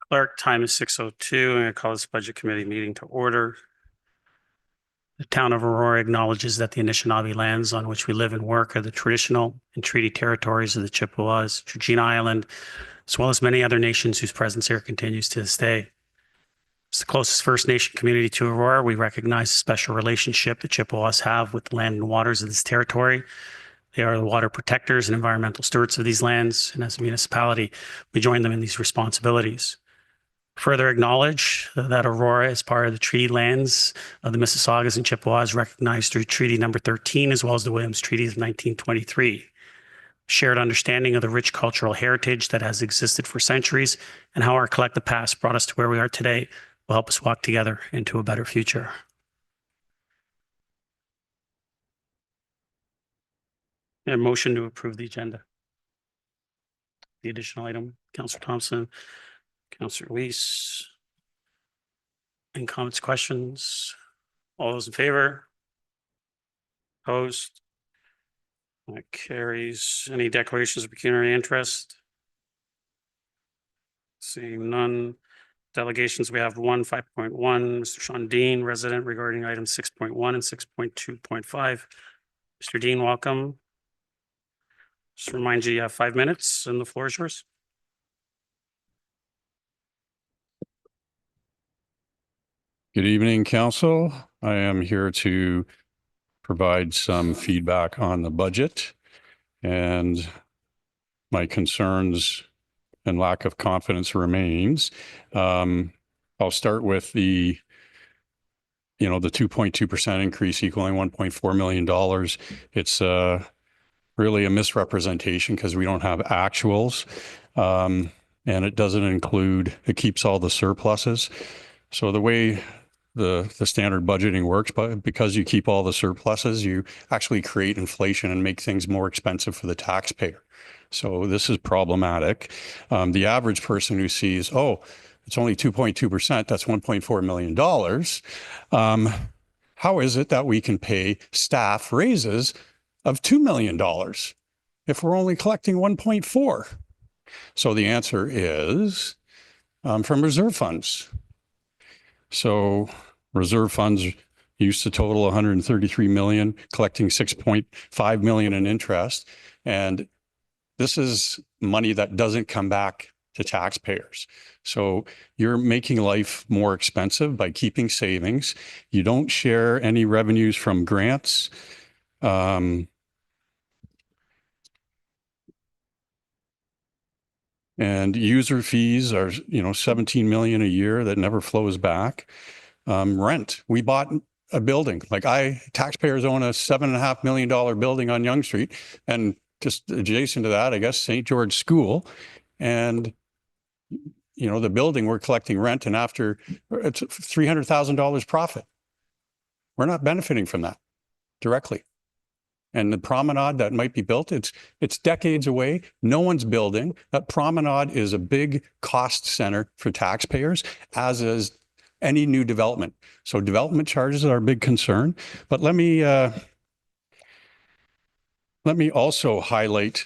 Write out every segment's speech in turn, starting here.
Clerk, time is 6:02. I'm going to call this Budget Committee meeting to order. The town of Aurora acknowledges that the Anishinaabe lands on which we live and work are the traditional and treaty territories of the Chippewas, Georgina Island, as well as many other nations whose presence here continues to this day. As the closest First Nation community to Aurora, we recognize the special relationship the Chippewas have with the land and waters of this territory. They are the water protectors and environmental stewards of these lands, and as a municipality, we join them in these responsibilities. Further acknowledge that Aurora is part of the treaty lands of the Mississaugas and Chippewas recognized through Treaty Number 13, as well as the Williams Treaty of 1923. Shared understanding of the rich cultural heritage that has existed for centuries and how our collective past brought us to where we are today will help us walk together into a better future. A motion to approve the agenda. The additional item, Councillor Thompson, Councillor Weiss. Any comments, questions? All those in favor? Opposed? That carries. Any declarations of pecuniary interest? Seeing none. Delegations, we have 5.1, Mr. Shawn Deane, resident, regarding items 6.1 and 6.2.5. Mr. Deane, welcome. Just remind you have 5 minutes and the floor is yours. Good evening, Council. I am here to provide some feedback on the budget and my concerns and lack of confidence remains. I'll start with the 2.2% increase equaling $1.4 million. It's really a misrepresentation because we don't have actuals, and it doesn't include, it keeps all the surpluses. So the way the standard budgeting works, but because you keep all the surpluses, you actually create inflation and make things more expensive for the taxpayer. So this is problematic. The average person who sees, oh, it's only 2.2%, that's $1.4 million. How is it that we can pay staff raises of $2 million if we're only collecting 1.4? So the answer is from reserve funds. So reserve funds used to total 133 million, collecting 6.5 million in interest. And this is money that doesn't come back to taxpayers. So you're making life more expensive by keeping savings. You don't share any revenues from grants. And user fees are, 17 million a year that never flows back. Rent. We bought a building. Taxpayers own a $7.5 million building on Yonge Street, and just adjacent to that, I guess, St. George School. And, the building, we're collecting rent, and after it's $300,000 profit. We're not benefiting from that directly. And the promenade that might be built, it's decades away. No one's building. That promenade is a big cost center for taxpayers, as is any new development. So development charges are a big concern. But let me also highlight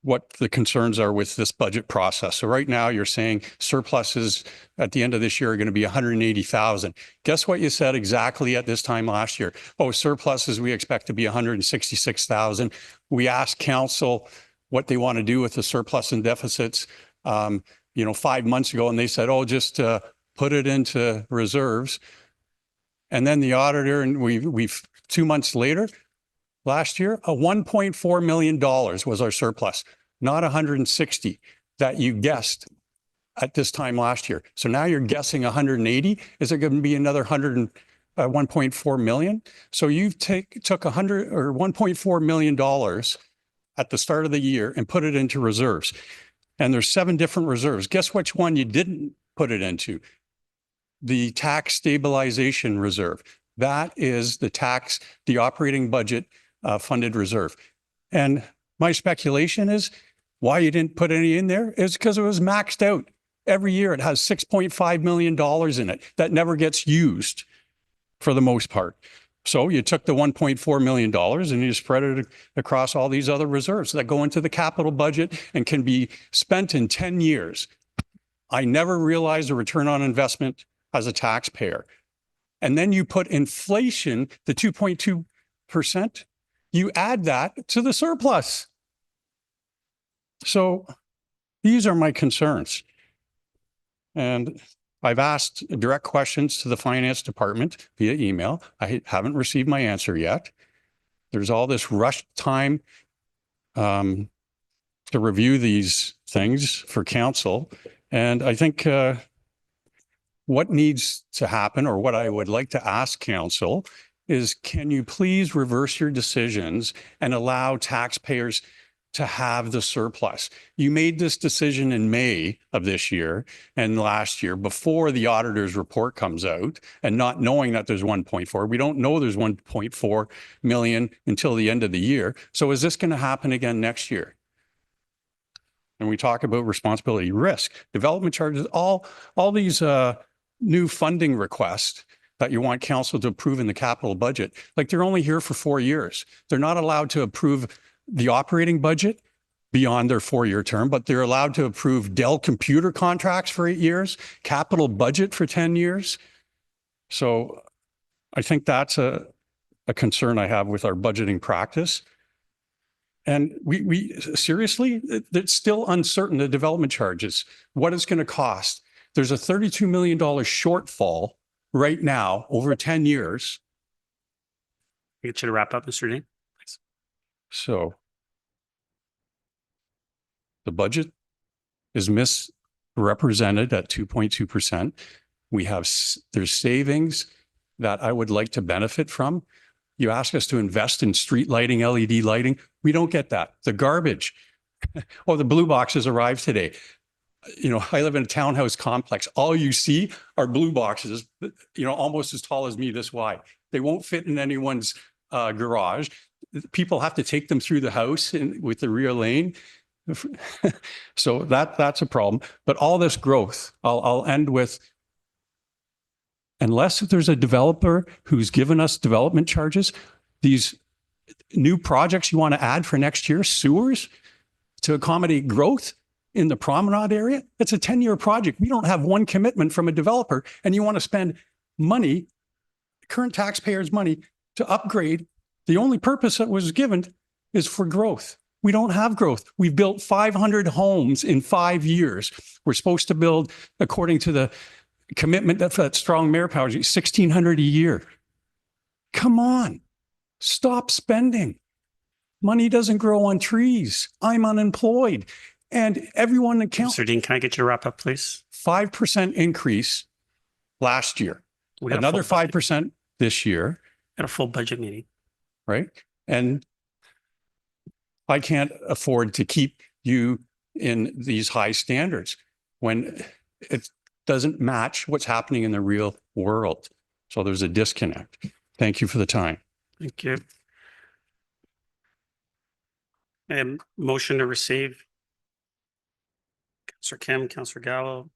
what the concerns are with this budget process. So right now you're saying surpluses at the end of this year are going to be 180,000. Guess what you said exactly at this time last year? Oh, surpluses we expect to be 166,000. We asked council what they want to do with the surplus and deficits, 5 months ago, and they said, oh, just put it into reserves. And then the auditor, and we've 2 months later, last year, $1.4 million was our surplus, not 160 that you guessed at this time last year. So now you're guessing 180. Is it going to be another 1.4 million? So you've took $1.4 million at the start of the year and put it into reserves. And there's 7 different reserves. Guess which one you didn't put it into? The tax stabilization reserve. That is the operating budget funded reserve. And my speculation is why you didn't put any in there is because it was maxed out. Every year it has $6.5 million in it that never gets used for the most part. So you took the $1.4 million and you spread it across all these other reserves that go into the capital budget and can be spent in 10 years. I never realized a return on investment as a taxpayer. And then you put inflation, the 2.2%, you add that to the surplus. So these are my concerns. And I've asked direct questions to the finance department via email. I haven't received my answer yet. There's all this rushed time to review these things for council. And I think what needs to happen, or what I would like to ask council, is can you please reverse your decisions and allow taxpayers to have the surplus? You made this decision in May of this year and last year before the auditor's report comes out, and not knowing that there's 1.4. We don't know there's 1.4 million until the end of the year. So is this going to happen again next year? And we talk about responsibility, risk, development charges, all these new funding requests that you want council to approve in the capital budget. Like, they're only here for 4 years. They're not allowed to approve the operating budget beyond their 4-year term, but they're allowed to approve Dell computer contracts for 8 years, capital budget for 10 years. So I think that's a concern I have with our budgeting practice. And we seriously, it's still uncertain, the development charges, what it's going to cost. There's a $32 million shortfall right now over 10 years. Get you to wrap up, Mr. Deane. Thanks. So the budget is misrepresented at 2.2%. We have, there's savings that I would like to benefit from. You ask us to invest in street lighting, LED lighting. We don't get that. The garbage. Oh, the blue boxes arrived today. You know, I live in a townhouse complex. All you see are blue boxes, you know, almost as tall as me, this wide. They won't fit in anyone's garage. People have to take them through the house with the rear lane. So that's a problem. But all this growth, I'll end with, unless there's a developer who's given us development charges, these new projects you want to add for next year, sewers to accommodate growth in the promenade area, it's a 10-year project. We don't have one commitment from a developer, and you want to spend money, current taxpayers' money, to upgrade. The only purpose that was given is for growth. We don't have growth. We've built 500 homes in 5 years. We're supposed to build, according to the commitment that strong mayor powers, 1,600 a year. Come on, stop spending. Money doesn't grow on trees. I'm unemployed. And everyone accounts. Mr. Deane, can I get you to wrap up, please? 5% increase last year. Another 5% this year. At a full budget meeting. Right? And I can't afford to keep you in these high standards when it doesn't match what's happening in the real world. So there's a disconnect. Thank you for the time. Thank you. Motion to receive. Councillor Kim, Councillor Gallo.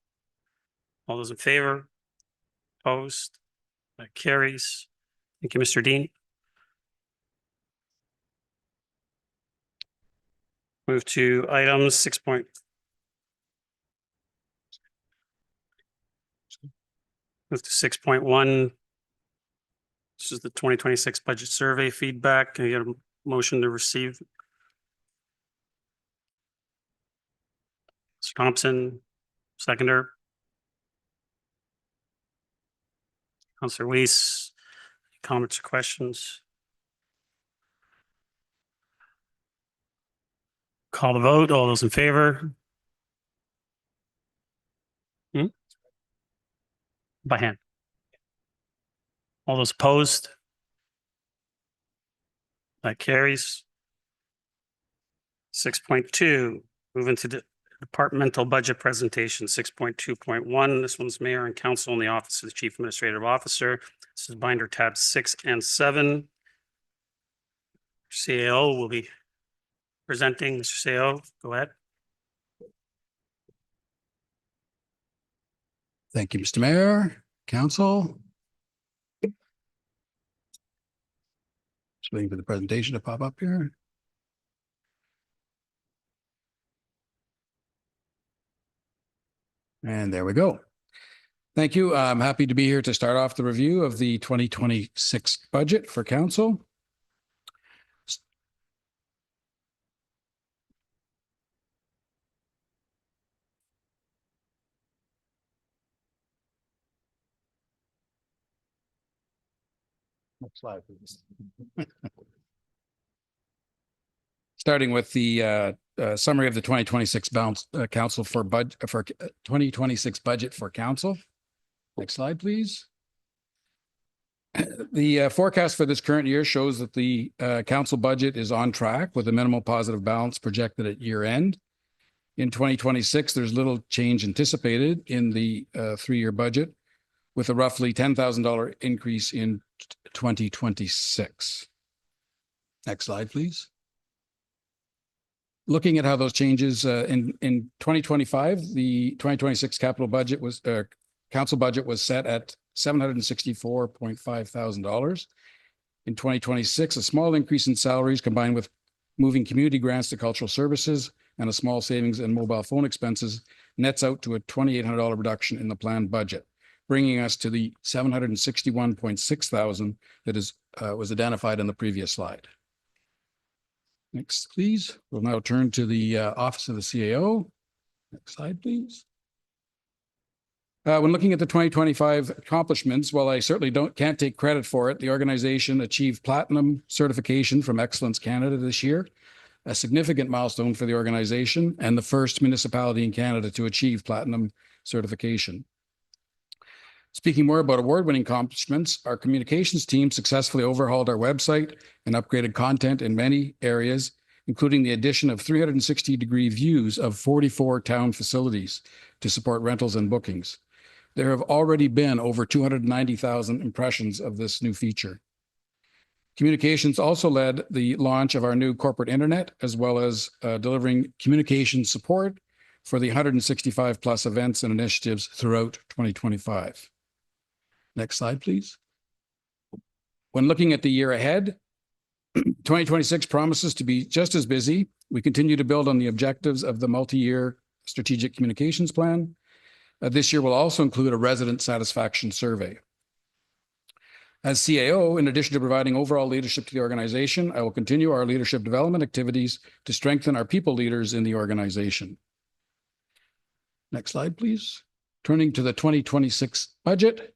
All those in favor? Opposed? That carries. Thank you, Mr. Deane. Move to items 6. Move to 6.1. This is the 2026 budget survey feedback. Can I get a motion to receive? Mr. Thompson, seconder. Councillor Weiss, comments or questions? Call the vote. All those in favor? By hand. All those opposed? That carries. 6.2, move into the departmental budget presentation. 6.2.1, this one's mayor and council in the office of the chief administrative officer. This is binder tabs 6 and 7. CAO will be presenting. Mr. CAO, go ahead. Thank you, Mr. Mayor, council. Just waiting for the presentation to pop up here. And there we go. Thank you. I'm happy to be here to start off the review of the 2026 budget for council. Next slide, please. Starting with the summary of the 2026 balance council for 2026 budget for council. Next slide, please. The forecast for this current year shows that the council budget is on track with a minimal positive balance projected at year end. In 2026, there's little change anticipated in the three-year budget, with a roughly $10,000 increase in 2026. Next slide, please. Looking at how those changes in 2025, the 2026 capital budget was council budget was set at $764.5 thousand. In 2026, a small increase in salaries combined with moving community grants to cultural services and a small savings in mobile phone expenses nets out to a $2,800 reduction in the planned budget, bringing us to the $761.6 thousand that was identified in the previous slide. Next, please. We'll now turn to the Office of the CAO. Next slide, please. When looking at the 2025 accomplishments, while I certainly can't take credit for it, the organization achieved platinum certification from Excellence Canada this year, a significant milestone for the organization and the first municipality in Canada to achieve platinum certification. Speaking more about award-winning accomplishments, our communications team successfully overhauled our website and upgraded content in many areas, including the addition of 360-degree views of 44 town facilities to support rentals and bookings. There have already been over 290,000 impressions of this new feature. Communications also led the launch of our new corporate internet, as well as delivering communication support for the 165 plus events and initiatives throughout 2025. Next slide, please. When looking at the year ahead, 2026 promises to be just as busy. We continue to build on the objectives of the multi-year strategic communications plan. This year will also include a resident satisfaction survey. As CAO, in addition to providing overall leadership to the organization, I will continue our leadership development activities to strengthen our people leaders in the organization. Next slide, please. Turning to the 2026 budget.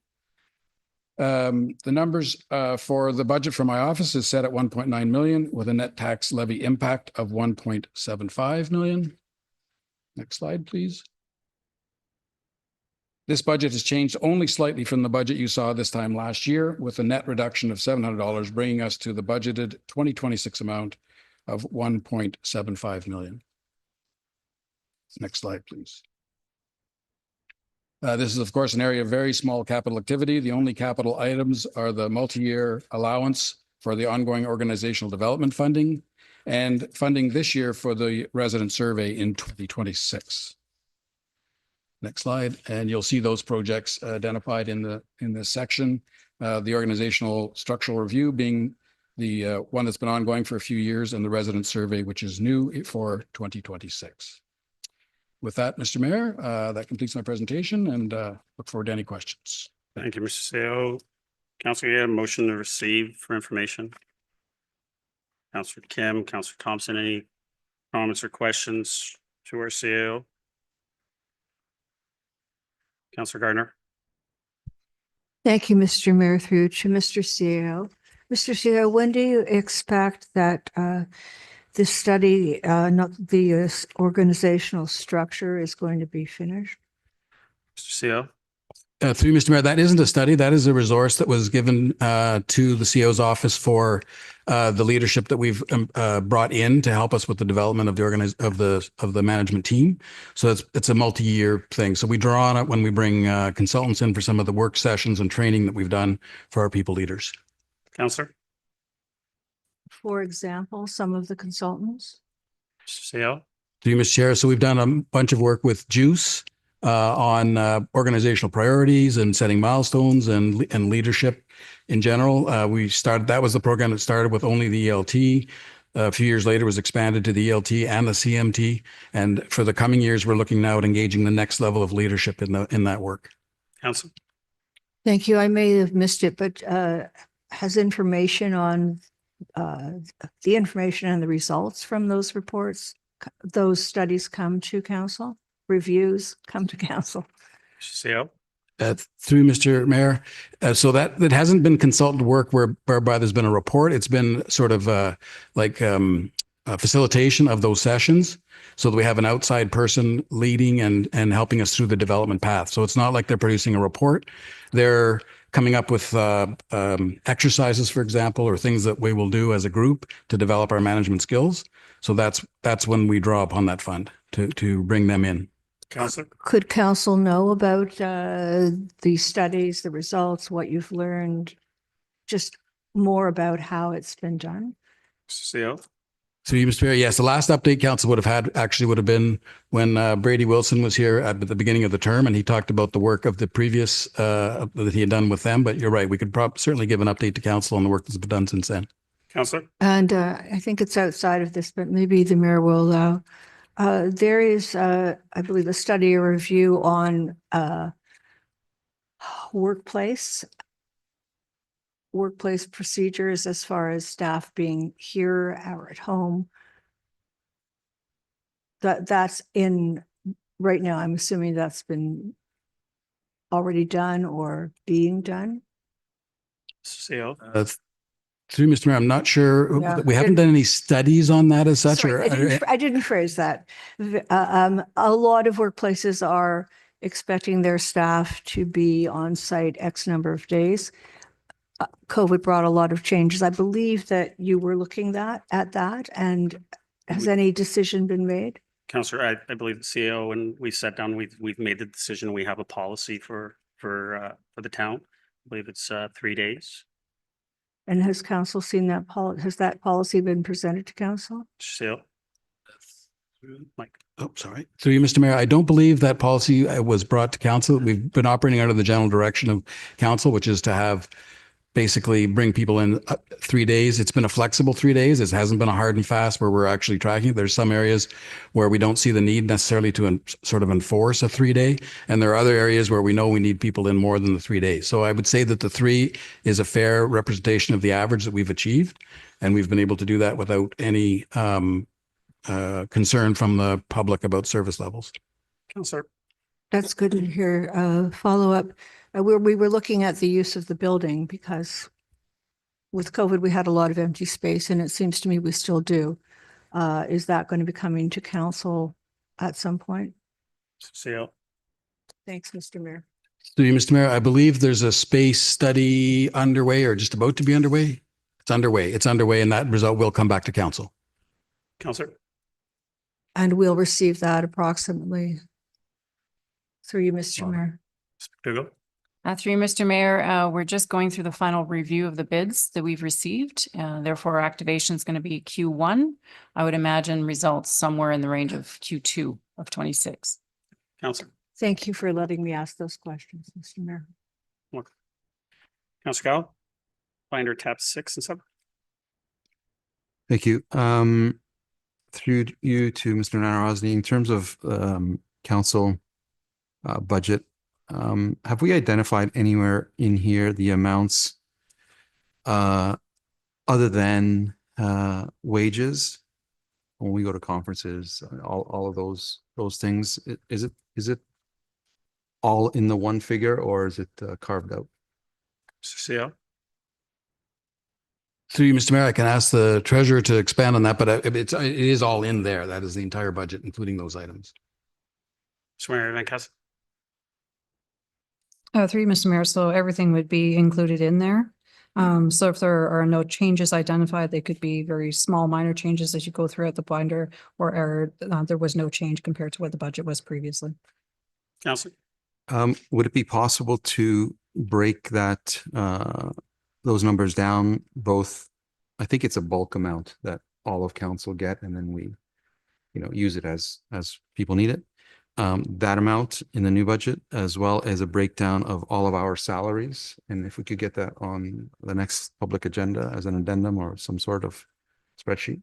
The numbers for the budget for my office is set at 1.9 million with a net tax levy impact of 1.75 million. Next slide, please. This budget has changed only slightly from the budget you saw this time last year, with a net reduction of $700, bringing us to the budgeted 2026 amount of 1.75 million. Next slide, please. This is, of course, an area of very small capital activity. The only capital items are the multi-year allowance for the ongoing organizational development funding and funding this year for the resident survey in 2026. Next slide, and you'll see those projects identified in this section. The organizational structural review being the one that's been ongoing for a few years, and the resident survey, which is new for 2026. With that, Mr. Mayor, that completes my presentation, and look forward to any questions. Thank you, Mr. CEO. Councilor, you have a motion to receive for information. Councilor Kim, Councilor Thompson, any comments or questions to our CEO? Councilor Gardner. Thank you, Mr. Mayor, through to Mr. CEO. Mr. CEO, when do you expect that this study, not the organizational structure, is going to be finished? Mr. CEO. Through Mr. Mayor, that isn't a study. That is a resource that was given to the CEO's office for the leadership that we've brought in to help us with the development of the management team. So it's a multi-year thing. So we draw on it when we bring consultants in for some of the work sessions and training that we've done for our people leaders. Councilor. For example, some of the consultants? Mr. CEO. Through you, Mr. Chair. So we've done a bunch of work with JUICE on organizational priorities and setting milestones and leadership in general. That was the program that started with only the ELT. A few years later was expanded to the ELT and the CMT. And for the coming years, we're looking now at engaging the next level of leadership in that work. Council. Thank you. I may have missed it, but has information on the information and the results from those reports, those studies come to council? Reviews come to council? Mr. Through Mr. Mayor. So that hasn't been consultant work whereby there's been a report. It's been sort of like a facilitation of those sessions so that we have an outside person leading and helping us through the development path. So it's not like they're producing a report. They're coming up with exercises, for example, or things that we will do as a group to develop our management skills. So that's when we draw upon that fund to bring them in. Councilor. Could council know about the studies, the results, what you've learned, just more about how it's been done? Mr. Through you, Mr. Mayor, yes, the last update council would have been when Brady Wilson was here at the beginning of the term, and he talked about the work of the previous that he had done with them. But you're right, we could certainly give an update to council on the work that's been done since then. Councilor. And I think it's outside of this, but maybe the mayor will allow. There is, I believe, a study or review on workplace procedures as far as staff being here or at home. That's in right now. I'm assuming that's been already done or being done. Mr. Through Mr. Mayor, I'm not sure. Yeah. We haven't done any studies on that as such. Sorry, I didn't phrase that. A lot of workplaces are expecting their staff to be on site X number of days. COVID brought a lot of changes. I believe that you were looking at that, and has any decision been made? Councilor, I believe the CEO, when we sat down, we've made the decision. We have a policy for the town. I believe it's 3 days. And has council seen that has that policy been presented to council? Mike. Oh, sorry. Through you, Mr. Mayor, I don't believe that policy was brought to council. We've been operating under the general direction of council, which is to have basically bring people in 3 days. It's been a flexible 3 days. It hasn't been a hard and fast where we're actually tracking. There's some areas where we don't see the need necessarily to sort of enforce a 3 day. And there are other areas where we know we need people in more than the 3 days. So I would say that the 3 is a fair representation of the average that we've achieved. And we've been able to do that without any concern from the public about service levels. Councilor. That's good to hear. Follow up. We were looking at the use of the building because with COVID, we had a lot of empty space, and it seems to me we still do. Is that going to be coming to council at some point? CEO. Thanks, Mr. Mayor. Through you, Mr. Mayor, I believe there's a space study underway or just about to be underway. It's underway, and that result will come back to council. Councilor. And we'll receive that approximately through you, Mr. Mayor. Dougal. Through you, Mr. Mayor, we're just going through the final review of the bids that we've received. Therefore, our activation is going to be Q1. I would imagine results somewhere in the range of Q2 of 26. Councilor. Thank you for letting me ask those questions, Mr. Mayor. Councilor Gall. Binder tab 6 and 7. Thank you. Through you to Mr. Nanarosny, in terms of council budget, have we identified anywhere in here the amounts other than wages when we go to conferences, all of those things? Is it all in the one figure, or is it carved out? CEO. Through you, Mr. Mayor, I can ask the treasurer to expand on that, but it is all in there. That is the entire budget, including those items. Mr. Mayor Van Kessel. Through you, Mr. Mayor, so everything would be included in there. So if there are no changes identified, they could be very small, minor changes as you go throughout the binder, or there was no change compared to what the budget was previously. Councilor. Would it be possible to break that those numbers down both? I think it's a bulk amount that all of council get, and then we, use it as people need it. That amount in the new budget, as well as a breakdown of all of our salaries. And if we could get that on the next public agenda as an addendum or some sort of spreadsheet.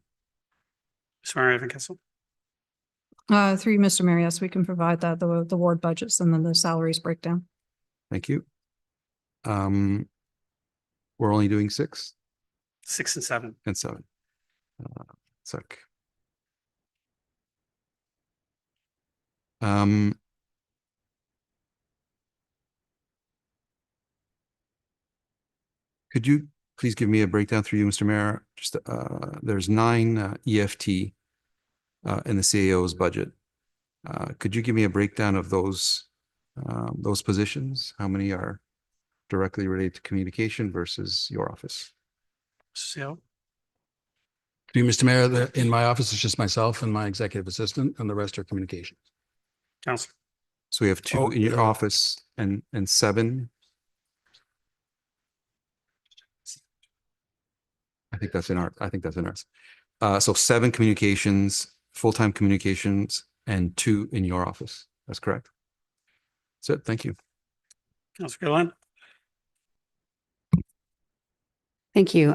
Ms. Mary Van Kessel. Through you, Mr. Mayor, yes, we can provide that, the ward budgets and then the salaries breakdown. Thank you. We're only doing 6 6 and 7. and 7. Sec. Could you please give me a breakdown through you, Mr. Mayor? Just, there's 9 EFT in the CAO's budget. Could you give me a breakdown of those positions? How many are directly related to communication versus your office? So, To you, Mr. Mayor, in my office, it's just myself and my executive assistant, and the rest are communications. Council. So we have 2 in your office and 7. I think that's in ours. So 7 communications, full-time communications, and 2 in your office. That's correct. That's it. Thank you. Council Gillen. Thank you.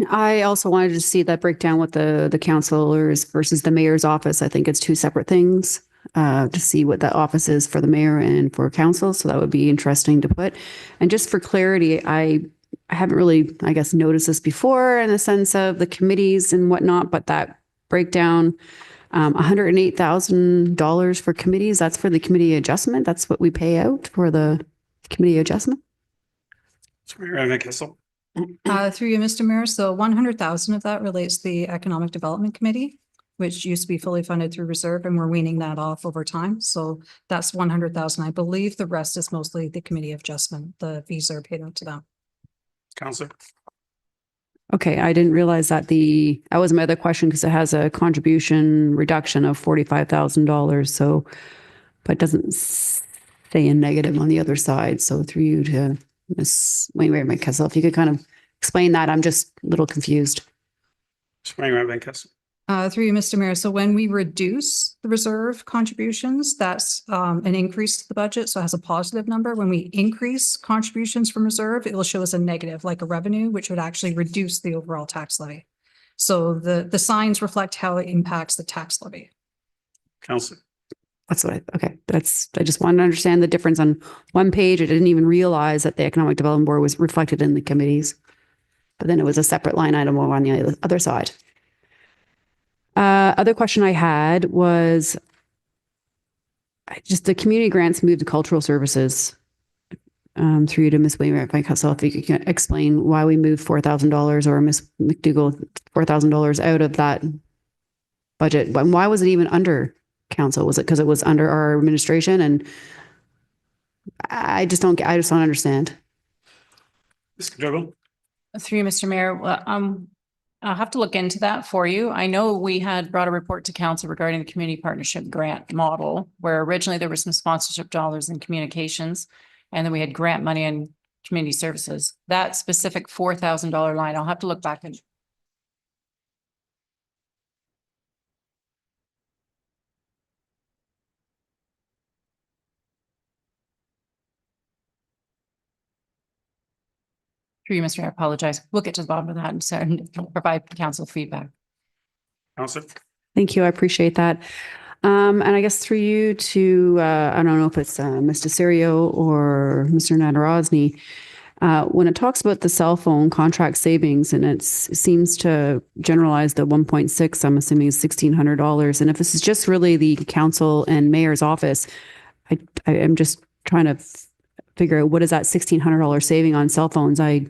I also wanted to see that breakdown with the councilors versus the mayor's office. I think it's 2 separate things to see what the office is for the mayor and for council. So that would be interesting to put. And just for clarity, I haven't really, I guess, noticed this before in the sense of the committees and whatnot, but that breakdown, $108,000 for committees, that's for the committee adjustment. That's what we pay out for the committee adjustment. Ms. Mary Van Kessel. Through you, Mr. Mayor, so 100,000 of that relates to the Economic Development Committee, which used to be fully funded through reserve, and we're weaning that off over time. So that's 100,000. I believe the rest is mostly the committee adjustment. The fees are paid out to them. Council. Okay, I didn't realize that that was my other question because it has a contribution reduction of $45,000. So, but it doesn't say a negative on the other side. So through you to Ms. Wainwright Kessel, if you could kind of explain that, I'm just a little confused. Ms. Mary Van Kessel. Through you, Mr. Mayor. So when we reduce the reserve contributions, that's an increase to the budget. So it has a positive number. When we increase contributions from reserve, it will show us a negative, like a revenue, which would actually reduce the overall tax levy. So the signs reflect how it impacts the tax levy. Council. That's what I just wanted to understand the difference on one page. I didn't even realize that the Economic Development Board was reflected in the committees, but then it was a separate line item over on the other side. Other question I had was just the community grants moved to cultural services through you to Ms. Wainwright Van Kessel. If you can explain why we moved $4,000 or Ms. McDougall $4,000 out of that budget. But why was it even under council? Was it because it was under our administration? And I just don't understand. Ms. McDougall. Through you, Mr. Mayor, well, I'll have to look into that for you. I know we had brought a report to council regarding the community partnership grant model, where originally there was some sponsorship dollars in communications, and then we had grant money in community services. That specific $4,000 line, I'll have to look back and through you, Mr. Mayor, I apologize. We'll get to the bottom of that and provide council feedback. Council. Thank you. I appreciate that. And I guess through you to, I don't know if it's Mr. Serio or Mr. Nadarozny, when it talks about the cell phone contract savings and it seems to generalize the 1.6, I'm assuming is $1,600. And if this is just really the council and mayor's office, I am just trying to figure out what is that $1,600 saving on cell phones. I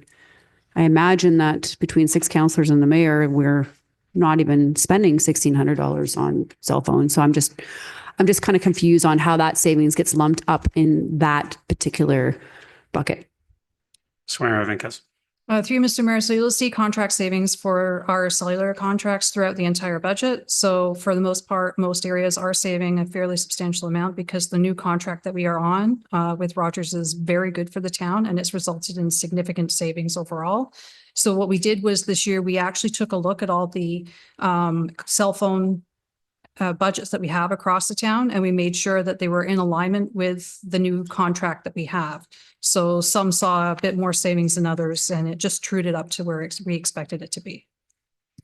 imagine that between 6 councillors and the mayor, we're not even spending $1,600 on cell phones. So I'm just kind of confused on how that savings gets lumped up in that particular bucket. Swear Van Kessel. Through you, Mr. Mayor, so you'll see contract savings for our cellular contracts throughout the entire budget. So for the most part, most areas are saving a fairly substantial amount because the new contract that we are on with Rogers is very good for the town and it's resulted in significant savings overall. So what we did was this year, we actually took a look at all the cell phone budgets that we have across the town, and we made sure that they were in alignment with the new contract that we have. So some saw a bit more savings than others, and it just trued it up to where we expected it to be.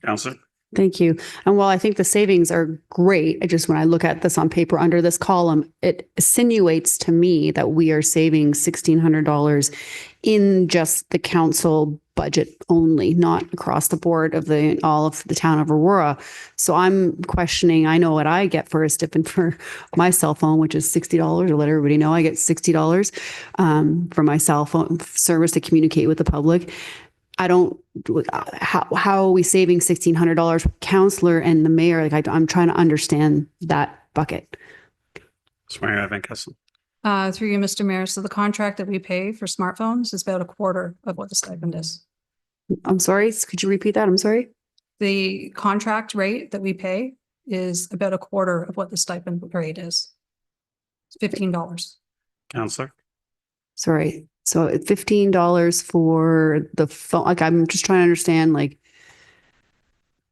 Council. Thank you. And while I think the savings are great, when I look at this on paper under this column, it insinuates to me that we are saving $1,600 in just the council budget only, not across the board of all of the town of Aurora. So I'm questioning, I know what I get for a stipend for my cell phone, which is $60. I'll let everybody know I get $60 for my cell phone service to communicate with the public. I don't, how are we saving $1,600 per counselor and the mayor? Like I'm trying to understand that bucket. Ms. Mayor Van Kessel. Through you, Mr. Mayor. So the contract that we pay for smartphones is about a quarter of what the stipend is. I'm sorry, could you repeat that? I'm sorry. The contract rate that we pay is about a quarter of what the stipend rate is. It's $15. Counselor. Sorry. So $15 for the phone. Like, I'm just trying to understand, like,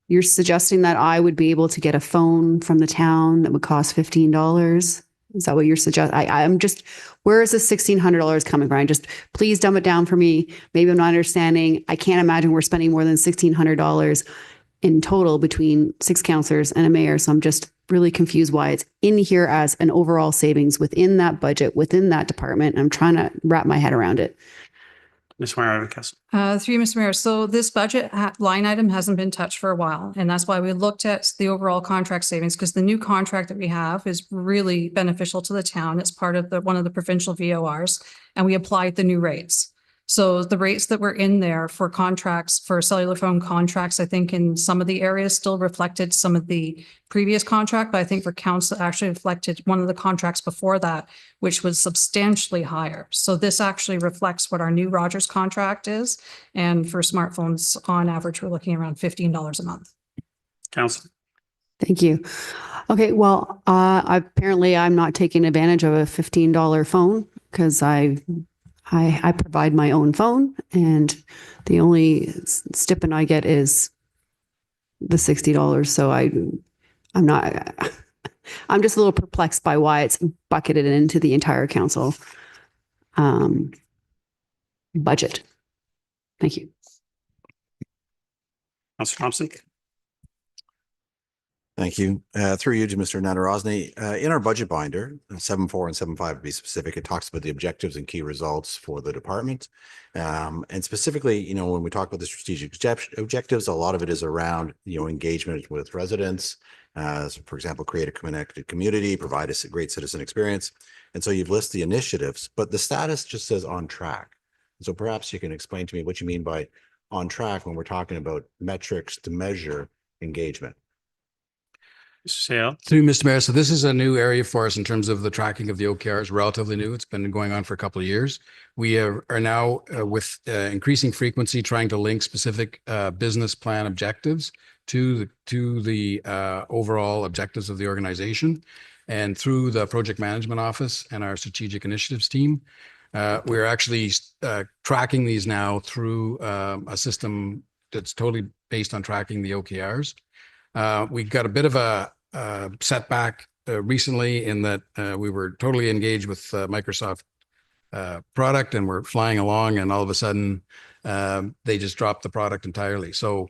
you're suggesting that I would be able to get a phone from the town that would cost $15. Is that what you're suggesting? I'm just, where is this $1,600 coming from? Please dumb it down for me. Maybe I'm not understanding. I can't imagine we're spending more than $1,600 in total between 6 counselors and a mayor. So I'm just really confused why it's in here as an overall savings within that budget, within that department. I'm trying to wrap my head around it. Ms. Mayor Van Kessel. Through you, Mr. Mayor. So this budget line item hasn't been touched for a while. And that's why we looked at the overall contract savings, because the new contract that we have is really beneficial to the town. It's part of one of the provincial VORs, and we applied the new rates. So the rates that were in there for contracts, for cellular phone contracts, I think in some of the areas still reflected some of the previous contract, but I think for council actually reflected one of the contracts before that, which was substantially higher. So this actually reflects what our new Rogers contract is. And for smartphones, on average, we're looking around $15 a month. Counselor. Thank you. Okay, well, apparently I'm not taking advantage of a $15 phone because I provide my own phone, and the only stipend I get is the $60. So I'm just a little perplexed by why it's bucketed into the entire council budget. Thank you. Counselor Thompson. Thank you. Through you to Mr. Nadarozny. In our budget binder, 7.4 and 7.5 to be specific, it talks about the objectives and key results for the department. And specifically, when we talk about the strategic objectives, a lot of it is around, engagement with residents. So for example, create a connected community, provide a great citizen experience. And so you've listed the initiatives, but the status just says on track. So perhaps you can explain to me what you mean by on track when we're talking about metrics to measure engagement. Sale. Through Mr. Mayor, so this is a new area for us in terms of the tracking of the OKRs, relatively new. It's been going on for a couple of years. We are now with increasing frequency trying to link specific business plan objectives to the overall objectives of the organization. And through the project management office and our strategic initiatives team, we're actually tracking these now through a system that's totally based on tracking the OKRs. We got a bit of a setback recently in that we were totally engaged with Microsoft product and we're flying along, and all of a sudden they just dropped the product entirely. So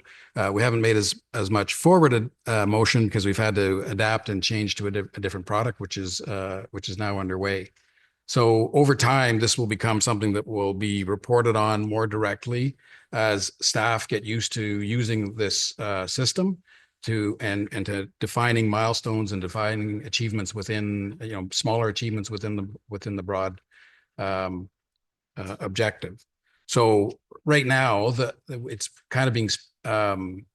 we haven't made as much forwarded motion because we've had to adapt and change to a different product, which is now underway. So over time, this will become something that will be reported on more directly as staff get used to using this system and to defining milestones and defining achievements within, smaller achievements within the broad objective. So right now, it's kind of being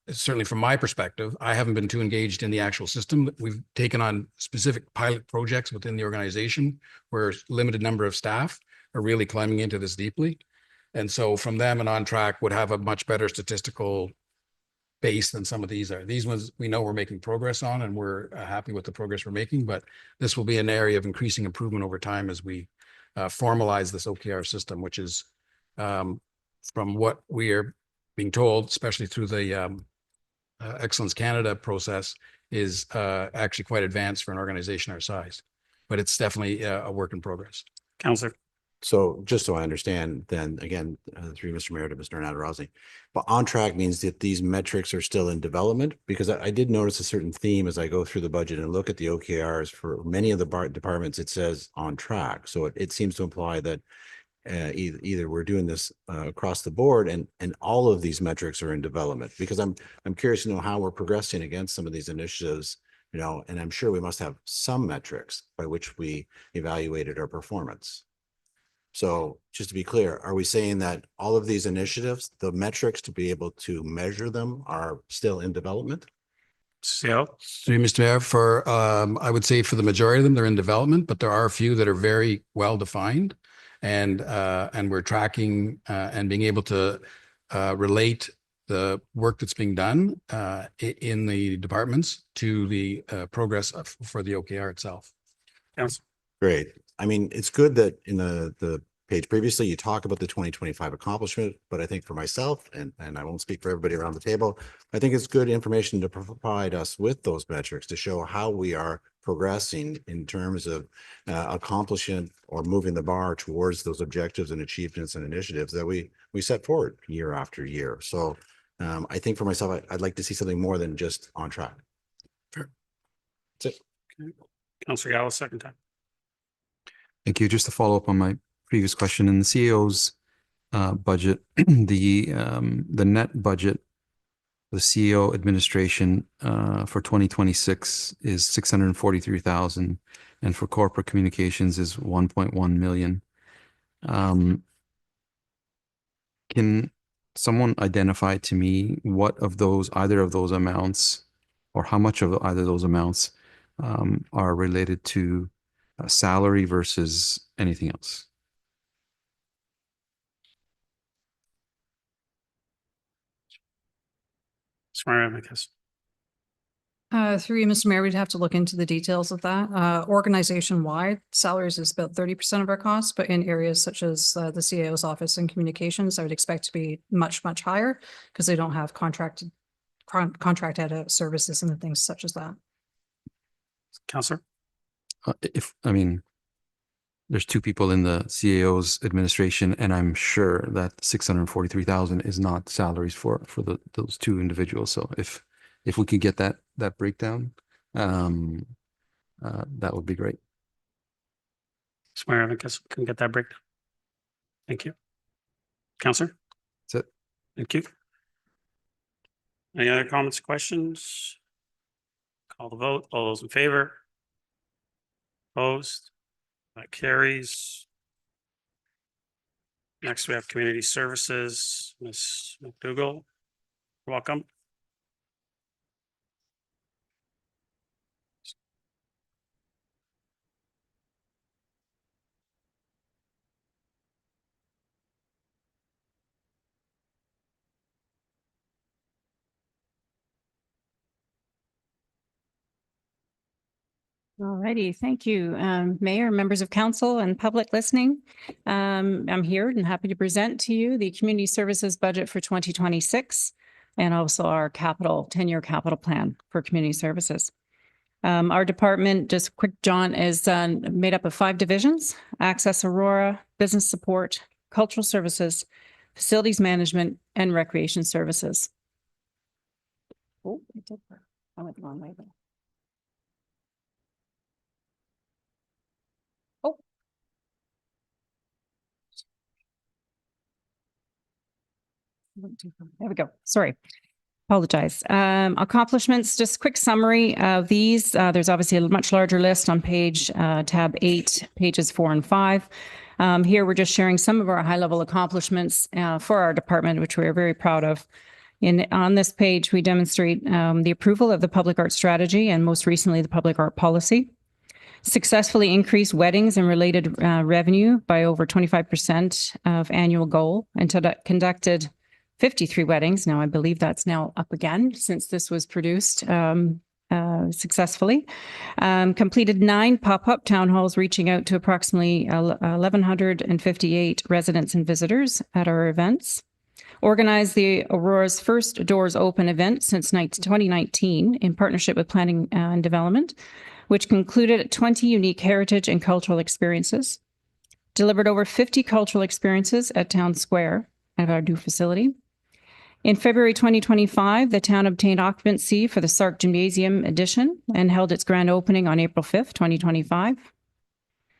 certainly from my perspective, I haven't been too engaged in the actual system. We've taken on specific pilot projects within the organization where a limited number of staff are really climbing into this deeply. And so from them and on track would have a much better statistical base than some of these are. These ones we know we're making progress on, and we're happy with the progress we're making, but this will be an area of increasing improvement over time as we formalize this OKR system, which is from what we are being told, especially through the Excellence Canada process, is actually quite advanced for an organization our size, but it's definitely a work in progress. Counselor. So just so I understand, then again, through Mr. Mayor to Mr. Natarosny, but on track means that these metrics are still in development? Because I did notice a certain theme as I go through the budget and look at the OKRs for many of the departments, it says on track. So it seems to imply that either we're doing this across the board and all of these metrics are in development, because I'm curious to know how we're progressing against some of these initiatives, you know, and I'm sure we must have some metrics by which we evaluated our performance. So just to be clear, are we saying that all of these initiatives, the metrics to be able to measure them are still in development? So, Through you, Mr. Mayor, for, I would say for the majority of them, they're in development, but there are a few that are very well defined. And we're tracking and being able to relate the work that's being done in the departments to the progress for the OKR itself. Council. Great. I mean, it's good that in the page previously, you talk about the 2025 accomplishment, but I think for myself, and I won't speak for everybody around the table, I think it's good information to provide us with those metrics to show how we are progressing in terms of accomplishing or moving the bar towards those objectives and achievements and initiatives that we set forward year after year. So I think for myself, I'd like to see something more than just on track. Fair. That's it. Okay. Councilor Gallo, second time. Thank you. Just to follow up on my previous question, in the CEO's budget, the net budget, the CEO administration for 2026 is 643,000, and for corporate communications is 1.1 million. Can someone identify to me what of those, either of those amounts, or how much of either of those amounts are related to salary versus anything else? Swear, I guess. Through you, Mr. Mayor, we'd have to look into the details of that. Organization-wide, salaries is about 30% of our costs, but in areas such as the CAO's office and communications, I would expect to be much, much higher because they don't have contract out services and things such as that. Councilor. There's two people in the CAO's administration, and I'm sure that 643,000 is not salaries for those two individuals. So if we could get that breakdown, that would be great. Swear, I guess we can get that breakdown. Thank you. Councilor. That's it. Thank you. Any other comments, questions? Call the vote. All those in favor? Opposed? That carries. Next, we have Community Services. Ms. McDougall, welcome. All righty, thank you, Mayor, members of council and public listening. I'm here and happy to present to you the community services budget for 2026 and also our 10-year capital plan for community services. Our department, just quick, John, is made up of 5 divisions: Access Aurora, Business Support, Cultural Services, Facilities Management, and Recreation Services. Oh, I went the wrong way. There we go. Sorry. Apologize. Accomplishments, just quick summary of these. There's obviously a much larger list on tab 8, pages 4 and 5. Here, we're just sharing some of our high-level accomplishments for our department, which we are very proud of. On this page, we demonstrate the approval of the public art strategy and most recently the public art policy. Successfully increased weddings and related revenue by over 25% of annual goal, and conducted 53 weddings. Now, I believe that's now up again since this was produced successfully. Completed 9 pop-up town halls, reaching out to approximately 1,158 residents and visitors at our events. Organized the Aurora's first Doors Open event since 2019 in partnership with Planning and Development, which concluded 20 unique heritage and cultural experiences. delivered over 50 cultural experiences at Town Square at our new facility. In February 2025, the town obtained occupancy for the Sark Gymnasium addition and held its grand opening on April 5th, 2025.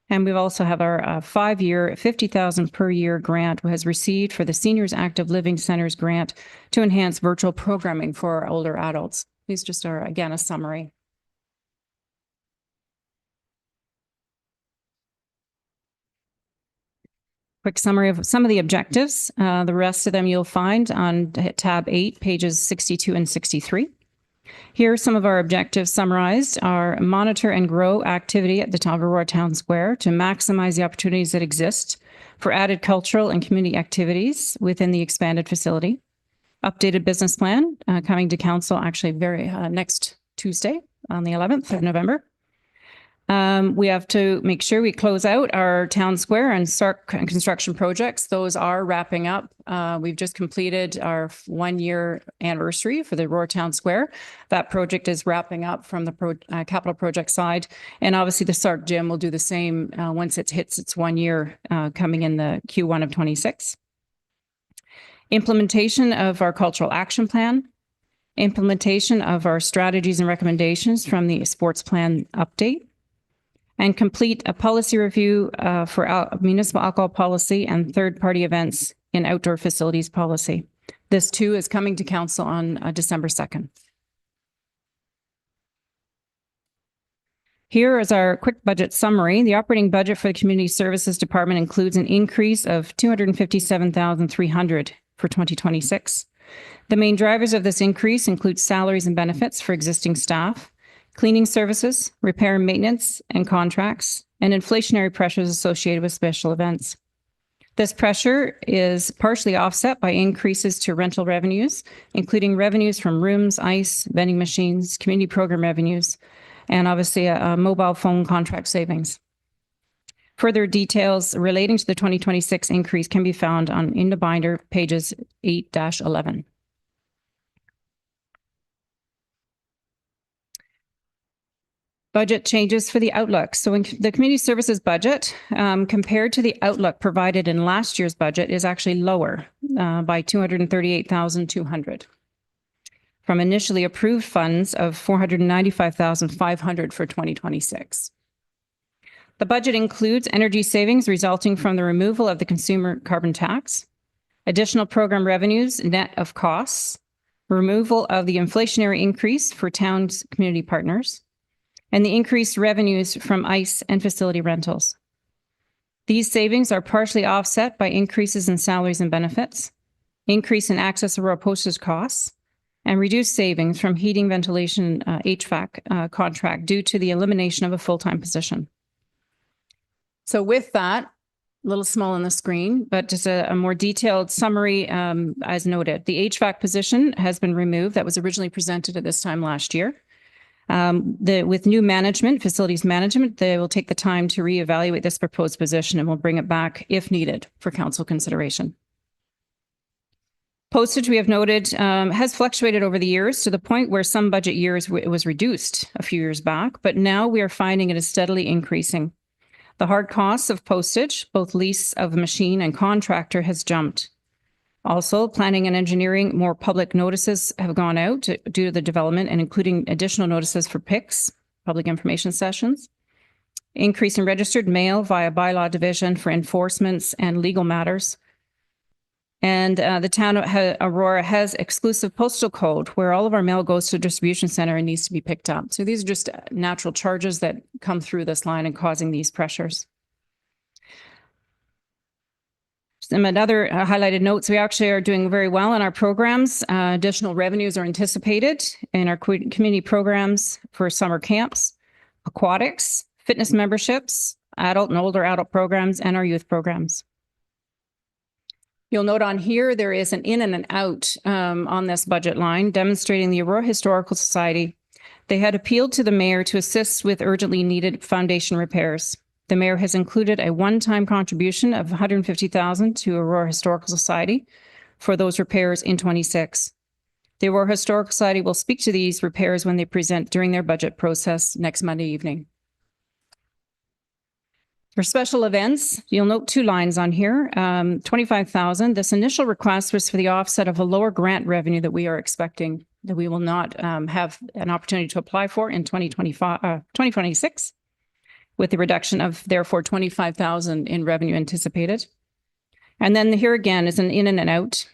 And we also have our 5-year, $50,000 per year grant was received for the Seniors Active Living Centers grant to enhance virtual programming for our older adults. These just are, again, a summary. Quick summary of some of the objectives. The rest of them you'll find on tab 8, pages 62 and 63. Here are some of our objectives summarized are monitor and grow activity at the Aurora Town Square to maximize the opportunities that exist for added cultural and community activities within the expanded facility. Updated business plan coming to council actually next Tuesday on the 11th of November. We have to make sure we close out our Town Square and Sark construction projects. Those are wrapping up. We've just completed our 1-year anniversary for the Aurora Town Square. That project is wrapping up from the capital project side. And obviously the Sark Gym will do the same once it hits its 1 year coming in the Q1 of 26. Implementation of our cultural action plan. Implementation of our strategies and recommendations from the sports plan update. And complete a policy review for municipal alcohol policy and third-party events in outdoor facilities policy. This too is coming to council on December 2nd. Here is our quick budget summary. The operating budget for the Community Services Department includes an increase of $257,300 for 2026. The main drivers of this increase include salaries and benefits for existing staff, cleaning services, repair and maintenance, and contracts, and inflationary pressures associated with special events. This pressure is partially offset by increases to rental revenues, including revenues from rooms, ice, vending machines, community program revenues, and obviously a mobile phone contract savings. Further details relating to the 2026 increase can be found in the binder, pages 8-11. Budget changes for the outlook. So in the community services budget, compared to the outlook provided in last year's budget, is actually lower by $238,200 from initially approved funds of $495,500 for 2026. The budget includes energy savings resulting from the removal of the consumer carbon tax, additional program revenues net of costs, removal of the inflationary increase for town's community partners, and the increased revenues from ICE and facility rentals. These savings are partially offset by increases in salaries and benefits, increase in access Aurora postage costs, and reduced savings from heating, ventilation, HVAC contract due to the elimination of a full-time position. So with that, a little small on the screen, but just a more detailed summary as noted. The HVAC position has been removed. That was originally presented at this time last year. With new management, facilities management, they will take the time to reevaluate this proposed position and will bring it back if needed for council consideration. Postage, we have noted, has fluctuated over the years to the point where some budget years it was reduced a few years back, but now we are finding it is steadily increasing. The hard costs of postage, both lease of machine and contractor, has jumped. Also, planning and engineering, more public notices have gone out due to the development and including additional notices for PICs, public information sessions. Increase in registered mail via bylaw division for enforcements and legal matters. And the town of Aurora has exclusive postal code where all of our mail goes to a distribution center and needs to be picked up. So these are just natural charges that come through this line and causing these pressures. Some other highlighted notes, we actually are doing very well in our programs. Additional revenues are anticipated in our community programs for summer camps, aquatics, fitness memberships, adult and older adult programs, and our youth programs. You'll note on here, there is an in and an out on this budget line demonstrating the Aurora Historical Society. They had appealed to the mayor to assist with urgently needed foundation repairs. The mayor has included a one-time contribution of $150,000 to Aurora Historical Society for those repairs in 26. The Aurora Historical Society will speak to these repairs when they present during their budget process next Monday evening. For special events, you'll note 2 lines on here, 25,000. This initial request was for the offset of a lower grant revenue that we are expecting that we will not have an opportunity to apply for in 2026, with the reduction of therefore 25,000 in revenue anticipated. And then here again is an in and an out.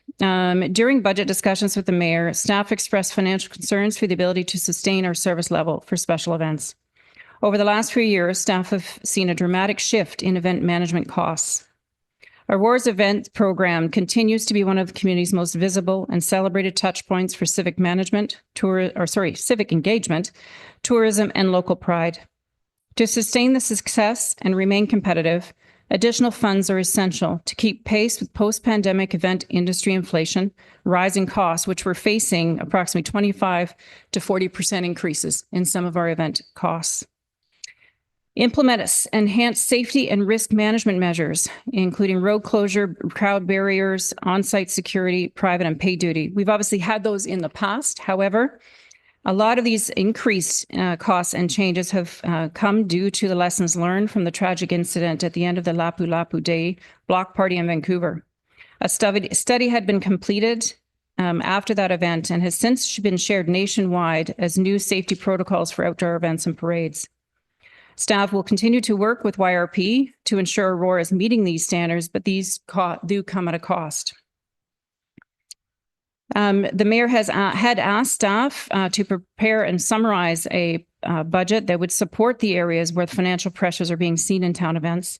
During budget discussions with the mayor, staff expressed financial concerns for the ability to sustain our service level for special events. Over the last few years, staff have seen a dramatic shift in event management costs. Aurora's event program continues to be one of the community's most visible and celebrated touch points for civic management, civic engagement, tourism, and local pride. To sustain the success and remain competitive, additional funds are essential to keep pace with post-pandemic event industry inflation, rising costs, which we're facing approximately 25 to 40% increases in some of our event costs. Implement enhanced safety and risk management measures, including road closure, crowd barriers, on-site security, private and paid duty. We've obviously had those in the past. However, a lot of these increased costs and changes have come due to the lessons learned from the tragic incident at the end of the Lapu Lapu Day block party in Vancouver. A study had been completed after that event and has since been shared nationwide as new safety protocols for outdoor events and parades. Staff will continue to work with YRP to ensure Aurora is meeting these standards, but these do come at a cost. The mayor had asked staff to prepare and summarize a budget that would support the areas where financial pressures are being seen in town events.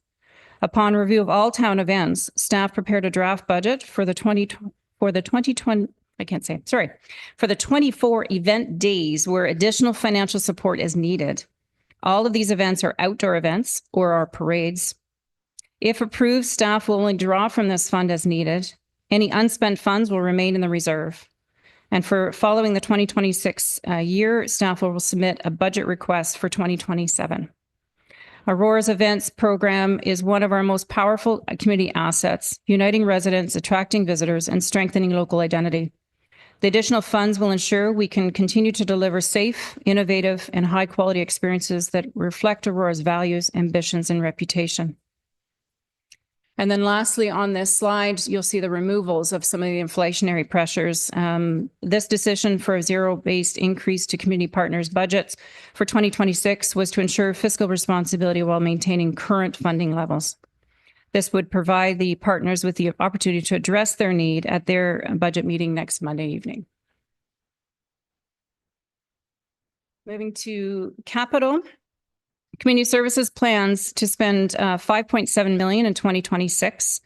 Upon review of all town events, staff prepared a draft budget for the 24 event days where additional financial support is needed. All of these events are outdoor events or are parades. If approved, staff will only draw from this fund as needed. Any unspent funds will remain in the reserve. And for following the 2026 year, staff will submit a budget request for 2027. Aurora's events program is one of our most powerful community assets, uniting residents, attracting visitors, and strengthening local identity. The additional funds will ensure we can continue to deliver safe, innovative, and high-quality experiences that reflect Aurora's values, ambitions, and reputation. And then lastly, on this slide, you'll see the removals of some of the inflationary pressures. This decision for a zero-based increase to community partners' budgets for 2026 was to ensure fiscal responsibility while maintaining current funding levels. This would provide the partners with the opportunity to address their need at their budget meeting next Monday evening. Moving to capital. Community Services plans to spend $5.7 million in 2026,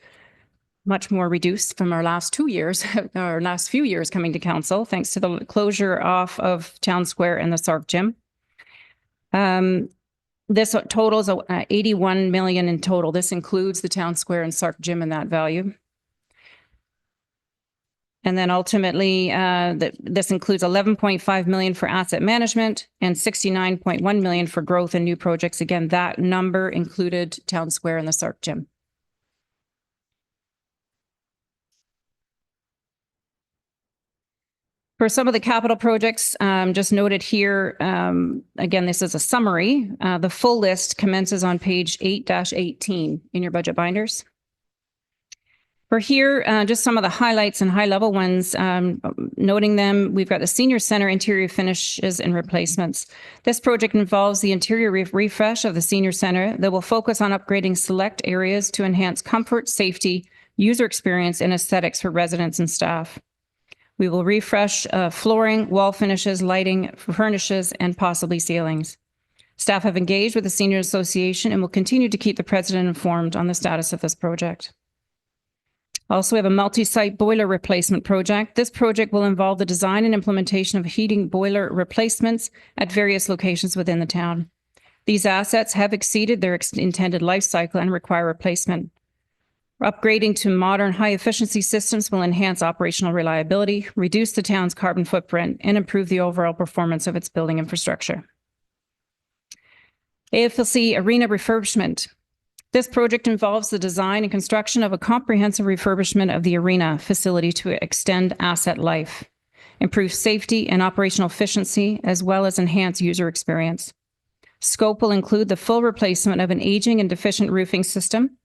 much more reduced from our last 2 years, our last few years coming to council, thanks to the closure off of Town Square and the Sark Gym. This totals $81 million in total. This includes the Town Square and Sark Gym in that value. And then ultimately, this includes $11.5 million for asset management and $69.1 million for growth and new projects. Again, that number included Town Square and the Sark Gym. For some of the capital projects, just noted here, again, this is a summary. The full list commences on page 8-18 in your budget binders. For here, just some of the highlights and high-level ones, noting them, we've got the Senior Center interior finishes and replacements. This project involves the interior refresh of the Senior Center that will focus on upgrading select areas to enhance comfort, safety, user experience, and aesthetics for residents and staff. We will refresh flooring, wall finishes, lighting, furnishes, and possibly ceilings. Staff have engaged with the Senior Association and will continue to keep the President informed on the status of this project. Also, we have a multi-site boiler replacement project. This project will involve the design and implementation of heating boiler replacements at various locations within the town. These assets have exceeded their intended life cycle and require replacement. Upgrading to modern high-efficiency systems will enhance operational reliability, reduce the town's carbon footprint, and improve the overall performance of its building infrastructure. AFLC Arena refurbishment. This project involves the design and construction of a comprehensive refurbishment of the arena facility to extend asset life, improve safety and operational efficiency, as well as enhance user experience. Scope will include the full replacement of an aging and deficient roofing system,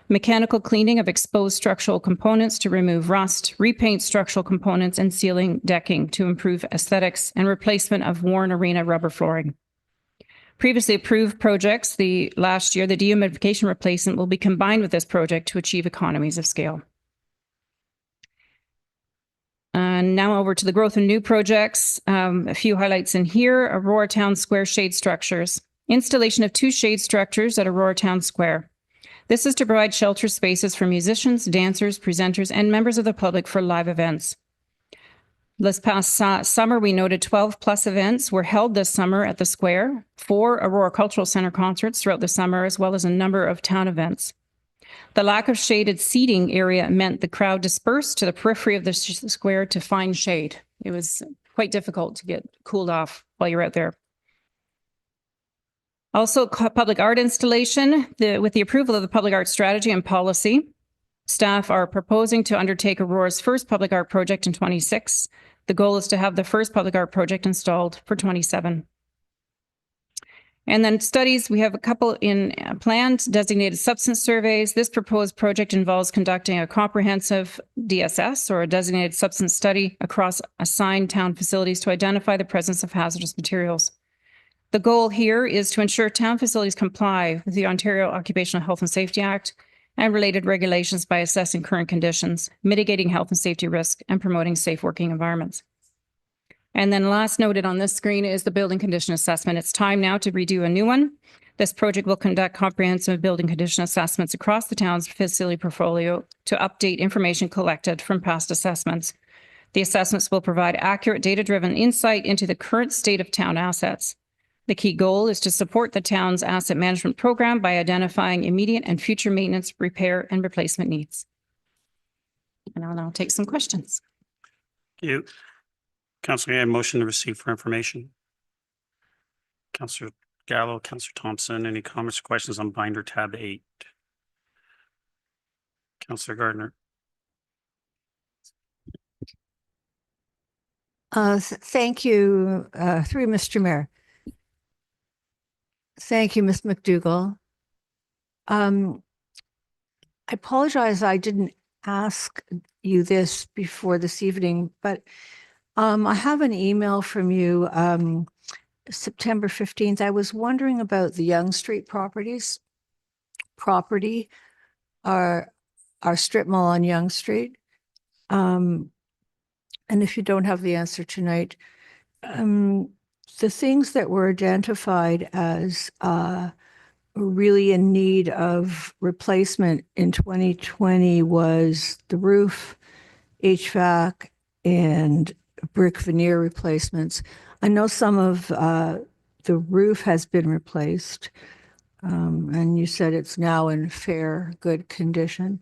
mechanical cleaning of exposed structural components to remove rust, repaint structural components, and sealing decking to improve aesthetics, and replacement of worn arena rubber flooring. Previously approved projects, last year, the dehumidification replacement will be combined with this project to achieve economies of scale. And now over to the growth and new projects. A few highlights in here: Aurora Town Square shade structures. Installation of 2 shade structures at Aurora Town Square. This is to provide shelter spaces for musicians, dancers, presenters, and members of the public for live events. This past summer, we noted 12 plus events were held this summer at the square, 4 Aurora Cultural Center concerts throughout the summer, as well as a number of town events. The lack of shaded seating area meant the crowd dispersed to the periphery of the square to find shade. It was quite difficult to get cooled off while you're out there. Also, public art installation. With the approval of the public art strategy and policy, staff are proposing to undertake Aurora's first public art project in 26. The goal is to have the first public art project installed for 27. And then studies, we have a couple in planned designated substance surveys. This proposed project involves conducting a comprehensive DSS, or a designated substance study, across assigned town facilities to identify the presence of hazardous materials. The goal here is to ensure town facilities comply with the Ontario Occupational Health and Safety Act and related regulations by assessing current conditions, mitigating health and safety risk, and promoting safe working environments. And then last noted on this screen is the building condition assessment. It's time now to redo a new one. This project will conduct comprehensive building condition assessments across the town's facility portfolio to update information collected from past assessments. The assessments will provide accurate data-driven insight into the current state of town assets. The key goal is to support the town's asset management program by identifying immediate and future maintenance, repair, and replacement needs. And I'll now take some questions. Thank you. Councilor, I have a motion to receive for information. Councilor Gallo, Councilor Thompson, any comments or questions on binder tab 8? Councilor Gardner. Thank you, through Mr. Mayor. Thank you, Ms. McDougall. I apologize I didn't ask you this before this evening, but I have an email from you, September 15th. I was wondering about the Yonge Street property, our strip mall on Yonge Street. And if you don't have the answer tonight, the things that were identified as really in need of replacement in 2020 was the roof, HVAC, and brick veneer replacements. I know some of the roof has been replaced, and you said it's now in fair, good condition.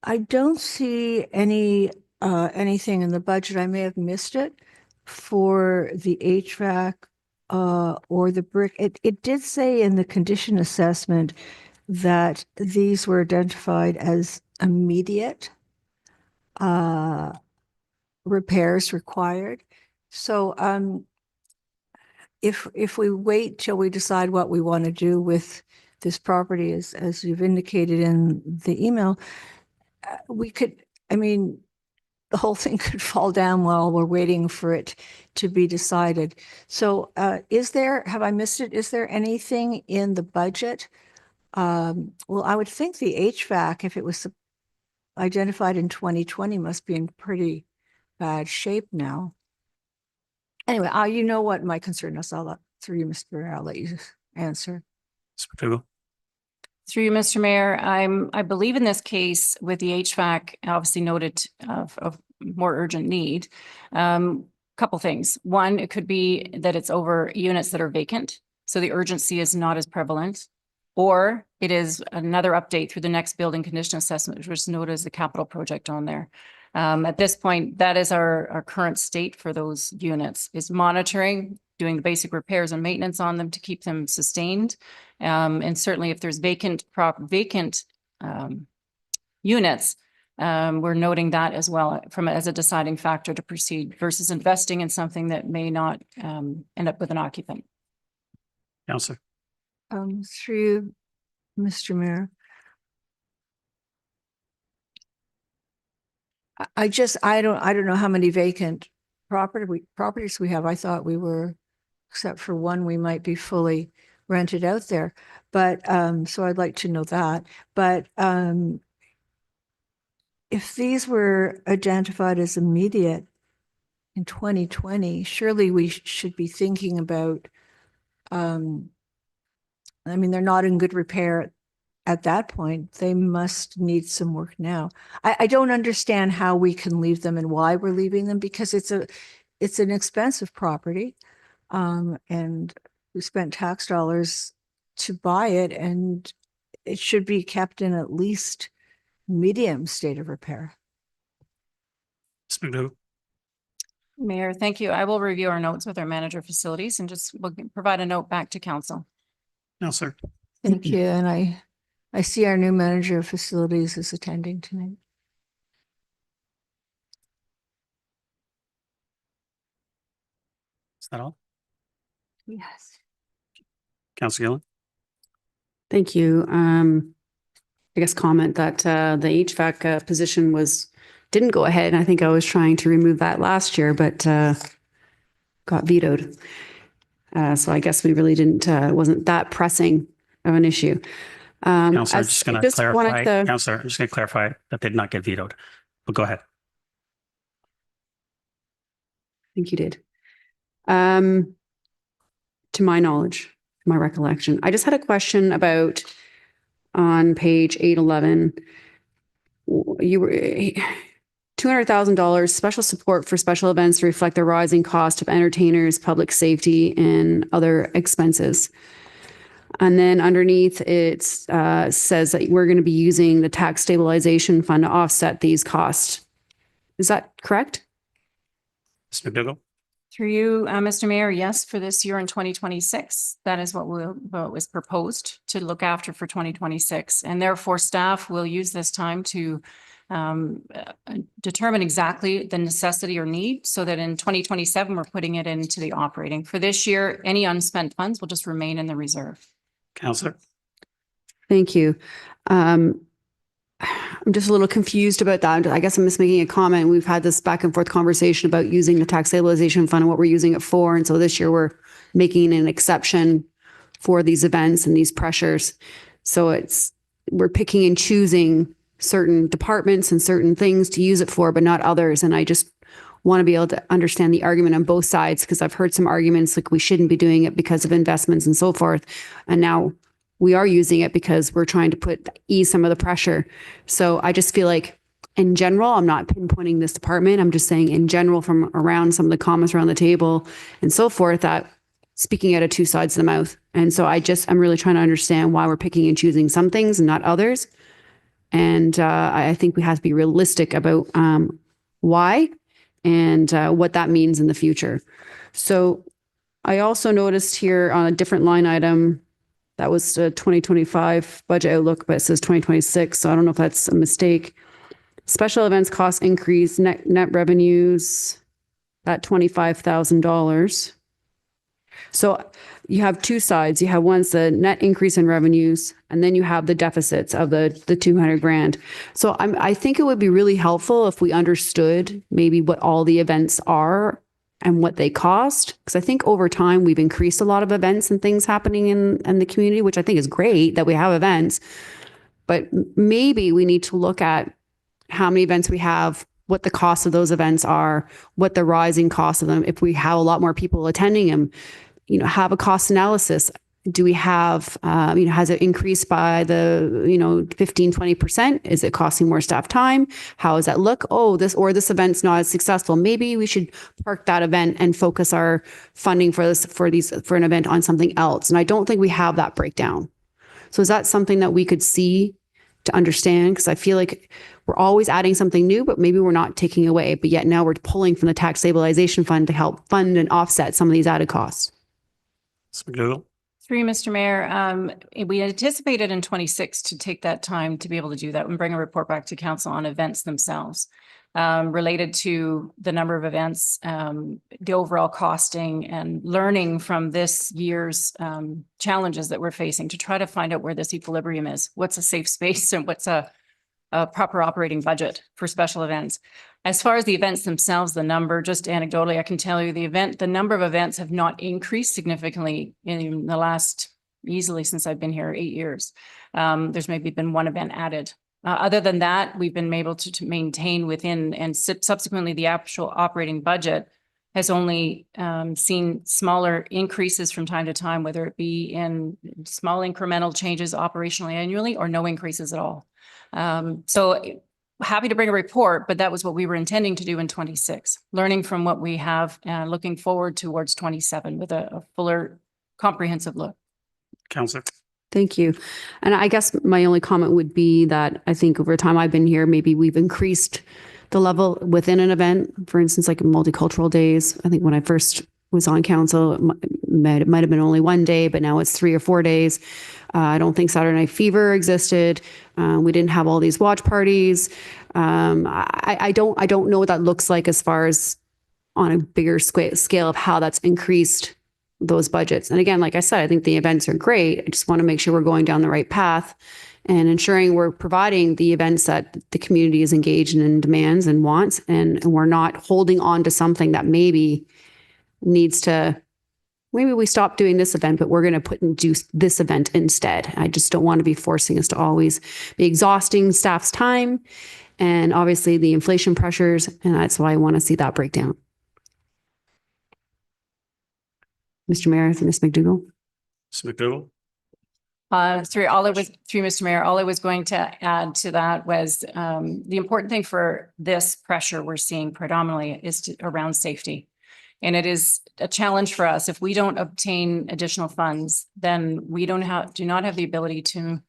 I don't see anything in the budget. I may have missed it for the HVAC or the brick. It did say in the condition assessment that these were identified as immediate repairs required. So if we wait till we decide what we want to do with this property, as you've indicated in the email, we could, I mean, the whole thing could fall down while we're waiting for it to be decided. So have I missed it? Is there anything in the budget? Well, I would think the HVAC, if it was identified in 2020, must be in pretty bad shape now. Anyway, you know what my concern is. Through you, Mr. Mayor, I'll let you answer. Ms. Through you, Mr. Mayor, I believe in this case with the HVAC, obviously noted of more urgent need. Couple things. One, it could be that it's over units that are vacant, so the urgency is not as prevalent. Or it is another update through the next building condition assessment, which was noted as the capital project on there. At this point, that is our current state for those units, is monitoring, doing the basic repairs and maintenance on them to keep them sustained. And certainly if there's vacant units, we're noting that as well as a deciding factor to proceed versus investing in something that may not end up with an occupant. Counselor. Through you, Mr. Mayor. I don't know how many vacant properties we have. I thought we were, except for one, we might be fully rented out there. But, so I'd like to know that. But, if these were identified as immediate in 2020, surely we should be thinking about, I mean, they're not in good repair at that point. They must need some work now. I don't understand how we can leave them and why we're leaving them, because it's an expensive property. And we spent tax dollars to buy it, and it should be kept in at least medium state of repair. Ms. McDougall. Mayor, thank you. I will review our notes with our manager of facilities and just will provide a note back to council. Counselor. Thank you. And I see our new manager of facilities is attending tonight. Is that all? Yes. Counselor Gillen. Thank you. I guess comment that the HVAC position didn't go ahead. I think I was trying to remove that last year, but got vetoed. So I guess we really wasn't that pressing of an issue. Counselor, I'm just going to clarify. I Counselor, I'm just going to clarify that did not get vetoed. But go ahead. think you did. To my knowledge, my recollection. I just had a question about on page 811. You were $200,000 special support for special events to reflect the rising cost of entertainers, public safety, and other expenses. And then underneath it says that we're going to be using the tax stabilization fund to offset these costs. Is that correct? Ms. McDougall. Through you, Mr. Mayor, yes, for this year in 2026, that is what was proposed to look after for 2026. And therefore, staff will use this time to determine exactly the necessity or need so that in 2027, we're putting it into the operating. For this year, any unspent funds will just remain in the reserve. Counselor. Thank you. I'm just a little confused about that. I guess I'm just making a comment. We've had this back and forth conversation about using the tax stabilization fund and what we're using it for. And so this year we're making an exception for these events and these pressures. So we're picking and choosing certain departments and certain things to use it for, but not others. And I just want to be able to understand the argument on both sides, because I've heard some arguments like we shouldn't be doing it because of investments and so forth. And now we are using it because we're trying to ease some of the pressure. So I just feel like in general, I'm not pinpointing this department. I'm just saying in general from around some of the comments around the table and so forth, that speaking out of two sides of the mouth. And so I'm really trying to understand why we're picking and choosing some things and not others. And I think we have to be realistic about why and what that means in the future. So I also noticed here on a different line item, that was the 2025 budget outlook, but it says 2026. So I don't know if that's a mistake. Special events cost increase, net revenues at $25,000. So you have two sides. You have one's the net increase in revenues, and then you have the deficits of the 200 grand. So I think it would be really helpful if we understood maybe what all the events are and what they cost. Because I think over time we've increased a lot of events and things happening in the community, which I think is great that we have events. But maybe we need to look at how many events we have, what the cost of those events are, what the rising cost of them, if we have a lot more people attending them, have a cost analysis. Do we have, has it increased by 15, 20%? Is it costing more staff time? How does that look? Oh, this event's not as successful. Maybe we should park that event and focus our funding for an event on something else. And I don't think we have that breakdown. So is that something that we could see to understand? Because I feel like we're always adding something new, but maybe we're not taking away. But yet now we're pulling from the tax stabilization fund to help fund and offset some of these added costs. Ms. McDougall. Through you, Mr. Mayor, we anticipated in 26 to take that time to be able to do that and bring a report back to council on events themselves. Related to the number of events, the overall costing, and learning from this year's challenges that we're facing to try to find out where this equilibrium is. What's a safe space and what's a proper operating budget for special events. As far as the events themselves, the number, just anecdotally, I can tell you the number of events have not increased significantly in the last, easily since I've been here 8 years. There's maybe been one event added. Other than that, we've been able to maintain within, and subsequently the actual operating budget has only seen smaller increases from time to time, whether it be in small incremental changes operationally annually or no increases at all. So happy to bring a report, but that was what we were intending to do in 26, learning from what we have and looking forward towards 27 with a fuller comprehensive look. Councillor. Thank you. And I guess my only comment would be that I think over time I've been here, maybe we've increased the level within an event. For instance, like multicultural days. I think when I first was on council, it might have been only 1 day, but now it's 3 or 4 days. I don't think Saturday Night Fever existed. We didn't have all these watch parties. I don't know what that looks like as far as on a bigger scale of how that's increased those budgets. And again, like I said, I think the events are great. I just want to make sure we're going down the right path and ensuring we're providing the events that the community is engaged in and demands and wants, and we're not holding on to something that maybe needs to, maybe we stop doing this event, but we're going to put and do this event instead. I just don't want to be forcing us to always be exhausting staff's time and obviously the inflation pressures. And that's why I want to see that breakdown. Mr. Mayor, Ms. McDougall. Ms. McDougall. Through Mr. Mayor, all I was going to add to that was the important thing for this pressure we're seeing predominantly is around safety. And it is a challenge for us. If we don't obtain additional funds, then we do not have the ability to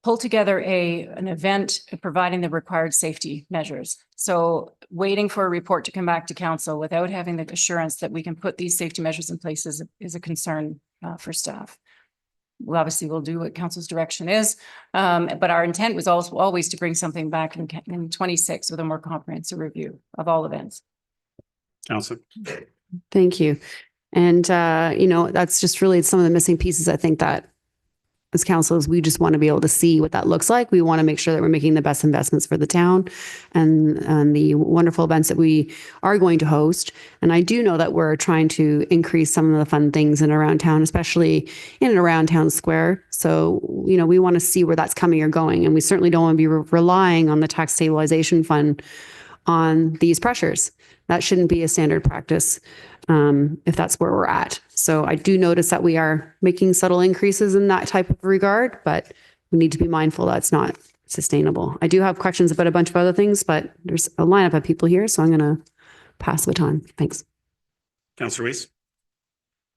pull together an event providing the required safety measures. So waiting for a report to come back to council without having the assurance that we can put these safety measures in place is a concern for staff. Well, obviously we'll do what council's direction is, but our intent was also always to bring something back in 26 with a more comprehensive review of all events. Councillor. Thank you. And, that's just really some of the missing pieces. I think that as councils, we just want to be able to see what that looks like. We want to make sure that we're making the best investments for the town and the wonderful events that we are going to host. And I do know that we're trying to increase some of the fun things in and around town, especially in and around town square. So, we want to see where that's coming or going. And we certainly don't want to be relying on the tax stabilization fund on these pressures. That shouldn't be a standard practice if that's where we're at. So I do notice that we are making subtle increases in that type of regard, but we need to be mindful that's not sustainable. I do have questions about a bunch of other things, but there's a lineup of people here, so I'm going to pass the baton. Thanks. Councillor Weiss.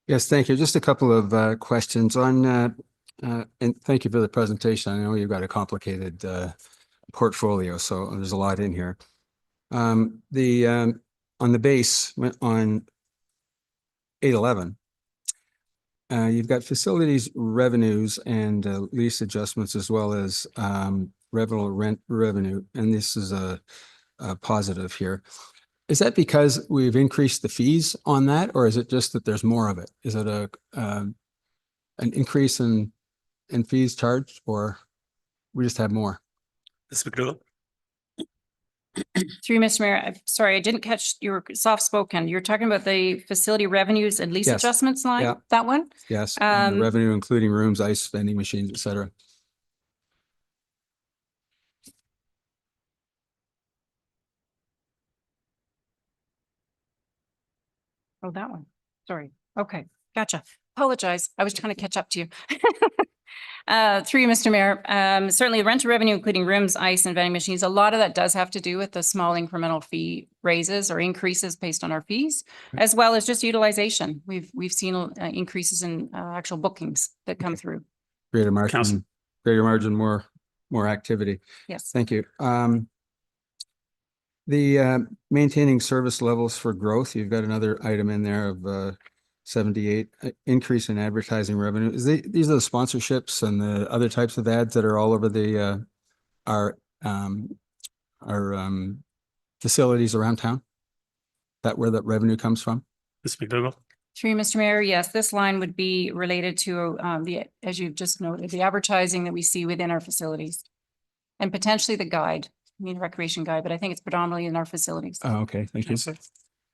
Yes, thank you. Just a couple of questions on, and thank you for the presentation. I know you've got a complicated portfolio, so there's a lot in here. On the base on 811, you've got facilities revenues and lease adjustments as well as rental rent revenue, and this is a positive here. Is that because we've increased the fees on that, or is it just that there's more of it? Is it an increase in fees charged, or we just have more? Ms. McDougall. Through Mr. Mayor, I'm sorry, I didn't catch your soft spoken. You're talking about the facility revenues and lease Yes. adjustments line, Yeah. that one? Yes, and the revenue including rooms, ice vending machines, et cetera. Oh, that one. Sorry. Okay, gotcha. Apologize. I was trying to catch up to you. Through you, Mr. Mayor, certainly rental revenue, including rooms, ice and vending machines, a lot of that does have to do with the small incremental fee raises or increases based on our fees, as well as just utilization. We've seen increases in actual bookings that come through. Greater margin, Council. more activity. Yes. Thank you. The maintaining service levels for growth, you've got another item in there of 78, increase in advertising revenue. These are the sponsorships and the other types of ads that are all over the, our facilities around town? That where that revenue comes from? Ms. McDougall? Through you, Mr. Mayor, yes, this line would be related to as you've just noted, the advertising that we see within our facilities. And potentially the guide, recreation guide, but I think it's predominantly in our facilities. Oh, okay, thank you. Counselor?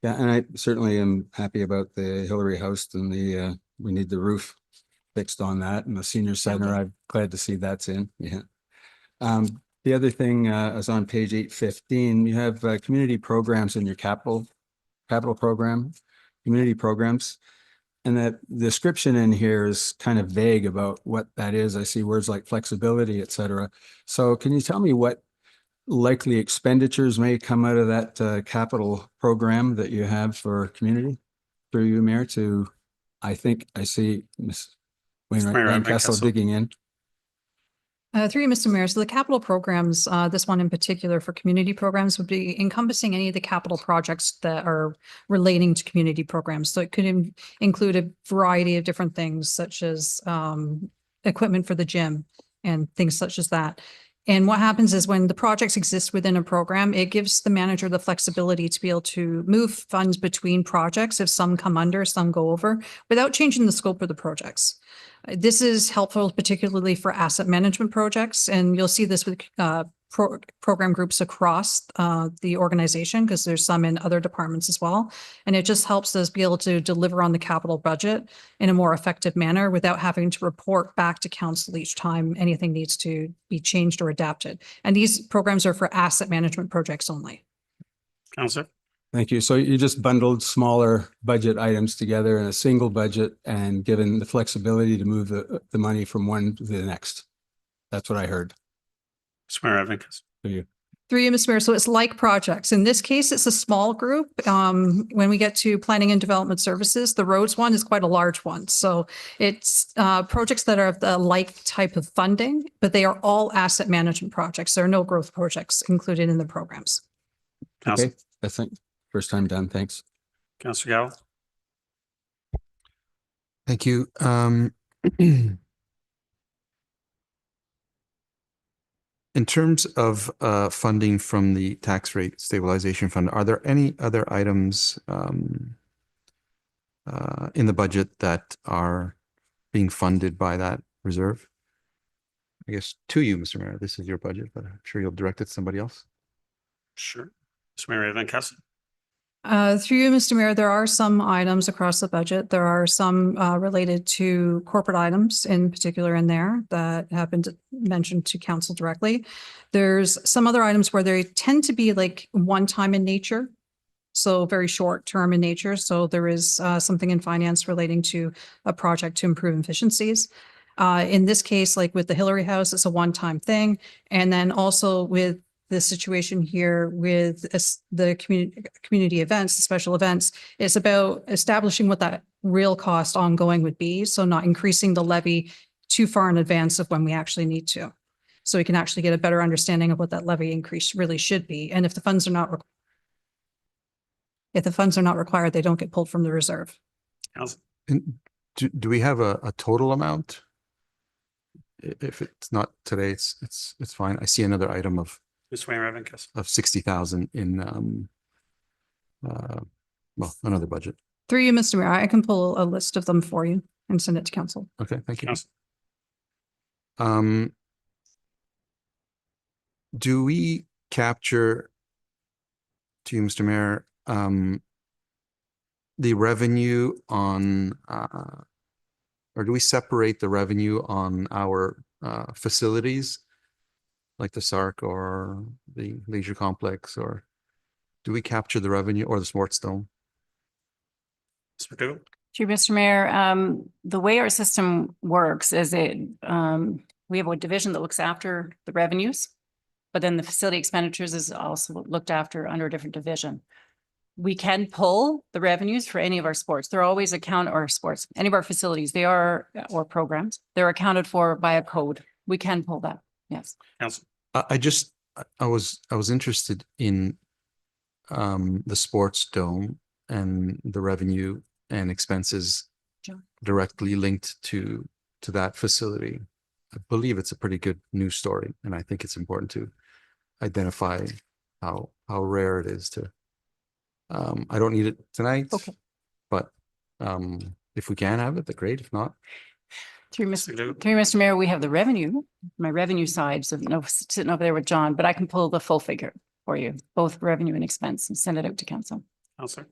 Yeah, and I certainly am happy about the Hillary House and the, we need the roof fixed on that, and the senior center, I'm glad to see that's in, yeah. The other thing is on page 815, you have community programs in your capital program, community programs. And that description in here is kind of vague about what that is. I see words like flexibility, et cetera. So can you tell me what likely expenditures may come out of that capital program that you have for community? Through you, Mayor, to, I think I see Ms. Wainwright Mayor Van Van Kessel Kessel. digging in. Through you, Mr. Mayor. So the capital programs, this one in particular for community programs would be encompassing any of the capital projects that are relating to community programs. So it could include a variety of different things such as equipment for the gym and things such as that. And what happens is when the projects exist within a program, it gives the manager the flexibility to be able to move funds between projects if some come under, some go over, without changing the scope of the projects. This is helpful particularly for asset management projects, and you'll see this with program groups across the organization because there's some in other departments as well. And it just helps us be able to deliver on the capital budget in a more effective manner without having to report back to council each time anything needs to be changed or adapted. And these programs are for asset management projects only. Counselor? Thank you. So you just bundled smaller budget items together in a single budget and given the flexibility to move the money from one to the next. That's what I heard. Mayor Van Kessel. For you. Through you, Ms. Mayor. So it's like projects. In this case, it's a small group. When we get to planning and development services, the roads one is quite a large one. So it's projects that are of the like type of funding, but they are all asset management projects. There are no growth projects included in the programs. Counselor? Okay, that's it. First time done. Thanks. Counselor Gallo? Thank you. In terms of funding from the tax rate stabilization fund, are there any other items in the budget that are being funded by that reserve? I guess to you, Mr. Mayor, this is your budget, but I'm sure you'll direct it to somebody else. Sure. Mayor Van Kessel. Through you, Mr. Mayor, there are some items across the budget. There are some related to corporate items in particular in there that have been mentioned to council directly. There's some other items where they tend to be like one-time in nature, so very short term in nature. So there is something in finance relating to a project to improve efficiencies. In this case, like with the Hillary House, it's a one-time thing. And then also with the situation here with the community events, the special events, it's about establishing what that real cost ongoing would be. So not increasing the levy too far in advance of when we actually need to. So we can actually get a better understanding of what that levy increase really should be. And if the funds are not required, they don't get pulled from the reserve. And do we have a total amount? If it's not today, it's fine. I see another item of Mayor Van Kessel. 60,000 in another budget. Through you, Mr. Mayor, I can pull a list of them for you and send it to council. Okay, thank you. Counselor? Do we capture, to you, Mr. Mayor, the revenue on, or do we separate the revenue on our facilities, like the SARC or the leisure complex, or do we capture the revenue or the sports dome? Ms. McDougall? Through Mr. Mayor, the way our system works is we have a division that looks after the revenues, but then the facility expenditures is also looked after under a different division. We can pull the revenues for any of our sports. They're always any of our facilities, or programs, they're accounted for by a code. We can pull that. Yes. Counselor? I was interested in the sports dome and the revenue and expenses John. directly linked to that facility. I believe it's a pretty good news story, and I think it's important to identify how rare it is to. I don't need it tonight. Okay. But if we can have it, then great. If not, Through Mr. Mayor, we have the revenue, my revenue side, so no, sitting over there with John, but I can pull the full figure for you, both revenue and expense, and send it out to council. Counselor.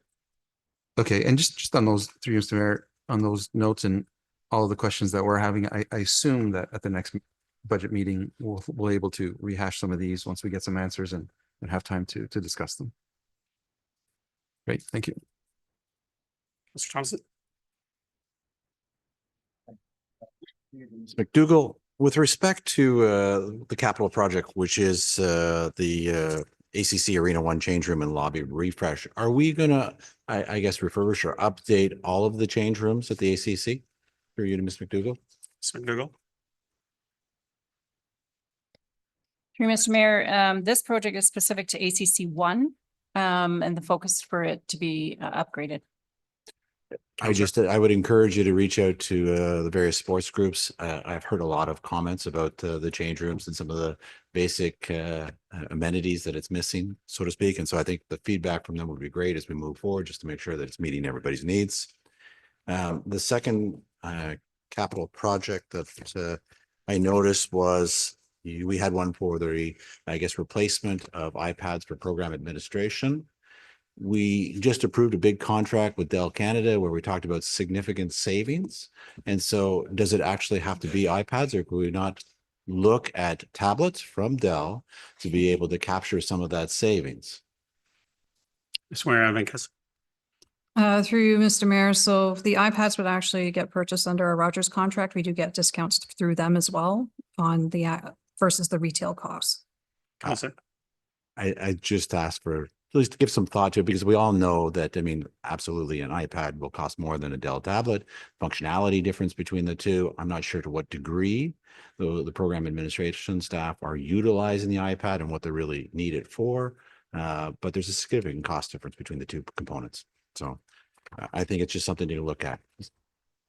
okay. And just on those three, Mr. Mayor, on those notes and all of the questions that we're having, I assume that at the next budget meeting, we'll able to rehash some of these once we get some answers and have time to discuss them. Great, thank you. Mr. Thompson. McDougall, with respect to the capital project, which is the ACC Arena 1 change room and lobby refresh, are we gonna, I guess, refurbish or update all of the change rooms at the ACC? Through you to Ms. McDougall. Ms. McDougall. Through Mr. Mayor, this project is specific to ACC 1, and the focus for it to be upgraded. I would encourage you to reach out to the various sports groups. I've heard a lot of comments about the change rooms and some of the basic amenities that it's missing, so to speak. And so I think the feedback from them would be great as we move forward, just to make sure that it's meeting everybody's needs. The second capital project that I noticed was we had one for the, I guess, replacement of iPads for program administration. We just approved a big contract with Dell Canada where we talked about significant savings. And so does it actually have to be iPads, or could we not look at tablets from Dell to be able to capture some of that savings? Ms. Waring-Vinkes. Through you, Mr. Mayor. So the iPads would actually get purchased under a Rogers contract. We do get discounts through them as well on the versus the retail costs. Counselor. I just asked for at least to give some thought to it, because we all know that, I mean, absolutely an iPad will cost more than a Dell tablet. Functionality difference between the two. I'm not sure to what degree the program administration staff are utilizing the iPad and what they really need it for. But there's a significant cost difference between the two components. So I think it's just something to look at.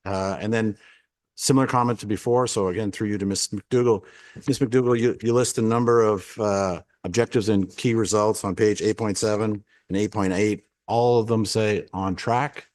And then similar comment to before. So again, through you to Ms. McDougall. Ms. McDougall, you list a number of objectives and key results on page 8.7 and 8.8. All of them say on track.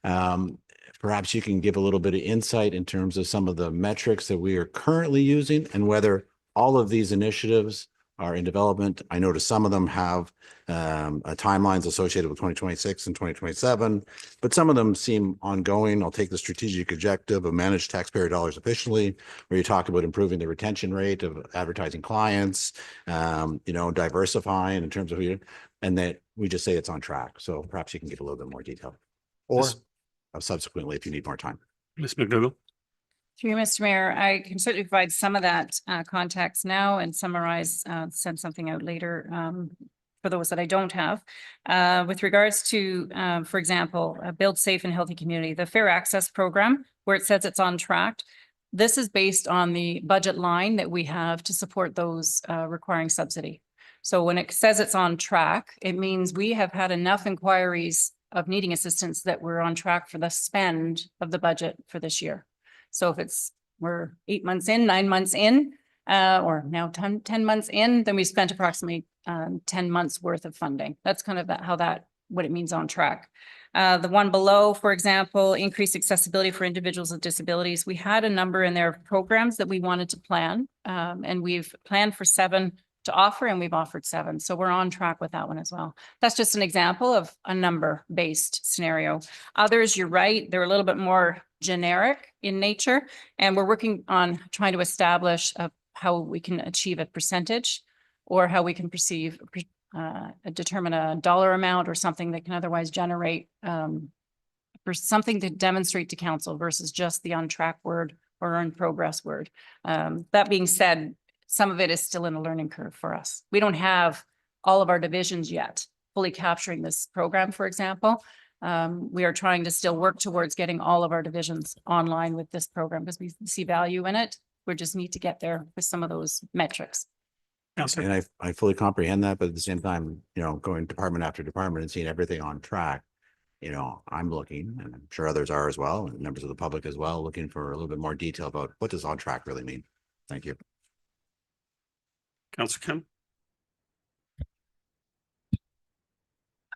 Perhaps you can give a little bit of insight in terms of some of the metrics that we are currently using and whether all of these initiatives are in development. I noticed some of them have timelines associated with 2026 and 2027, but some of them seem ongoing. I'll take the strategic objective of manage taxpayer dollars efficiently, where you talk about improving the retention rate of advertising clients, diversifying in terms of, and that we just say it's on track. So perhaps you can give a little bit more detail, or subsequently if you need more time. Ms. McDougall. Through you, Mr. Mayor, I can certainly provide some of that context now and summarize, send something out later for those that I don't have. With regards to, for example, Build Safe and Healthy Community, the Fair Access Program, where it says it's on track. This is based on the budget line that we have to support those requiring subsidy. So when it says it's on track, it means we have had enough inquiries of needing assistance that we're on track for the spend of the budget for this year. So if we're 8 months in, 9 months in, or now 10 months in, then we spent approximately 10 months worth of funding. That's kind of what it means on track. The one below, for example, increased accessibility for individuals with disabilities. We had a number in there of programs that we wanted to plan, and we've planned for 7 to offer, and we've offered 7. So we're on track with that one as well. That's just an example of a number-based scenario. Others, you're right, they're a little bit more generic in nature, and we're working on trying to establish how we can achieve a percentage, or how we can determine a dollar amount or something that can otherwise generate for something to demonstrate to council versus just the on track word or in progress word. That being said, some of it is still in a learning curve for us. We don't have all of our divisions yet fully capturing this program, for example. We are trying to still work towards getting all of our divisions online with this program because we see value in it. We just need to get there with some of those metrics. And I fully comprehend that, but at the same time, going department after department and seeing everything on track, I'm looking, and I'm sure others are as well, and members of the public as well, looking for a little bit more detail about what does on track really mean. Thank you. Councillor Kim.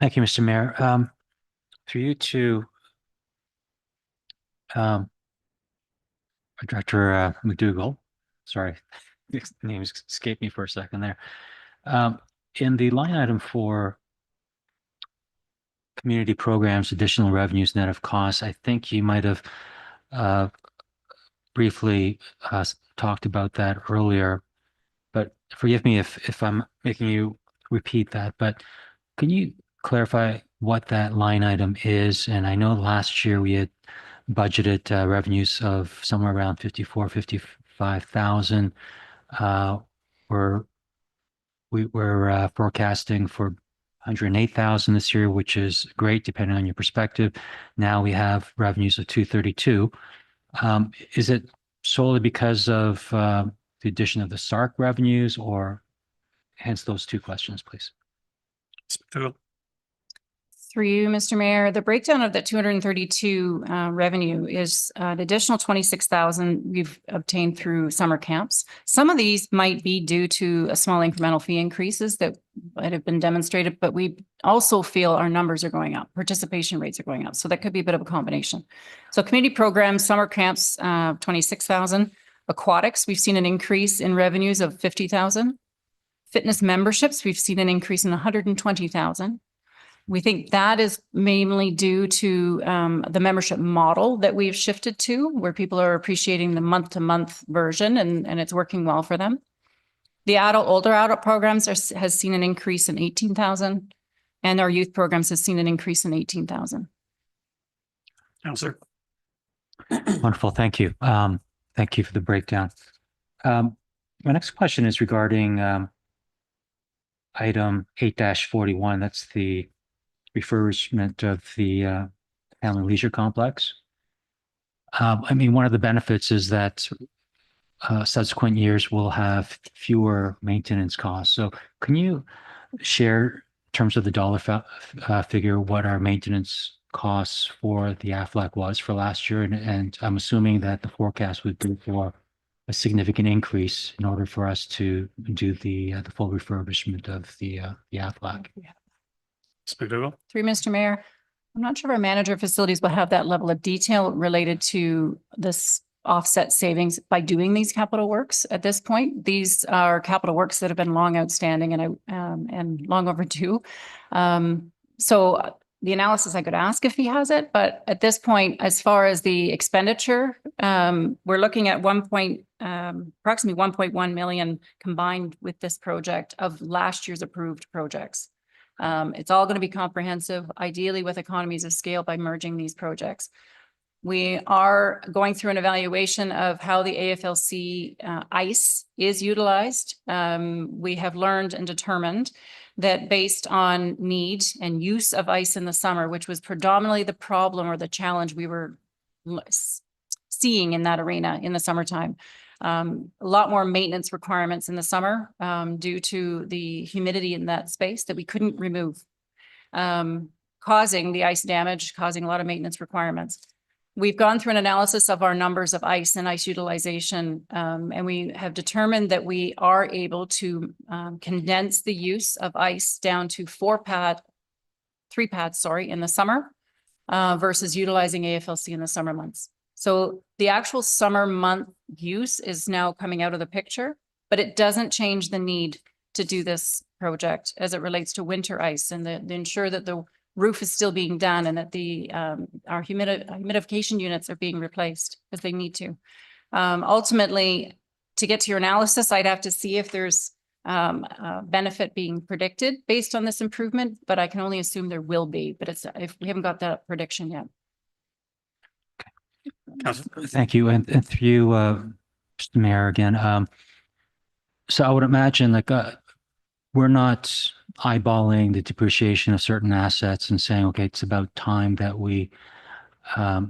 Thank you, Mr. Mayor. Through you to Director McDougall. Sorry, the names escaped me for a second there. In the line item for community programs, additional revenues, net of costs, I think you might have briefly talked about that earlier, but forgive me if I'm making you repeat that, but can you clarify what that line item is? And I know last year we had budgeted revenues of somewhere around 55,000. We're forecasting for 108,000 this year, which is great depending on your perspective. Now we have revenues of 232. Is it solely because of the addition of the SARC revenues, or hence those two questions, please? Through you, Mr. Mayor, the breakdown of the 232 revenue is an additional 26,000 we've obtained through summer camps. Some of these might be due to a small incremental fee increases that might have been demonstrated, but we also feel our numbers are going up. Participation rates are going up. So that could be a bit of a combination. So community programs, summer camps, 26,000. Aquatics, we've seen an increase in revenues of 50,000. Fitness memberships, we've seen an increase in 120,000. We think that is mainly due to the membership model that we've shifted to, where people are appreciating the month-to-month version, and it's working well for them. The older adult programs has seen an increase in 18,000, and our youth programs has seen an increase in 18,000. Councillor. Wonderful, thank you. Thank you for the breakdown. My next question is regarding item 8-41. That's the refurbishment of the family leisure complex. I mean, one of the benefits is that subsequent years will have fewer maintenance costs. So can you share in terms of the dollar figure what our maintenance costs for the AFLAC was for last year? And I'm assuming that the forecast would be for a significant increase in order for us to do the full refurbishment of the AFLAC. McDougall. Through Mr. Mayor, I'm not sure if our manager of facilities will have that level of detail related to this offset savings by doing these capital works at this point. These are capital works that have been long outstanding and long overdue. So the analysis, I could ask if he has it, but at this point, as far as the expenditure, we're looking at approximately 1.1 million combined with this project of last year's approved projects. It's all going to be comprehensive, ideally with economies of scale by merging these projects. We are going through an evaluation of how the AFLC ice is utilized. We have learned and determined that based on need and use of ice in the summer, which was predominantly the problem or the challenge we were seeing in that arena in the summertime. A lot more maintenance requirements in the summer due to the humidity in that space that we couldn't remove, causing the ice damage, causing a lot of maintenance requirements. We've gone through an analysis of our numbers of ice and ice utilization, and we have determined that we are able to condense the use of ice down to 3 pads, in the summer versus utilizing AFLC in the summer months. So the actual summer month use is now coming out of the picture, but it doesn't change the need to do this project as it relates to winter ice and to ensure that the roof is still being done and that our humidification units are being replaced as they need to. Ultimately, to get to your analysis, I'd have to see if there's benefit being predicted based on this improvement, but I can only assume there will be, but if we haven't got that prediction yet. Thank you. And through you, Mr. Mayor, again. So I would imagine we're not eyeballing the depreciation of certain assets and saying, okay, it's about time that we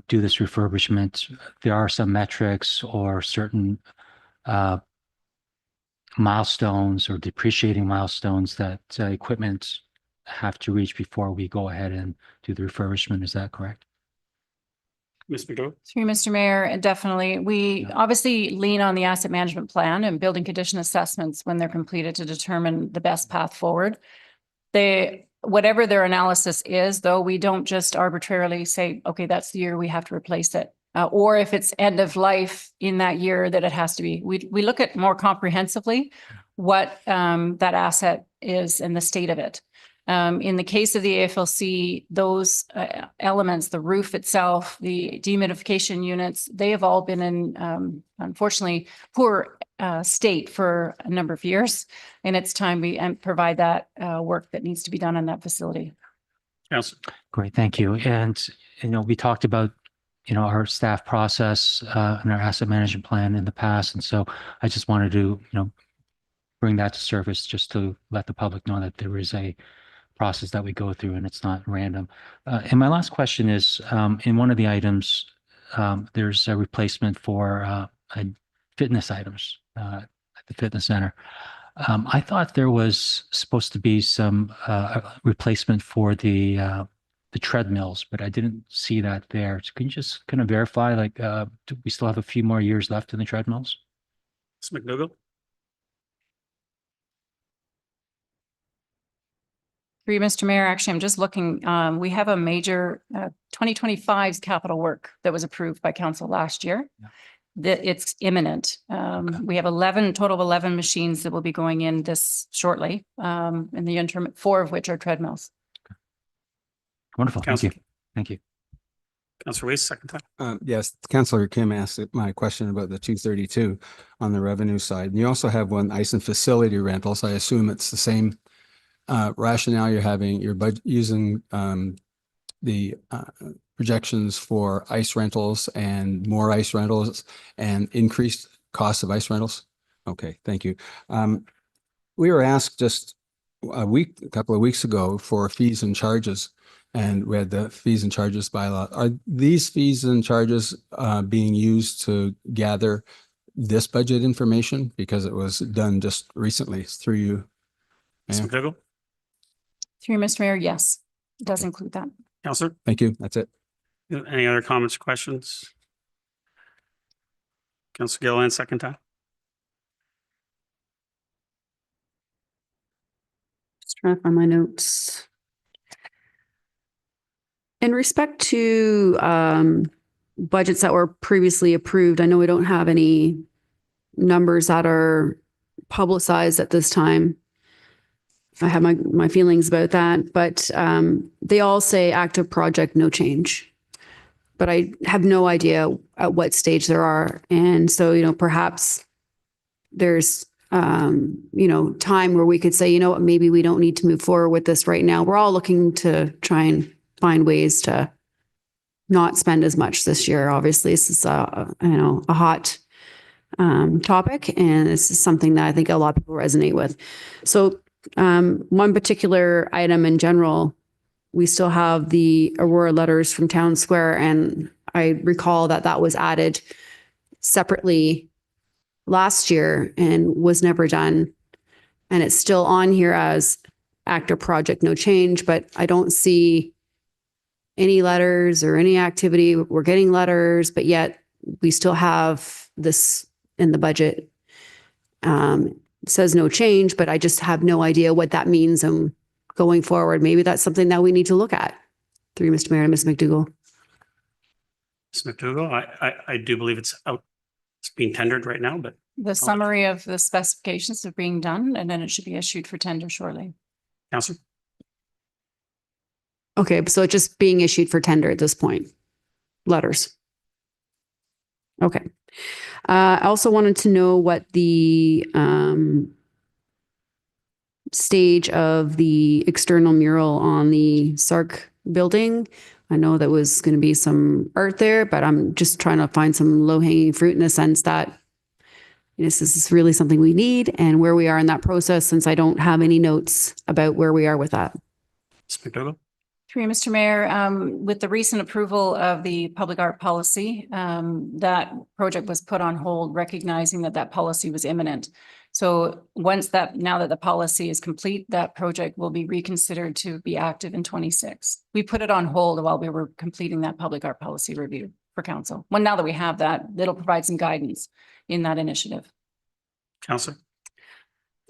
do this refurbishment. There are some metrics or certain milestones or depreciating milestones that equipment have to reach before we go ahead and do the refurbishment. Is that correct? Ms. McDowell? Through Mr. Mayor, and definitely, we obviously lean on the asset management plan and building condition assessments when they're completed to determine the best path forward. Whatever their analysis is, though, we don't just arbitrarily say, okay, that's the year we have to replace it. Or if it's end of life in that year that it has to be. We look at more comprehensively what that asset is and the state of it. In the case of the AFLC, those elements, the roof itself, the dehumidification units, they have all been in, unfortunately, poor state for a number of years. And it's time we provide that work that needs to be done in that facility. Councillor? Great, thank you. And, we talked about, our staff process and our asset management plan in the past. And so I just wanted to, bring that to surface just to let the public know that there is a process that we go through and it's not random. And my last question is, in one of the items, there's a replacement for fitness items at the fitness center. I thought there was supposed to be some replacement for the treadmills, but I didn't see that there. So can you just kind of verify, do we still have a few more years left in the treadmills? Ms. McDougall? Through you, Mr. Mayor, actually, I'm just looking, we have a major 2025's capital work that was approved by council last year. That it's imminent. We have total of 11 machines that will be going in this shortly. In the interim, 4 of which are treadmills. Wonderful. Thank you. Thank you. Councillor Weiss, second time. Yes, Councillor Kim asked my question about the 232 on the revenue side. And you also have one ice and facility rentals. I assume it's the same rationale you're having. You're using the projections for ice rentals and more ice rentals and increased cost of ice rentals. Okay, thank you. We were asked just a couple of weeks ago for fees and charges, and we had the fees and charges bylaw. Are these fees and charges being used to gather this budget information? Because it was done just recently through you. Ms. McDougall? Through you, Mr. Mayor, yes, it does include that. Councillor? Thank you. That's it. Any other comments or questions? Councillor Gilliland, second time. Just trying to find my notes. In respect to budgets that were previously approved, I know we don't have any numbers that are publicized at this time. I have my feelings about that, but they all say active project, no change. But I have no idea at what stage there are. And so, perhaps there's, time where we could say, maybe we don't need to move forward with this right now. We're all looking to try and find ways to not spend as much this year. Obviously, this is a hot topic, and this is something that I think a lot of people resonate with. So one particular item in general, we still have the Aurora letters from Town Square, and I recall that was added separately last year and was never done. And it's still on here as active project, no change, but I don't see any letters or any activity. We're getting letters, but yet we still have this in the budget. It says no change, but I just have no idea what that means. And going forward, maybe that's something that we need to look at. Through you, Mr. Mayor, and Ms. McDougall. Ms. McDougall, I do believe it's out. It's being tendered right now, but The summary of the specifications are being done, and then it should be issued for tender shortly. Councillor? Okay, so it's just being issued for tender at this point. Letters. Okay. I also wanted to know what the stage of the external mural on the SARC building. I know that was going to be some art there, but I'm just trying to find some low-hanging fruit in the sense that this is really something we need and where we are in that process, since I don't have any notes about where we are with that. Ms. McDougall? Through you, Mr. Mayor, with the recent approval of the public art policy, that project was put on hold, recognizing that policy was imminent. So now that the policy is complete, that project will be reconsidered to be active in 26. We put it on hold while we were completing that public art policy review for council. Well, now that we have that, it'll provide some guidance in that initiative. Counselor.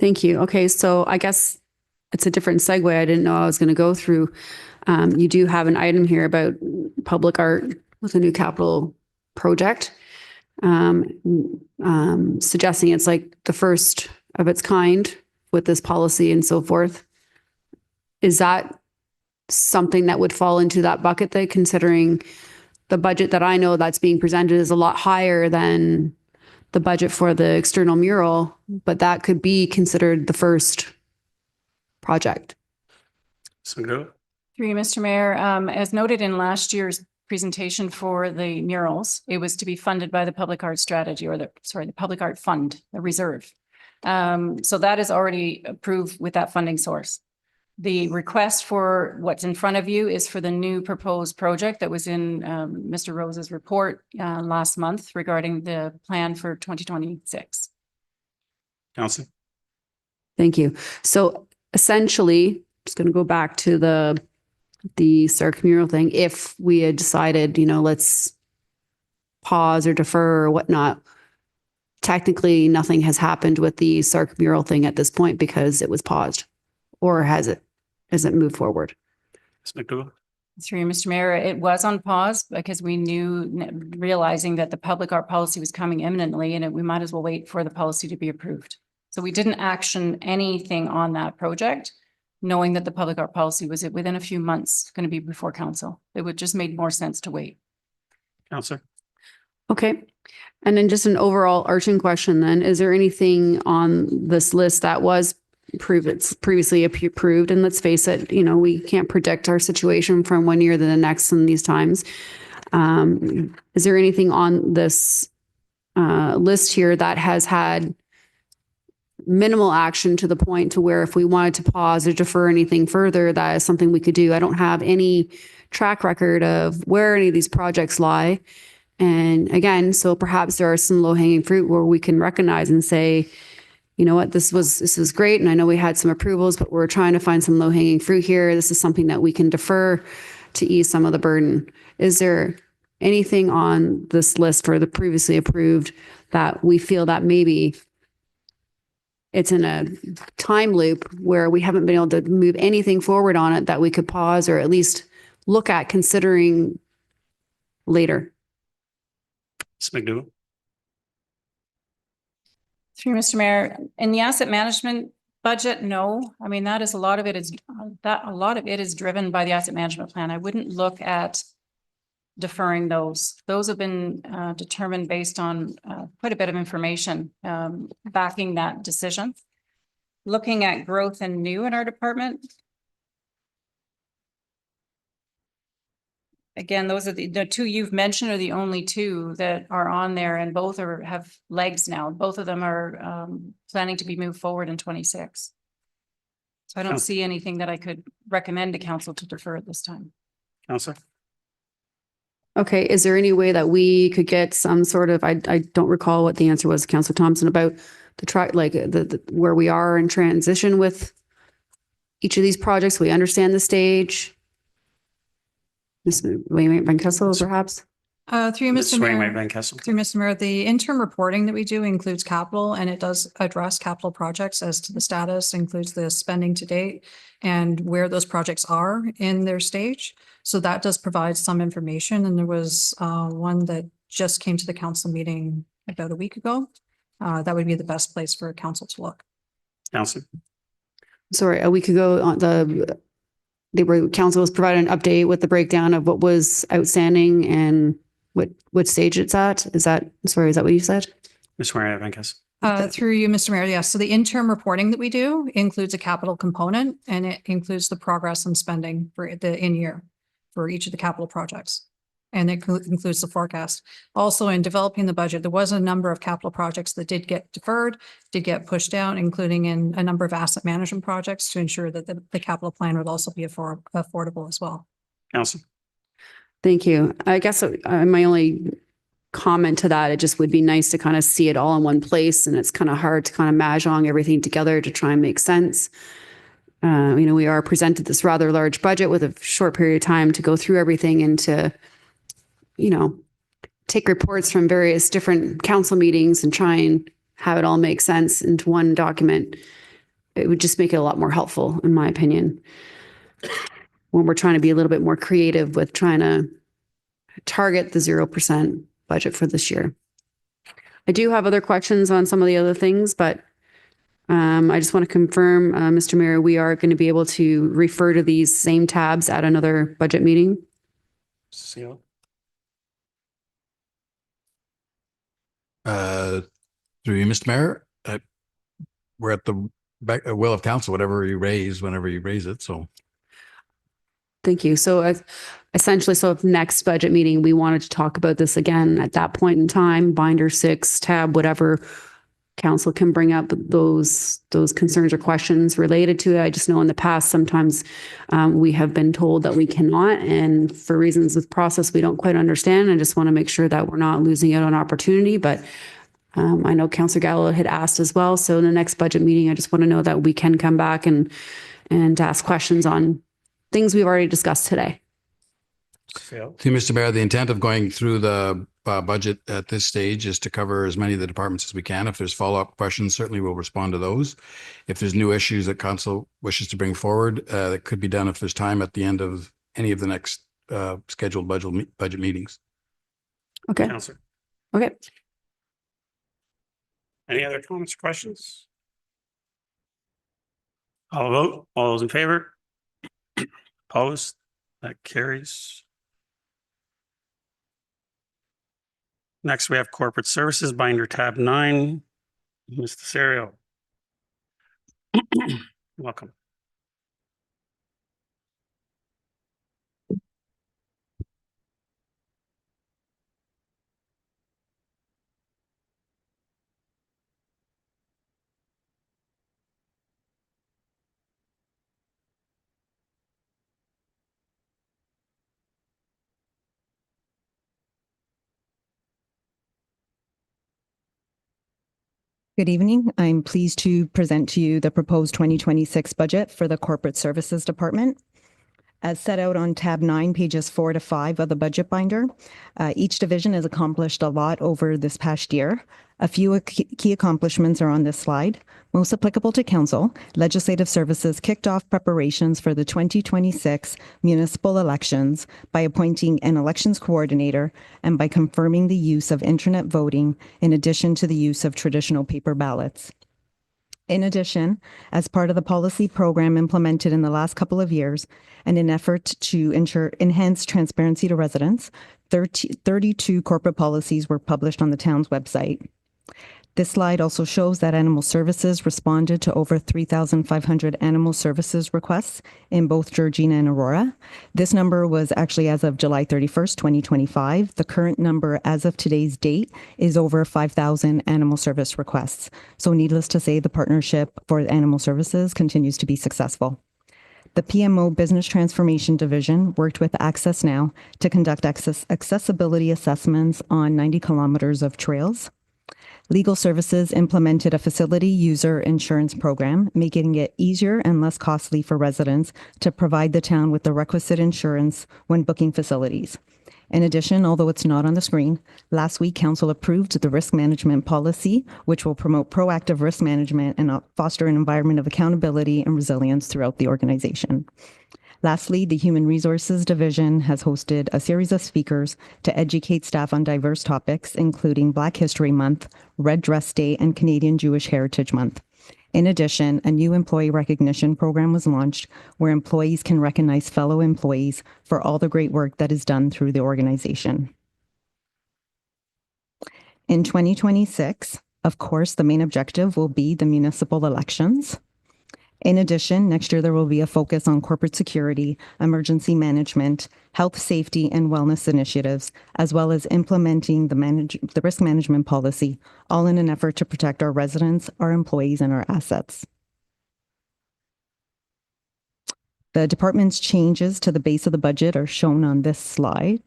Thank you. Okay, so I guess it's a different segue. I didn't know I was going to go through. You do have an item here about public art with a new capital project, suggesting it's like the first of its kind with this policy and so forth. Is that something that would fall into that bucket, that considering the budget that I know that's being presented is a lot higher than the budget for the external mural, but that could be considered the first project? Through you, Mr. Mayor, as noted in last year's presentation for the murals, it was to be funded by the public art strategy, or the public art fund, the reserve. So that is already approved with that funding source. The request for what's in front of you is for the new proposed project that was in Mr. Rose's report last month regarding the plan for 2026. Council. Thank you. So essentially, just going to go back to the Stark mural thing. If we had decided, let's pause or defer or whatnot, technically nothing has happened with the Stark mural thing at this point because it was paused, or has it moved forward? Through you, Mr. Mayor, it was on pause because we realizing that the public art policy was coming imminently, and we might as well wait for the policy to be approved. So we didn't action anything on that project, knowing that the public art policy was within a few months going to be before council. It would just made more sense to wait. Councilor. Okay. And then just an overall arching question then, is there anything on this list that was previously approved? And let's face it, we can't predict our situation from one year to the next in these times. Is there anything on this list here that has had minimal action to the point to where if we wanted to pause or defer anything further, that is something we could do? I don't have any track record of where any of these projects lie. And again, so perhaps there are some low hanging fruit where we can recognize and say, you know what, this was great. And I know we had some approvals, but we're trying to find some low hanging fruit here. This is something that we can defer to ease some of the burden. Is there anything on this list for the previously approved that we feel that maybe it's in a time loop where we haven't been able to move anything forward on it that we could pause or at least look at considering later? McDougall. Through Mr. Mayor, in the asset management budget, no. I mean, a lot of it is driven by the asset management plan. I wouldn't look at deferring those. Those have been determined based on quite a bit of information backing that decision. Looking at growth and new in our department. Again, those are the two you've mentioned are the only two that are on there, and both have legs now. Both of them are planning to be moved forward in 26. So I don't see anything that I could recommend to council to defer at this time. Councilor. Okay, is there any way that we could get some sort of, I don't recall what the answer was, Councillor Thompson, about the track, like the where we are in transition with each of these projects? We understand the stage. Ms. Wainwright Van Kessel, perhaps? Through Mr. Mayor. Van Kessel. Through Mr. Mayor, the interim reporting that we do includes capital, and it does address capital projects as to the status, includes the spending to date and where those projects are in their stage. So that does provide some information. And there was one that just came to the council meeting about a week ago. That would be the best place for council to look. Councilor. Sorry, a week ago on council was providing an update with the breakdown of what was outstanding and what stage it's at. Is that what you said? Ms. Wainwright Van Kessel. Through you, Mr. Mayor, yes. So the interim reporting that we do includes a capital component, and it includes the progress and spending for the in-year for each of the capital projects. And it includes the forecast. Also, in developing the budget, there was a number of capital projects that did get deferred, did get pushed down, including in a number of asset management projects to ensure that the capital plan would also be affordable as well. Councilor. Thank you. I guess my only comment to that. It just would be nice to kind of see it all in one place, and it's kind of hard to kind of mahjong everything together to try and make sense. We are presented this rather large budget with a short period of time to go through everything and to, take reports from various different council meetings and try and have it all make sense into one document. It would just make it a lot more helpful, in my opinion, when we're trying to be a little bit more creative with trying to target the 0% budget for this year. I do have other questions on some of the other things, but I just want to confirm, Mr. Mayor, we are going to be able to refer to these same tabs at another budget meeting. Seal. Through you, Mr. Mayor, we're at the will of council, whatever you raise, whenever you raise it. So Thank you. So essentially, if next budget meeting, we wanted to talk about this again at that point in time, binder 6, tab, whatever, council can bring up those concerns or questions related to it. I just know in the past, sometimes we have been told that we cannot, and for reasons of process, we don't quite understand. I just want to make sure that we're not losing out on opportunity, but I know Councillor Gallo had asked as well. So in the next budget meeting, I just want to know that we can come back and ask questions on things we've already discussed today. Seal. to Mr. Mayor, the intent of going through the budget at this stage is to cover as many of the departments as we can. If there's follow-up questions, certainly we'll respond to those. If there's new issues that council wishes to bring forward, that could be done if there's time at the end of any of the next scheduled budget meetings. Okay. Councillor. Okay. Any other comments or questions? I'll vote. All those in favor? Opposed? That carries. Next, we have corporate services, binder tab 9. Mr. Serio. Welcome. Good evening. I'm pleased to present to you the proposed 2026 budget for the Corporate Services Department. As set out on tab 9, pages 4 to 5 of the budget binder, each division has accomplished a lot over this past year. A few key accomplishments are on this slide. Most applicable to council, legislative services kicked off preparations for the 2026 municipal elections by appointing an elections coordinator and by confirming the use of internet voting in addition to the use of traditional paper ballots. In addition, as part of the policy program implemented in the last couple of years, and in an effort to ensure enhanced transparency to residents, 32 corporate policies were published on the town's website. This slide also shows that Animal Services responded to over 3,500 animal services requests in both Georgina and Aurora. This number was actually as of July 31st, 2025. The current number as of today's date is over 5,000 animal service requests. So needless to say, the partnership for animal services continues to be successful. The PMO Business Transformation Division worked with Access Now to conduct accessibility assessments on 90 kilometers of trails. Legal Services implemented a facility user insurance program, making it easier and less costly for residents to provide the town with the requisite insurance when booking facilities. In addition, although it's not on the screen, last week Council approved the risk management policy, which will promote proactive risk management and foster an environment of accountability and resilience throughout the organization. Lastly, the Human Resources Division has hosted a series of speakers to educate staff on diverse topics, including Black History Month, Red Dress Day, and Canadian Jewish Heritage Month. In addition, a new employee recognition program was launched where employees can recognize fellow employees for all the great work that is done through the organization. In 2026, of course, the main objective will be the municipal elections. In addition, next year there will be a focus on corporate security, emergency management, health, safety, and wellness initiatives, as well as implementing the risk management policy, all in an effort to protect our residents, our employees, and our assets. The department's changes to the base of the budget are shown on this slide.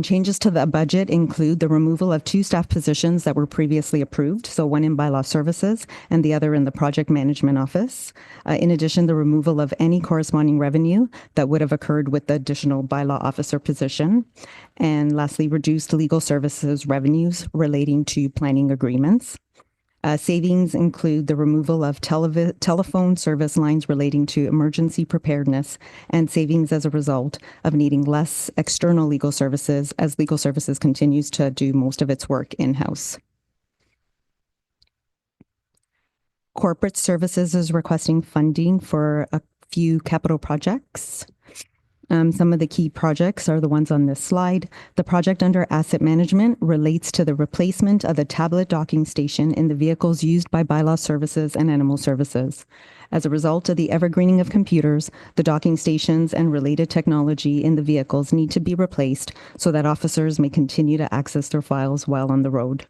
Changes to the budget include the removal of 2 staff positions that were previously approved, so one in bylaw services and the other in the project management office. In addition, the removal of any corresponding revenue that would have occurred with the additional bylaw officer position. And lastly, reduced legal services revenues relating to planning agreements. Savings include the removal of telephone service lines relating to emergency preparedness and savings as a result of needing less external legal services as legal services continues to do most of its work in-house. Corporate Services is requesting funding for a few capital projects. Some of the key projects are the ones on this slide. The project under asset management relates to the replacement of the tablet docking station in the vehicles used by bylaw services and animal services. As a result of the evergreening of computers, the docking stations and related technology in the vehicles need to be replaced so that officers may continue to access their files while on the road.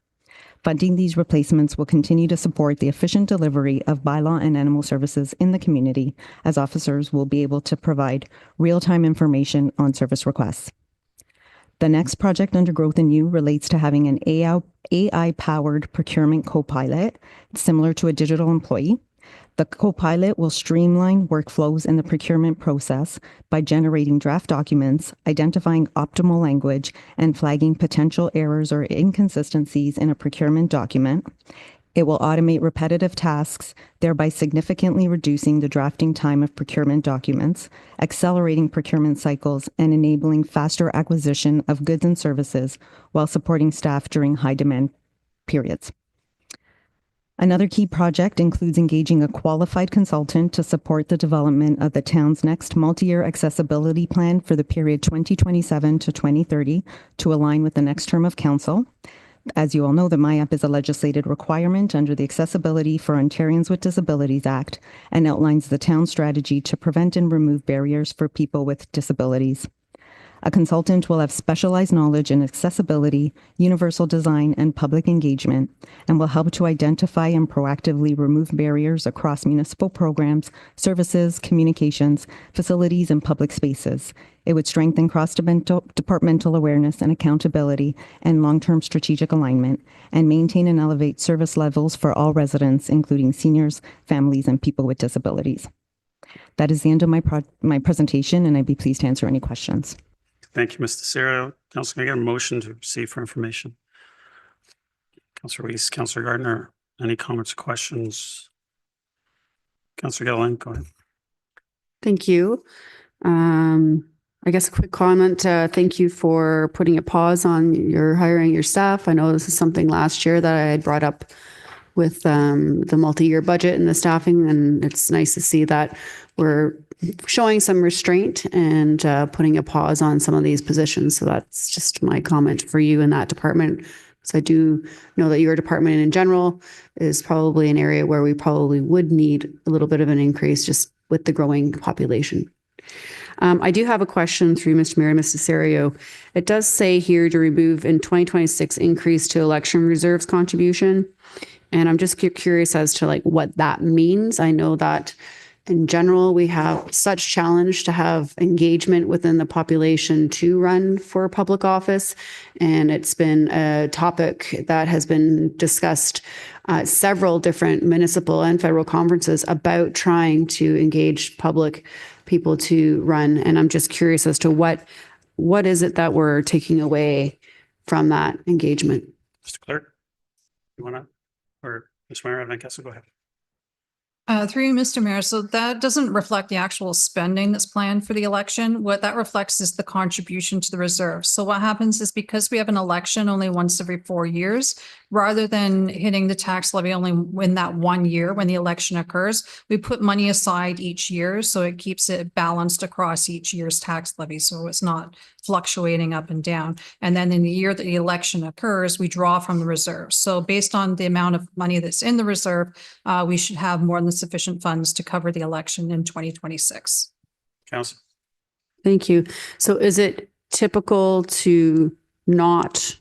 Funding these replacements will continue to support the efficient delivery of bylaw and animal services in the community, as officers will be able to provide real-time information on service requests. The next project under Growth and New relates to having an AI-powered procurement co-pilot, similar to a digital employee. The co-pilot will streamline workflows in the procurement process by generating draft documents, identifying optimal language, and flagging potential errors or inconsistencies in a procurement document. It will automate repetitive tasks, thereby significantly reducing the drafting time of procurement documents, accelerating procurement cycles, and enabling faster acquisition of goods and services while supporting staff during high demand periods. Another key project includes engaging a qualified consultant to support the development of the town's next multi-year accessibility plan for the period 2027 to 2030 to align with the next term of council. As you all know, the MyApp is a legislated requirement under the Accessibility for Ontarians with Disabilities Act and outlines the town's strategy to prevent and remove barriers for people with disabilities. A consultant will have specialized knowledge in accessibility, universal design, and public engagement, and will help to identify and proactively remove barriers across municipal programs, services, communications, facilities, and public spaces. It would strengthen cross-departmental awareness and accountability and long-term strategic alignment, and maintain and elevate service levels for all residents, including seniors, families, and people with disabilities. That is the end of my presentation, and I'd be pleased to answer any questions. Thank you, Mr. Serio. Council, can I get a motion to receive for information? Councilor Weiss, Councilor Gardner, any comments or questions? Councilor Gilliland, go ahead. Thank you. I guess a quick comment. Thank you for putting a pause on your hiring your staff. I know this is something last year that I had brought up with the multi-year budget and the staffing, and it's nice to see that we're showing some restraint and putting a pause on some of these positions. So that's just my comment for you in that department. So I do know that your department in general is probably an area where we probably would need a little bit of an increase just with the growing population. I do have a question through Mr. Mayor and Mr. Serio. It does say here to remove in 2026 increase to election reserves contribution. And I'm just curious as to like what that means. I know that in general, we have such challenge to have engagement within the population to run for public office. And it's been a topic that has been discussed at several different municipal and federal conferences about trying to engage public people to run. And I'm just curious as to what is it that we're taking away from that engagement? Mr. Clerk, you want to, or Ms. Mayor, I guess I'll go ahead. Through you, Mr. Mayor. So that doesn't reflect the actual spending that's planned for the election. What that reflects is the contribution to the reserve. So what happens is because we have an election only once every 4 years, rather than hitting the tax levy only in that 1 year when the election occurs, we put money aside each year. So it keeps it balanced across each year's tax levy. So it's not fluctuating up and down. And then in the year that the election occurs, we draw from the reserve. So based on the amount of money that's in the reserve, we should have more than sufficient funds to cover the election in 2026. Council. Thank you. So is it typical to not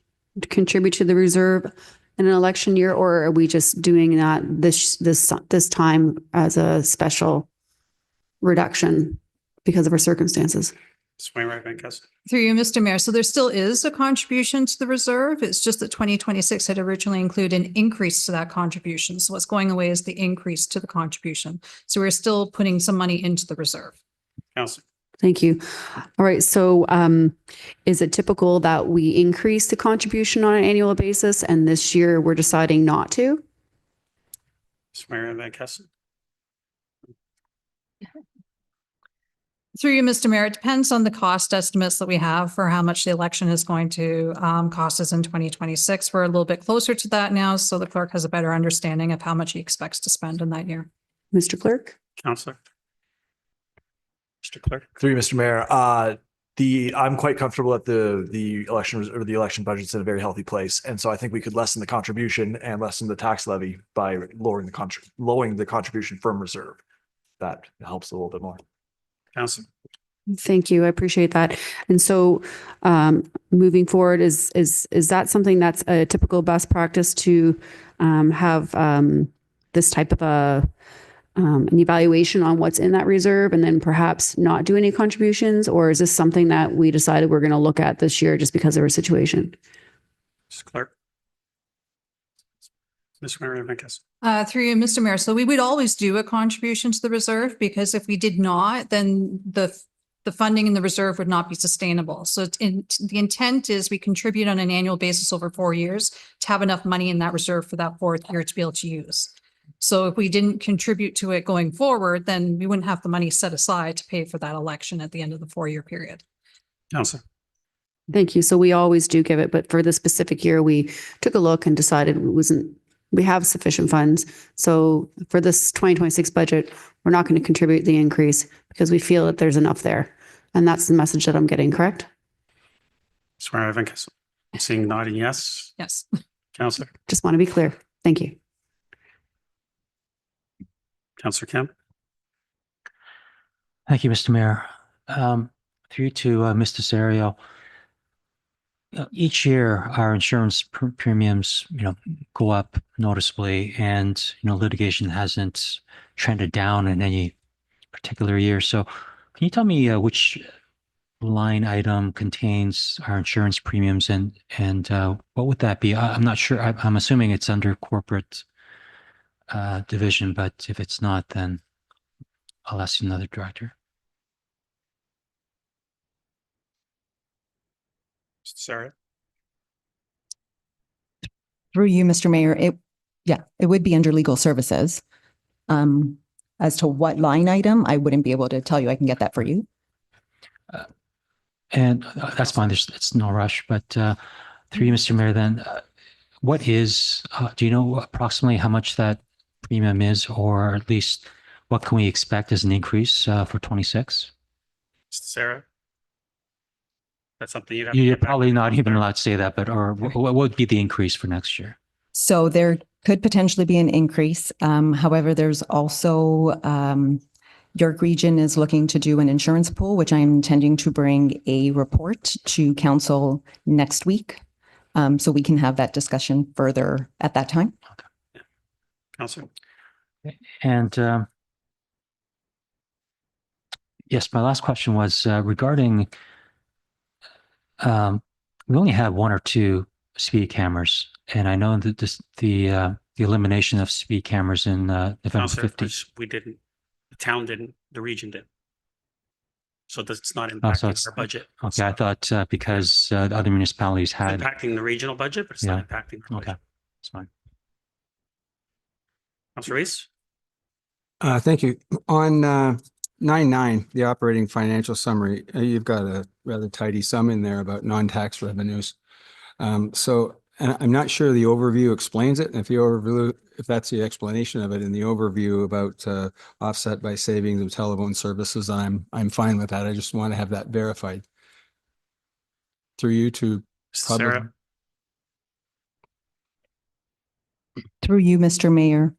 contribute to the reserve in an election year, or are we just doing that this time as a special reduction because of our circumstances? Ms. Wainwright Van Kessel. Through you, Mr. Mayor. So there still is a contribution to the reserve. It's just that 2026 had originally included an increase to that contribution. So what's going away is the increase to the contribution. So we're still putting some money into the reserve. Council. Thank you. All right. So is it typical that we increase the contribution on an annual basis and this year we're deciding not to? Ms. Wainwright Van Kessel. Through you, Mr. Mayor, it depends on the cost estimates that we have for how much the election is going to cost us in 2026. We're a little bit closer to that now, so the clerk has a better understanding of how much he expects to spend in that year. Mr. Clerk? Councillor. Mr. Clerk. Through you, Mr. Mayor, I'm quite comfortable that the election budget's in a very healthy place, and so I think we could lessen the contribution and lessen the tax levy by lowering the contribution from reserve. That helps a little bit more. Council. Thank you. I appreciate that. And so moving forward, is that something that's a typical best practice to have this type of an evaluation on what's in that reserve and then perhaps not do any contributions? Or is this something that we decided we're going to look at this year just because of our situation? Mr. Clerk. Ms. Wainwright Van Kessel. Through you, Mr. Mayor. So we would always do a contribution to the reserve because if we did not, then the funding in the reserve would not be sustainable. So the intent is we contribute on an annual basis over 4 years to have enough money in that reserve for that 4th year to be able to use. So if we didn't contribute to it going forward, then we wouldn't have the money set aside to pay for that election at the end of the 4-year period. Council. Thank you. So we always do give it, but for this specific year, we took a look and decided we have sufficient funds. So for this 2026 budget, we're not going to contribute the increase because we feel that there's enough there. And that's the message that I'm getting, correct? Ms. Wainwright Van Kessel. I'm seeing nodding yes. Yes. Councillor. Just want to be clear. Thank you. Councillor Kemp. Thank you, Mr. Mayor. Through to Mr. Serio. Each year, our insurance premiums, go up noticeably, and litigation hasn't trended down in any particular year. So, can you tell me which line item contains our insurance premiums, and what would that be? I'm not sure. I'm assuming it's under corporate division, but if it's not, then I'll ask another director. Sarah. Through you, Mr. Mayor, it would be under legal services. As to what line item, I wouldn't be able to tell you. I can get that for you. And that's fine. It's no rush. But through you, Mr. Mayor, then what is? Do you know approximately how much that premium is, or at least what can we expect as an increase for 26? Sarah. That's something you'd have You're probably not even allowed to say that, but what would be the increase for next year? So there could potentially be an increase. However, there's also York Region is looking to do an insurance pool, which I'm intending to bring a report to council next week. So we can have that discussion further at that time. Okay. Yeah. Councilor. And yes, my last question was regarding we only have 1 or 2 speed cameras, and I know that the elimination of speed cameras in November 15th. We didn't. The town didn't. The region did. So that's not impacting our budget. Okay, I thought because other municipalities had impacting the regional budget, but it's not impacting our budget. Okay, it's fine. Councilor Reese. Thank you. On 9.9, the operating financial summary, you've got a rather tidy sum in there about non-tax revenues. And I'm not sure the overview explains it. And if that's the explanation of it in the overview about offset by savings of telephone services, I'm fine with that. I just want to have that verified through you to public. Sarah. Through you, Mr. Mayor.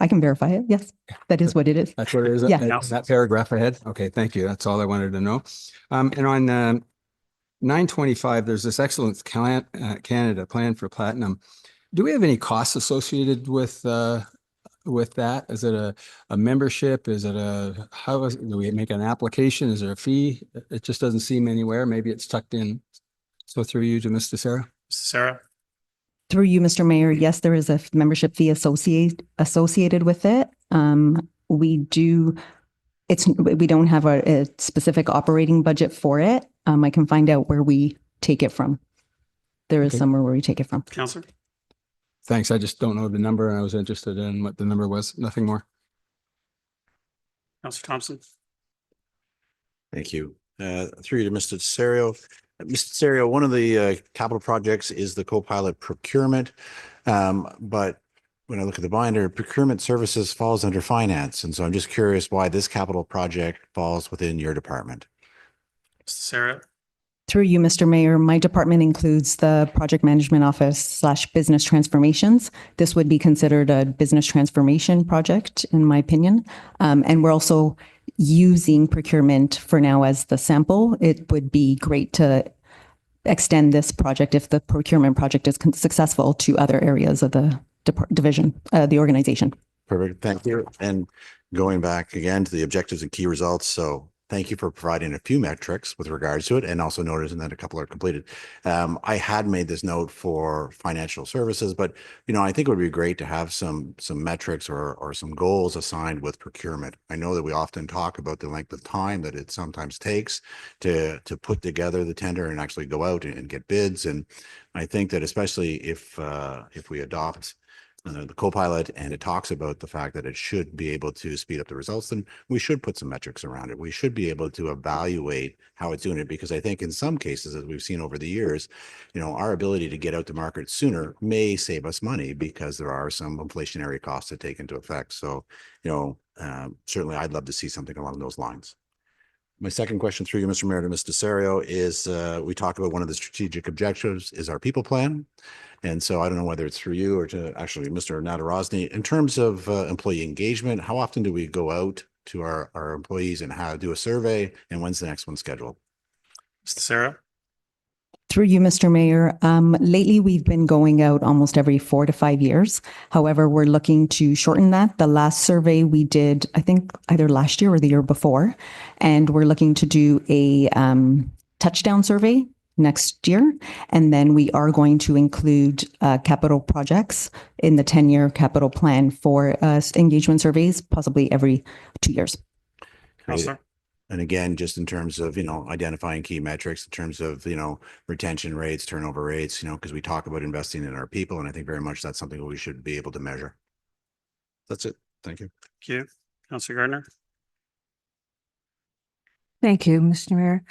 I can verify it. Yes, that is what it is. That's what it is. Yeah. That paragraph ahead. Okay, thank you. That's all I wanted to know. And on 925, there's this Excellence Canada plan for Platinum. Do we have any costs associated with with that? Is it a membership? Is it do we make an application? Is there a fee? It just doesn't seem anywhere. Maybe it's tucked in. So through you to Mr. Sarah. Sarah? Through you, Mr. Mayor, yes, there is a membership fee associated with it. We don't have a specific operating budget for it. I can find out where we take it from. There is Okay. somewhere where we take it from. Counselor? Thanks. I just don't know the number and I was interested in what the number was. Nothing more. Counselor Thompson? Thank you. Through you to Mr. Serio. Mr. Serio, one of the capital projects is the co-pilot procurement. But when I look at the binder, procurement services falls under finance. And so I'm just curious why this capital project falls within your department. Sarah? Through you, Mr. Mayor, my department includes the project management office / business transformations. This would be considered a business transformation project, in my opinion. And we're also using procurement for now as the sample. It would be great to extend this project if the procurement project is successful to other areas of the division, the organization. Perfect. Thank you. And going back again to the objectives and key results. So thank you for providing a few metrics with regards to it and also noticing that a couple are completed. I had made this note for financial services, but I think it would be great to have some metrics or some goals assigned with procurement. I know that we often talk about the length of time that it sometimes takes to put together the tender and actually go out and get bids. And I think that especially if we adopt the co-pilot and it talks about the fact that it should be able to speed up the results, then we should put some metrics around it. We should be able to evaluate how it's doing it, because I think in some cases, as we've seen over the years, our ability to get out to market sooner may save us money because there are some inflationary costs to take into effect. So, certainly I'd love to see something along those lines. My second question through you, Mr. Mayor, to Mr. Serio is we talk about one of the strategic objectives is our people plan. And so I don't know whether it's through you or to actually Mr. Nadarozny. In terms of employee engagement, how often do we go out to our employees and do a survey? And when's the next one scheduled? Mr. Sarah? Through you, Mr. Mayor, lately we've been going out almost every 4 to 5 years. However, we're looking to shorten that. The last survey we did, I think either last year or the year before, and we're looking to do a touchdown survey next year. And then we are going to include capital projects in the 10-year capital plan for engagement surveys, possibly every 2 years. Counselor? And again, just in terms of, identifying key metrics in terms of, retention rates, turnover rates, because we talk about investing in our people. And I think very much that's something that we should be able to measure. That's it. Thank you. Thank you. Counselor Gardner? Thank you, Mr. Mayor.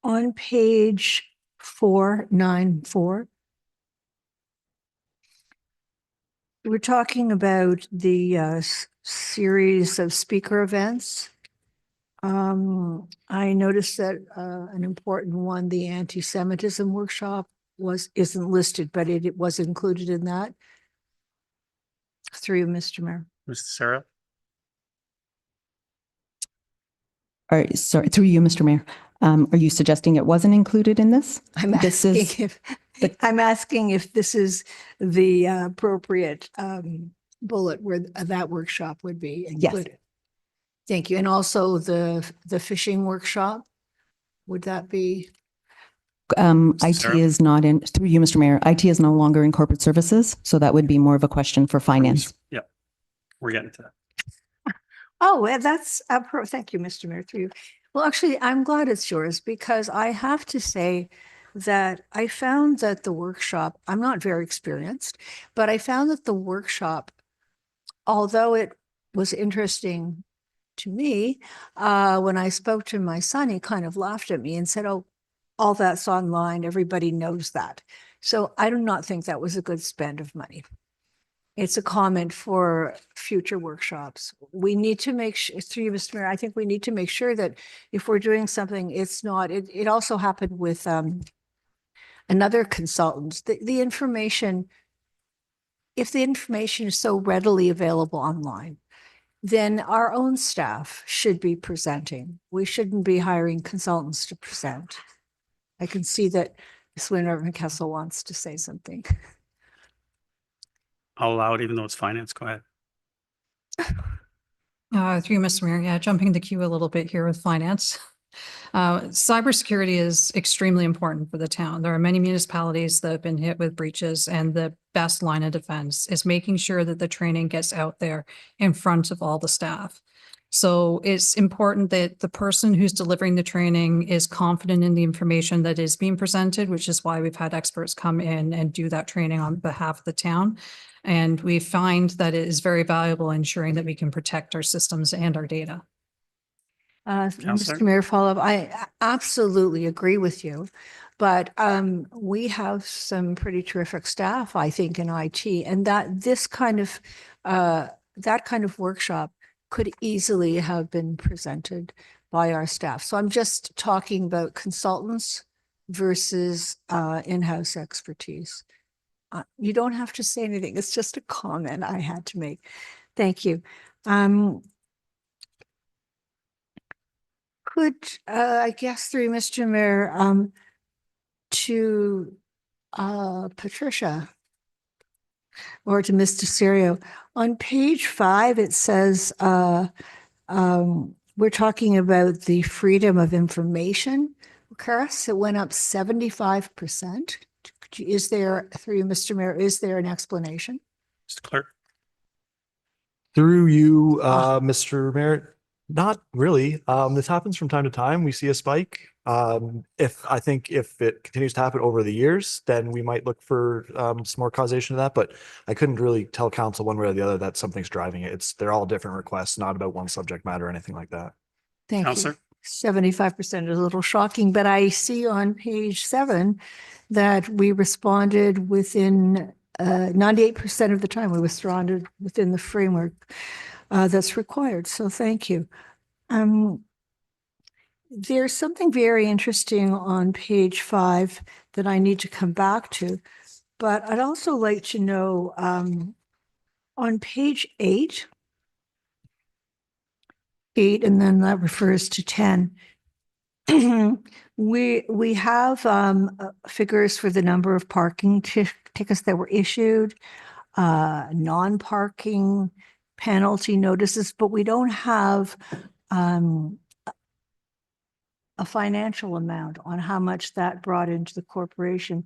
On page 494, we're talking about the series of speaker events. I noticed that an important one, the anti-Semitism workshop, isn't listed, but it was included in that. Through you, Mr. Mayor. Mr. Sarah? All right, sorry, through you, Mr. Mayor. Are you suggesting it wasn't included in this? I'm asking if this is the appropriate bullet where that workshop would be included. Yes. Thank you. And also the fishing workshop, would that be? IT is not in, through you, Mr. Mayor, IT is no longer in corporate services. So that would be more of a question for finance. Yeah, we're getting to that. Oh, that's thank you, Mr. Mayor, through you. Well, actually, I'm glad it's yours because I have to say that I found that the workshop, I'm not very experienced, but I found that the workshop, although it was interesting to me, when I spoke to my son, he kind of laughed at me and said, oh, all that's online. Everybody knows that. So I do not think that was a good spend of money. It's a comment for future workshops. We need to make sure, through you, Mr. Mayor, I think we need to make sure that if we're doing something, it's not, it also happened with another consultant. The information, if the information is so readily available online, then our own staff should be presenting. We shouldn't be hiring consultants to present. I can see that Ms. Winter Kessel wants to say something. I'll allow it even though it's finance. Go ahead. Through you, Mr. Mayor, yeah, jumping the queue a little bit here with finance. Cybersecurity is extremely important for the town. There are many municipalities that have been hit with breaches, and the best line of defense is making sure that the training gets out there in front of all the staff. So it's important that the person who's delivering the training is confident in the information that is being presented, which is why we've had experts come in and do that training on behalf of the town. And we find that it is very valuable ensuring that we can protect our systems and our data. Counselor? Mr. Mayor, follow up. I absolutely agree with you. But we have some pretty terrific staff, I think, in IT, and that kind of workshop could easily have been presented by our staff. So I'm just talking about consultants versus in-house expertise. You don't have to say anything. It's just a comment I had to make. Thank you. Could I guess through Mr. Mayor to Patricia or to Mr. Serio. On page 5, it says we're talking about the freedom of information. Karis, it went up 75%. Is there, through you, Mr. Mayor, is there an explanation? Mr. Clerk? Through you, Mr. Mayor, not really. This happens from time to time. We see a spike. If it continues to happen over the years, then we might look for some more causation to that. But I couldn't really tell council one way or the other that something's driving it. They're all different requests, not about one subject matter or anything like that. Thank Counselor? you. 75% is a little shocking, but I see on page 7 that we responded within 98% of the time. We responded within the framework that's required. So thank you. There's something very interesting on page 5 that I need to come back to, but I'd also like to know on page 8, and then that refers to 10. We have figures for the number of parking tickets that were issued, non-parking penalty notices, but we don't have a financial amount on how much that brought into the corporation.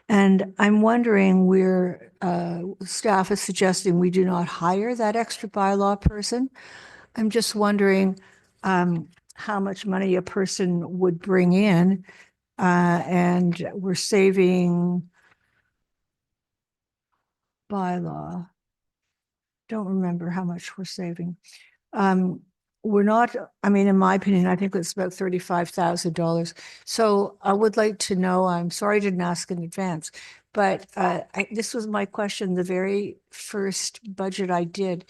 And I'm wondering where staff is suggesting we do not hire that extra bylaw person. I'm just wondering how much money a person would bring in, and we're saving bylaw. Don't remember how much we're saving. We're not, I mean, in my opinion, I think it's about $35,000. So I would like to know, I'm sorry I didn't ask in advance, but this was my question, the very first budget I did.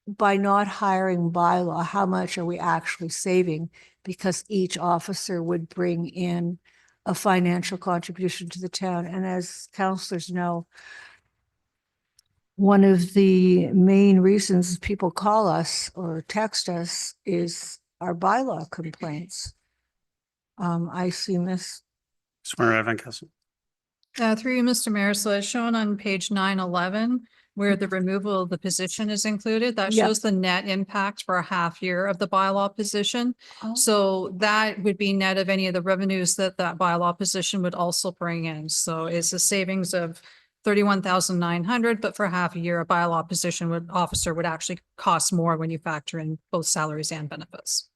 By not hiring bylaw, how much are we actually saving? Because each officer would bring in a financial contribution to the town. And as councillors know, one of the main reasons people call us or text us is our bylaw complaints. I see Miss. Swear Evan Kessel. Through you, Mr. Mayor, so as shown on page 911, where the removal of the position is included, that Yeah. shows the net impact for a half year of the bylaw position. Oh. So that would be net of any of the revenues that bylaw position would also bring in. So it's a savings of 31,900, but for half a year, a bylaw position officer would actually cost more when you factor in both salaries and benefits.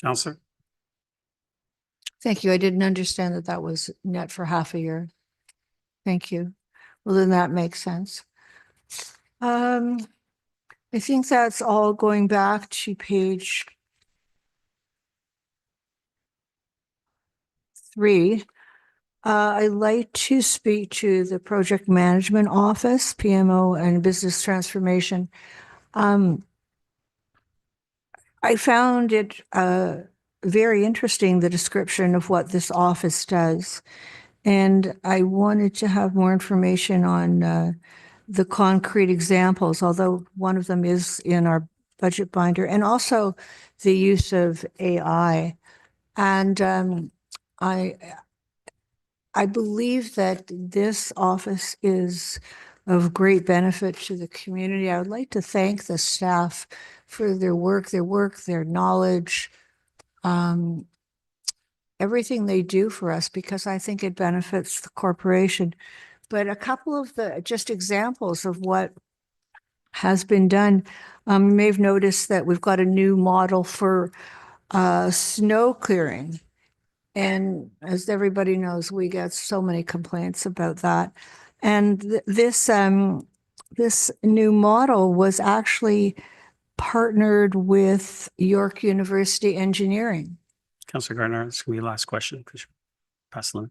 Counselor? Thank you. I didn't understand that that was net for half a year. Thank you. Well, then that makes sense. I think that's all going back to page 3. I'd like to speak to the Project Management Office, PMO, and Business Transformation. I found it very interesting, the description of what this office does. And I wanted to have more information on the concrete examples, although one of them is in our budget binder, and also the use of AI. And I believe that this office is of great benefit to the community. I would like to thank the staff for their work, their knowledge, everything they do for us, because I think it benefits the corporation. But a couple of the just examples of what has been done. You may have noticed that we've got a new model for snow clearing. And as everybody knows, we get so many complaints about that. And this new model was actually partnered with York University Engineering. Councillor Gardner, this is going to be the last question because you're past the limit.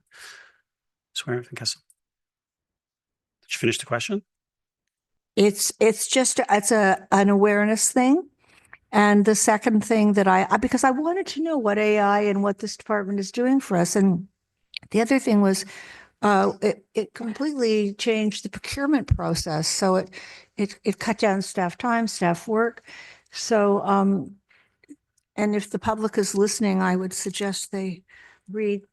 Swear, Councillor. Did you finish the question? It's an awareness thing. And the second thing that because I wanted to know what AI and what this department is doing for us. And the other thing was it completely changed the procurement process. So it cut down staff time, staff work. So, and if the public is listening, I would suggest they read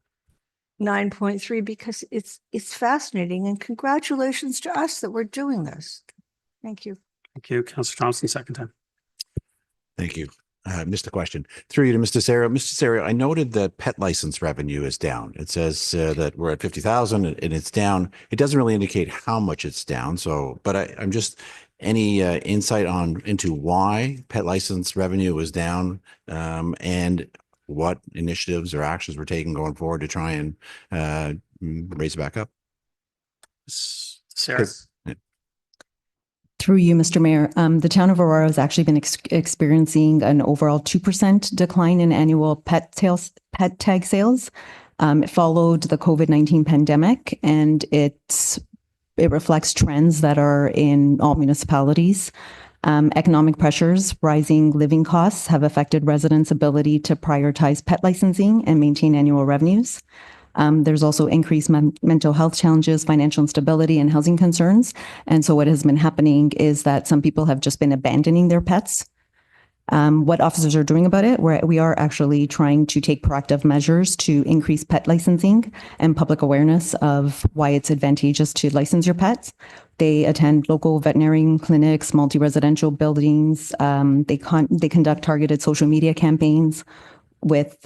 9.3 because it's fascinating, and congratulations to us that we're doing this. Thank you. Thank you. Councillor Thompson, second time. Thank you. Missed the question. Through you to Mr. Serio. Mr. Serio, I noted that pet license revenue is down. It says that we're at 50,000 and it's down. It doesn't really indicate how much it's down. So, but I'm just, any insight into why pet license revenue was down, and what initiatives or actions we're taking going forward to try and raise it back up? Sarah. Through you, Mr. Mayor, the town of Aurora has actually been experiencing an overall 2% decline in annual pet tag sales. It followed the COVID-19 pandemic, and it reflects trends that are in all municipalities. Economic pressures, rising living costs have affected residents' ability to prioritize pet licensing and maintain annual revenues. There's also increased mental health challenges, financial instability, and housing concerns. And so what has been happening is that some people have just been abandoning their pets. What officers are doing about it, we are actually trying to take proactive measures to increase pet licensing and public awareness of why it's advantageous to license your pets. They attend local veterinary clinics, multi-residential buildings. They conduct targeted social media campaigns with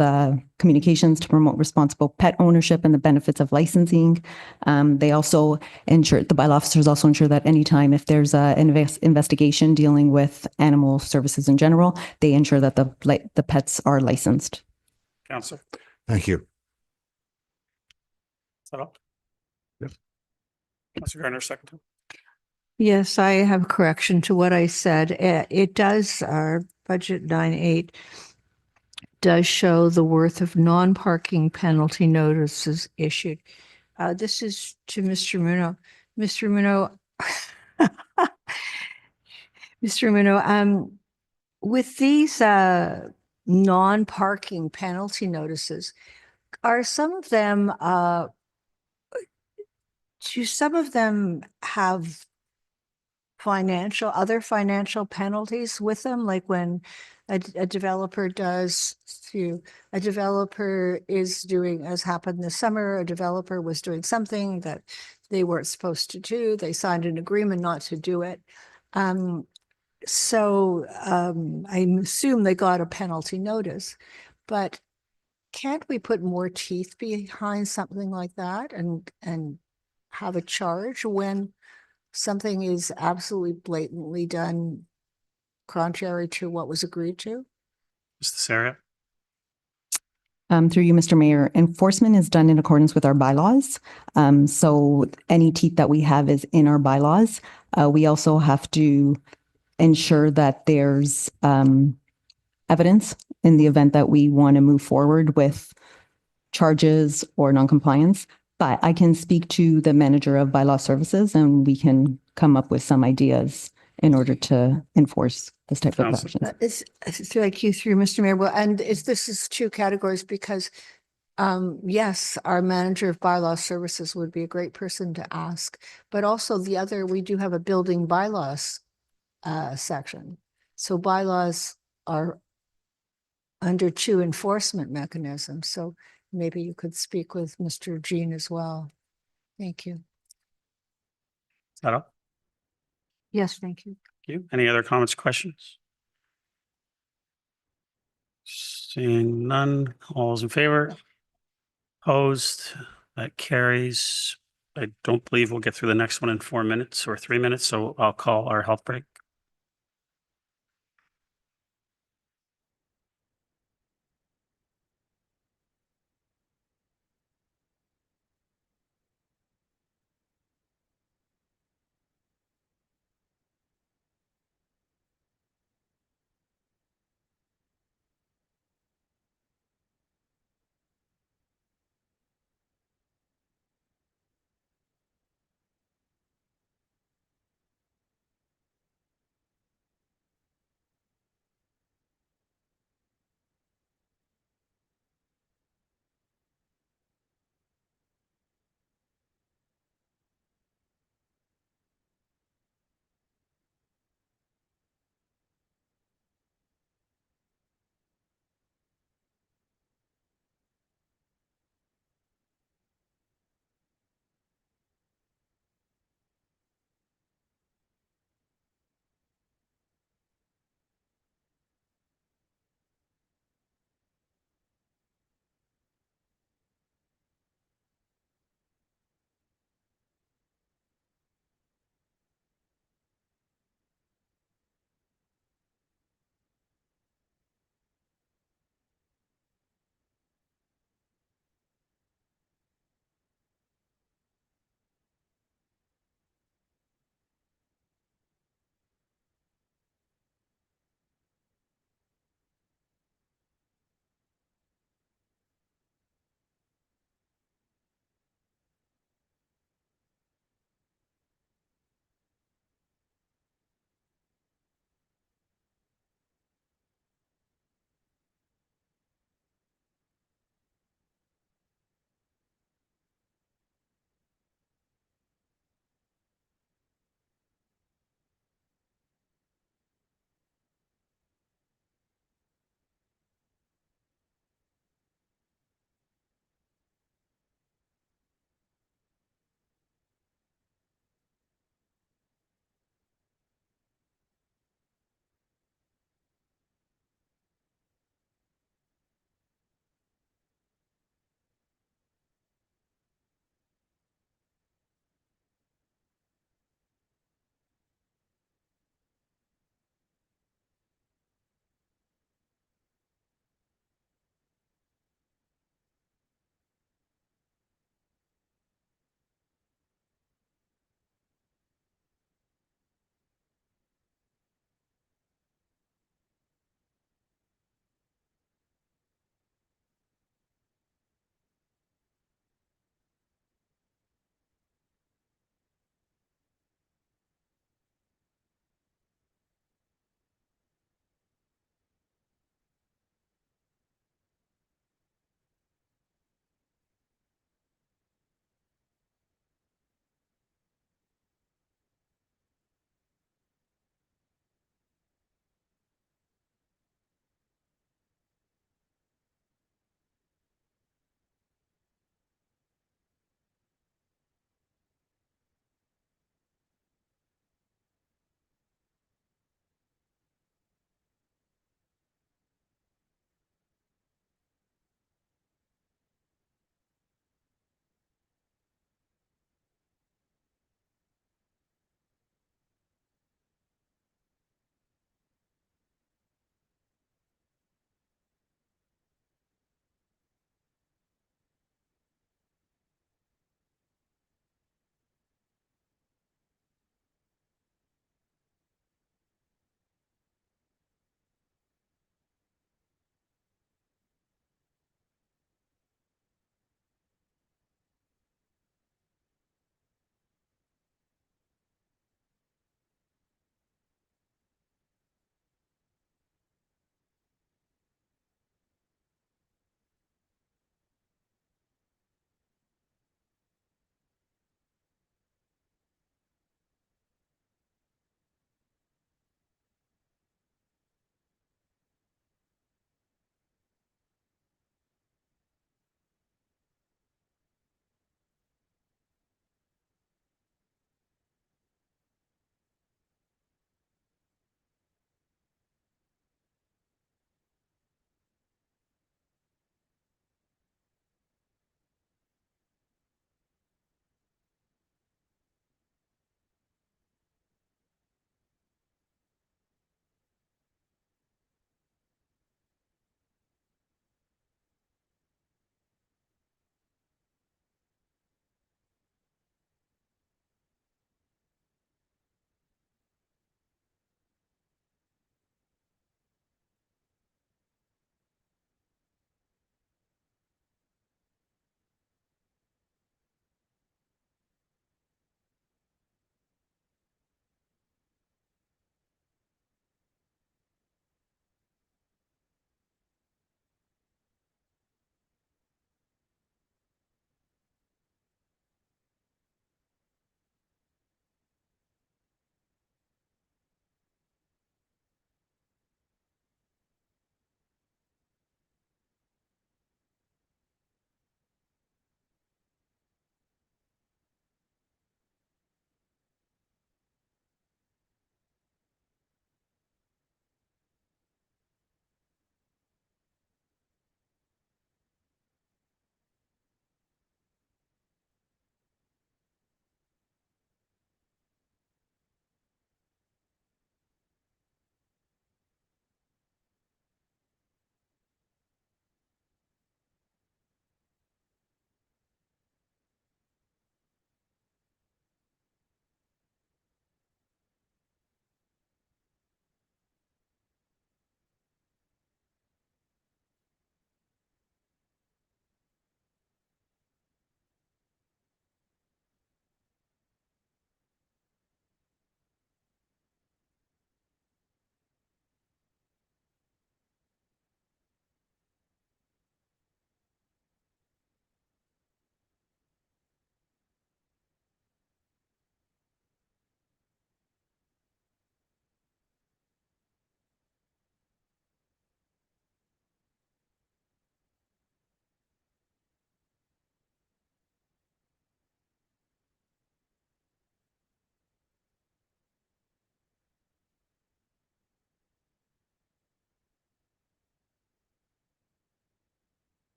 communications to promote responsible pet ownership and the benefits of licensing. They also ensure, the bylaw officers also ensure that anytime if there's an investigation dealing with animal services in general, they ensure that the pets are licensed. Councillor. Thank you. Is that all? Yes. Councillor Gardner, second time. Yes, I have a correction to what I said. It does, our budget 9.8 does show the worth of non-parking penalty notices issued. This is to Mr. Muno. Mr. Muno, Mr. Muno, with these non-parking penalty notices, are some of them, do some of them have other financial penalties with them? Like when a developer is doing, as happened this summer, a developer was doing something that they weren't supposed to do. They signed an agreement not to do it. I assume they got a penalty notice, but can't we put more teeth behind something like that and have a charge when something is absolutely blatantly done contrary to what was agreed to? Mr. Sarah. Through you, Mr. Mayor, enforcement is done in accordance with our bylaws. So any teeth that we have is in our bylaws. We also have to ensure that there's evidence in the event that we want to move forward with charges or noncompliance. But I can speak to the manager of bylaw services and we can come up with some ideas in order to enforce this type of action. It's like you through, Mr. Mayor. Well, and this is two categories because, yes, our manager of bylaw services would be a great person to ask, but also the other, we do have a building bylaws section. So bylaws are under two enforcement mechanisms. So maybe you could speak with Mr. Deane as well. Thank you. Is that all? Yes, thank you. Thank you. Any other comments, questions? Seeing none, all those in favor? Opposed? That carries. I don't believe we'll get through the next one in 4 minutes or 3 minutes, so I'll call our health break.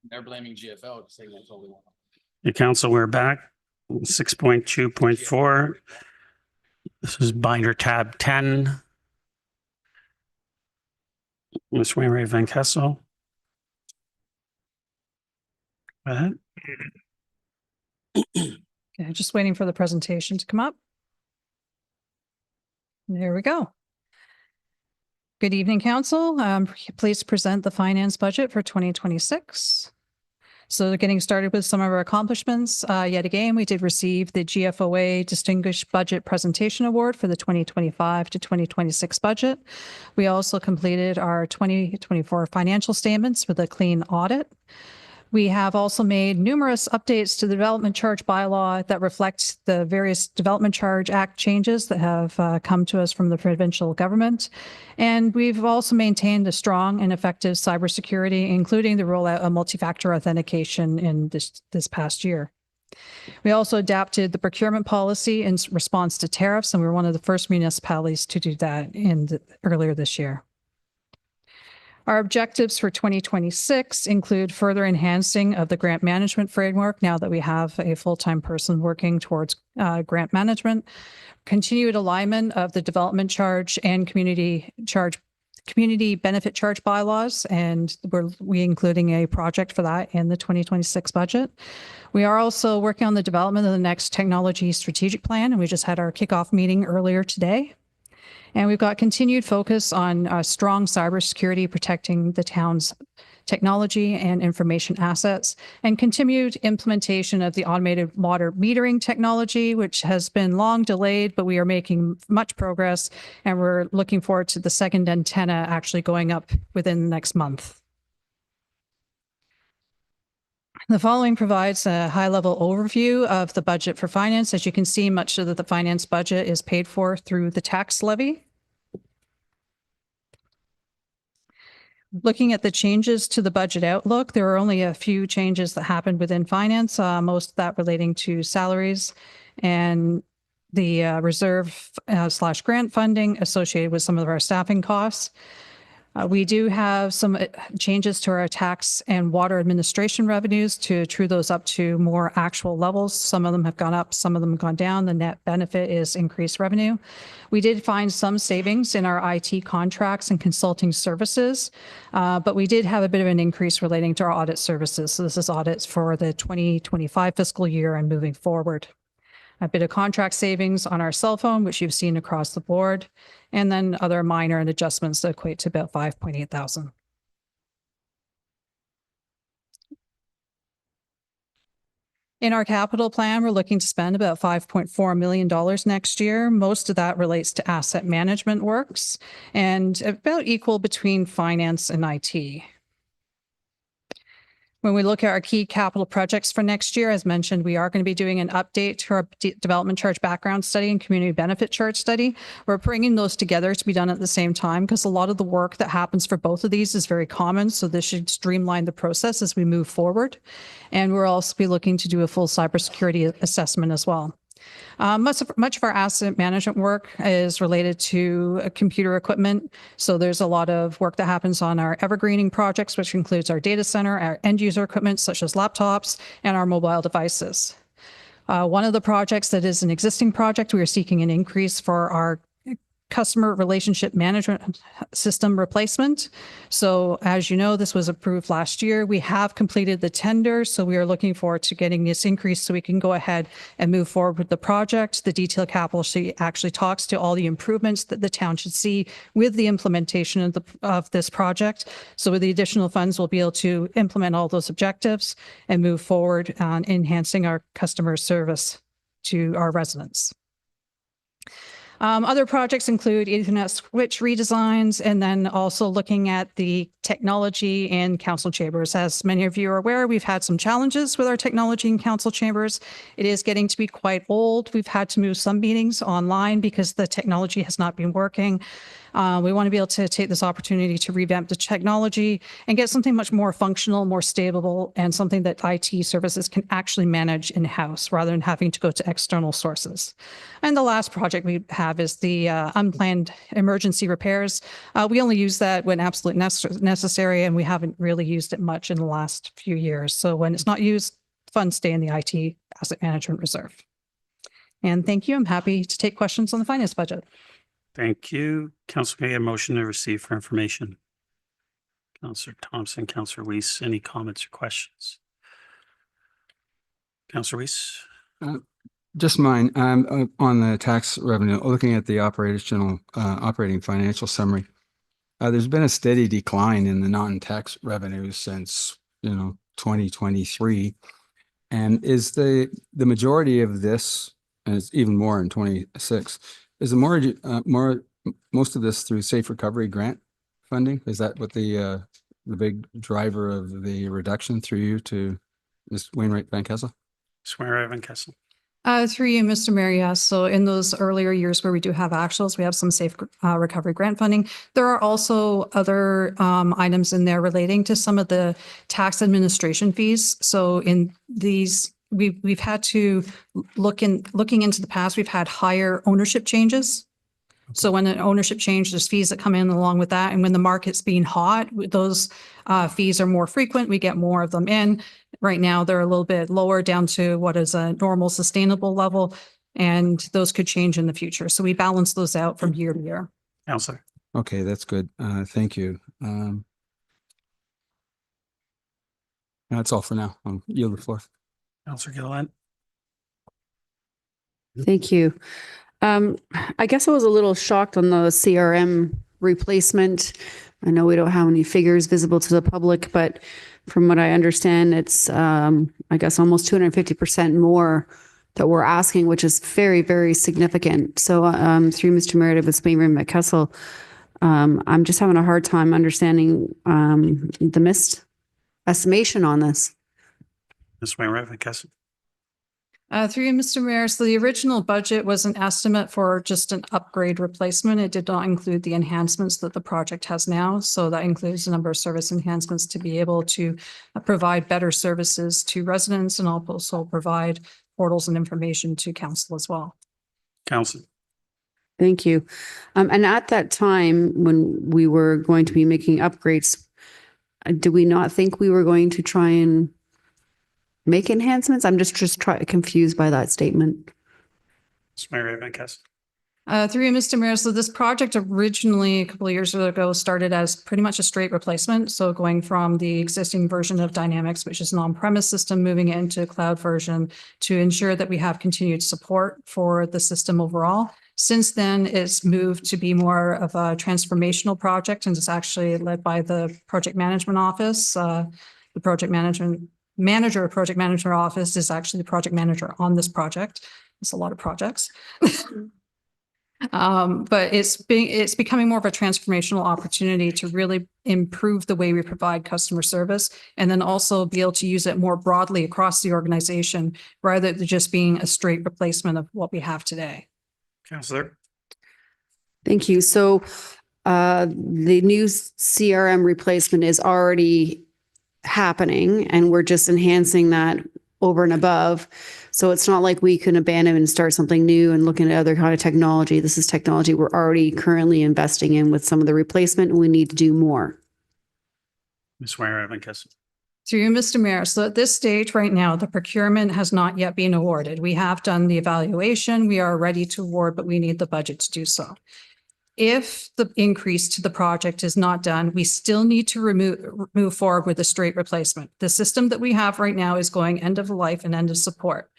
They're blaming GFL, saying that's all they want. The council, we're back. 6.2.4. This is binder tab 10. Ms. Wainwright Van Kessel. Go ahead. Okay, just waiting for the presentation to come up. There we go. Good evening, Council. I'm pleased to present the finance budget for 2026. So getting started with some of our accomplishments. Yet again, we did receive the GFOA Distinguished Budget Presentation Award for the 2025 to 2026 budget. We also completed our 2024 financial statements with a clean audit. We have also made numerous updates to the development charge bylaw that reflect the various Development Charge Act changes that have come to us from the provincial government. And we've also maintained a strong and effective cybersecurity, including the rollout of multi-factor authentication in this past year. We also adapted the procurement policy in response to tariffs, and we were one of the first municipalities to do that earlier this year. Our objectives for 2026 include further enhancing of the grant management framework now that we have a full-time person working towards grant management, continued alignment of the development charge and community benefit charge bylaws, and we're including a project for that in the 2026 budget. We are also working on the development of the next technology strategic plan, and we just had our kickoff meeting earlier today. And we've got continued focus on strong cybersecurity, protecting the town's technology and information assets, and continued implementation of the automated water metering technology, which has been long delayed, but we are making much progress, and we're looking forward to the second antenna actually going up within the next month. The following provides a high-level overview of the budget for finance. As you can see, much of the finance budget is paid for through the tax levy. Looking at the changes to the budget outlook, there are only a few changes that happened within finance, most of that relating to salaries and the reserve / grant funding associated with some of our staffing costs. We do have some changes to our tax and water administration revenues to true those up to more actual levels. Some of them have gone up, some of them have gone down. The net benefit is increased revenue. We did find some savings in our IT contracts and consulting services, but we did have a bit of an increase relating to our audit services. So this is audits for the 2025 fiscal year and moving forward. A bit of contract savings on our cell phone, which you've seen across the board, and then other minor adjustments that equate to about 5.8 thousand. In our capital plan, we're looking to spend about $5.4 million next year. Most of that relates to asset management works and about equal between finance and IT. When we look at our key capital projects for next year, as mentioned, we are going to be doing an update to our development charge background study and community benefit charge study. We're bringing those together to be done at the same time because a lot of the work that happens for both of these is very common. So this should streamline the process as we move forward. And we'll also be looking to do a full cybersecurity assessment as well. Much of our asset management work is related to computer equipment. So there's a lot of work that happens on our evergreening projects, which includes our data center, our end user equipment, such as laptops, and our mobile devices. One of the projects that is an existing project, we are seeking an increase for our customer relationship management system replacement. So as you know, this was approved last year. We have completed the tender, so we are looking forward to getting this increase so we can go ahead and move forward with the project. The detailed capital sheet actually talks to all the improvements that the town should see with the implementation of this project. So with the additional funds, we'll be able to implement all those objectives and move forward on enhancing our customer service to our residents. Other projects include Ethernet switch redesigns, and then also looking at the technology in council chambers. As many of you are aware, we've had some challenges with our technology in council chambers. It is getting to be quite old. We've had to move some meetings online because the technology has not been working. We want to be able to take this opportunity to revamp the technology and get something much more functional, more stable, and something that IT services can actually manage in-house rather than having to go to external sources. And the last project we have is the unplanned emergency repairs. We only use that when absolutely necessary, and we haven't really used it much in the last few years. So when it's not used, funds stay in the IT asset management reserve. And thank you. I'm happy to take questions on the finance budget. Thank you. Council, may I have a motion to receive for information? Councillor Thompson, Councillor Weiss, any comments or questions? Councillor Weiss? Just mine, on the tax revenue, looking at the operational, operating financial summary. There's been a steady decline in the non-tax revenues since, 2023. And is the majority of this, and it's even more in 26, is the most of this through safe recovery grant funding? Is that what the big driver of the reduction through you to Ms. Wainwright Van Kessel? Ms. Wainwright Van Kessel. Through you, Mr. Mayor, yes. So in those earlier years where we do have actuals, we have some safe recovery grant funding. There are also other items in there relating to some of the tax administration fees. So in these, we've had to looking into the past, we've had higher ownership changes. So when an ownership change, there's fees that come in along with that. And when the market's being hot, those fees are more frequent. We get more of them in. Right now, they're a little bit lower down to what is a normal sustainable level. And those could change in the future. So we balance those out from year to year. Councillor. Okay, that's good. Thank you. That's all for now. I'll yield the floor. Councillor Gilliland. Thank you. I guess I was a little shocked on the CRM replacement. I know we don't have any figures visible to the public, but from what I understand, it's, I guess, almost 250% more that we're asking, which is very, very significant. So through Mr. Meredith with Wainwright McKessel, I'm just having a hard time understanding the missed estimation on this. Ms. Wainwright Van Kessel. Through you, Mr. Mayor. So the original budget was an estimate for just an upgrade replacement. It did not include the enhancements that the project has now. So that includes a number of service enhancements to be able to provide better services to residents and also provide portals and information to council as well. Council. Thank you. And at that time, when we were going to be making upgrades, did we not think we were going to try and make enhancements? I'm just confused by that statement. Ms. Wainwright Van Kessel. Through you, Mr. Mayor. So this project originally, a couple of years ago, started as pretty much a straight replacement. So going from the existing version of Dynamics, which is an on-premise system, moving it into cloud version to ensure that we have continued support for the system overall. Since then, it's moved to be more of a transformational project, and it's actually led by the project management office. The project manager of project management office is actually the project manager on this project. It's a lot of projects. But it's becoming more of a transformational opportunity to really improve the way we provide customer service, and then also be able to use it more broadly across the organization rather than just being a straight replacement of what we have today. Councillor. Thank you. So the new CRM replacement is already happening, and we're just enhancing that over and above. So it's not like we can abandon and start something new and looking at other kind of technology. This is technology we're already currently investing in with some of the replacement, and we need to do more. Ms. Wainwright Van Kessel. Through you, Mr. Mayor. So at this stage right now, the procurement has not yet been awarded. We have done the evaluation. We are ready to award, but we need the budget to do so. If the increase to the project is not done, we still need to move forward with a straight replacement. The system that we have right now is going end of life and end of support.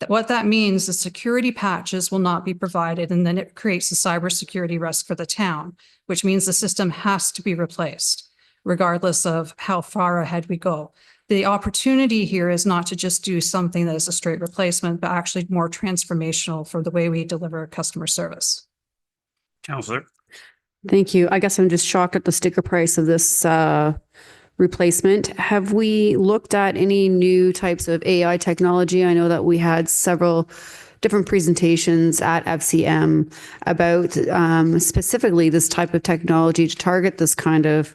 What that means is security patches will not be provided, and then it creates a cybersecurity risk for the town, which means the system has to be replaced, regardless of how far ahead we go. The opportunity here is not to just do something that is a straight replacement, but actually more transformational for the way we deliver customer service. Councillor. Thank you. I guess I'm just shocked at the sticker price of this replacement. Have we looked at any new types of AI technology? I know that we had several different presentations at FCM about specifically this type of technology to target this kind of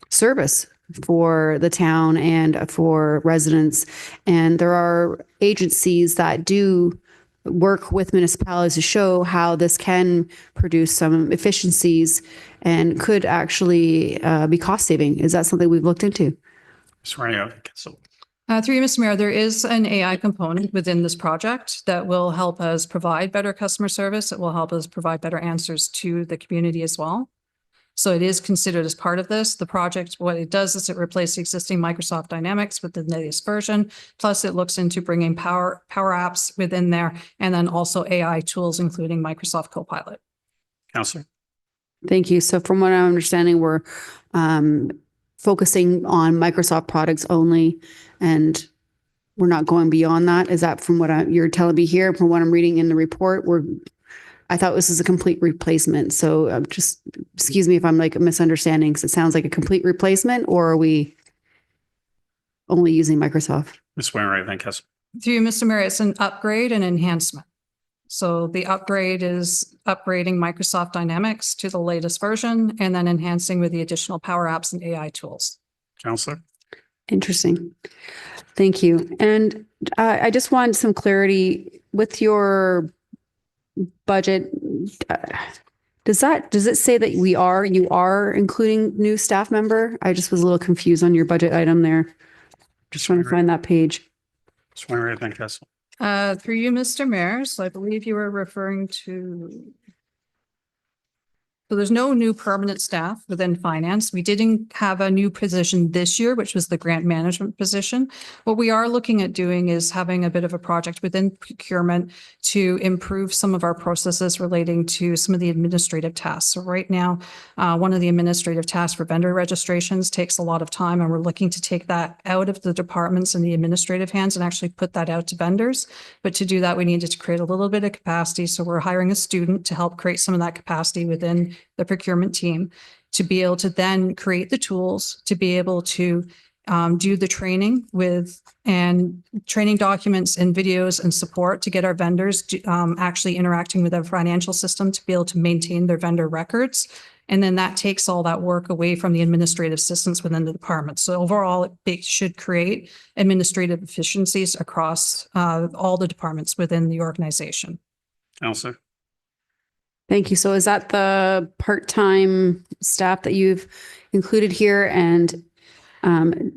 service for the town and for residents. And there are agencies that do work with municipalities to show how this can produce some efficiencies and could actually be cost saving. Is that something we've looked into? So Through you, Mr. Mayor, there is an AI component within this project that will help us provide better customer service. It will help us provide better answers to the community as well. So it is considered as part of this. The project, what it does is it replaces existing Microsoft Dynamics with the latest version. Plus it looks into bringing power apps within there, and then also AI tools, including Microsoft Copilot. Councillor. Thank you. So from what I'm understanding, we're focusing on Microsoft products only, and we're not going beyond that. Is that from what you're telling me here? From what I'm reading in the report, I thought this is a complete replacement. So just excuse me if I'm like misunderstanding, because it sounds like a complete replacement, or are we only using Microsoft? Ms. Wainwright, thank you. Through you, Mr. Mayor, it's an upgrade and enhancement. So the upgrade is upgrading Microsoft Dynamics to the latest version and then enhancing with the additional power apps and AI tools. Councillor. Interesting. Thank you. And I just want some clarity with your budget. Does it say that you are including new staff member? I just was a little confused on your budget item there. Just trying to find that page. Ms. Wainwright, thank you. Through you, Mr. Mayor, so I believe you were referring to. So there's no new permanent staff within finance. We didn't have a new position this year, which was the grant management position. What we are looking at doing is having a bit of a project within procurement to improve some of our processes relating to some of the administrative tasks. So right now, one of the administrative tasks for vendor registrations takes a lot of time, and we're looking to take that out of the departments and the administrative hands and actually put that out to vendors. But to do that, we needed to create a little bit of capacity. So we're hiring a student to help create some of that capacity within the procurement team to be able to then create the tools to be able to do the training and training documents and videos and support to get our vendors actually interacting with our financial system to be able to maintain their vendor records. And then that takes all that work away from the administrative assistants within the department. So overall, it should create administrative efficiencies across all the departments within the organization. Councillor. Thank you. So is that the part-time staff that you've included here? And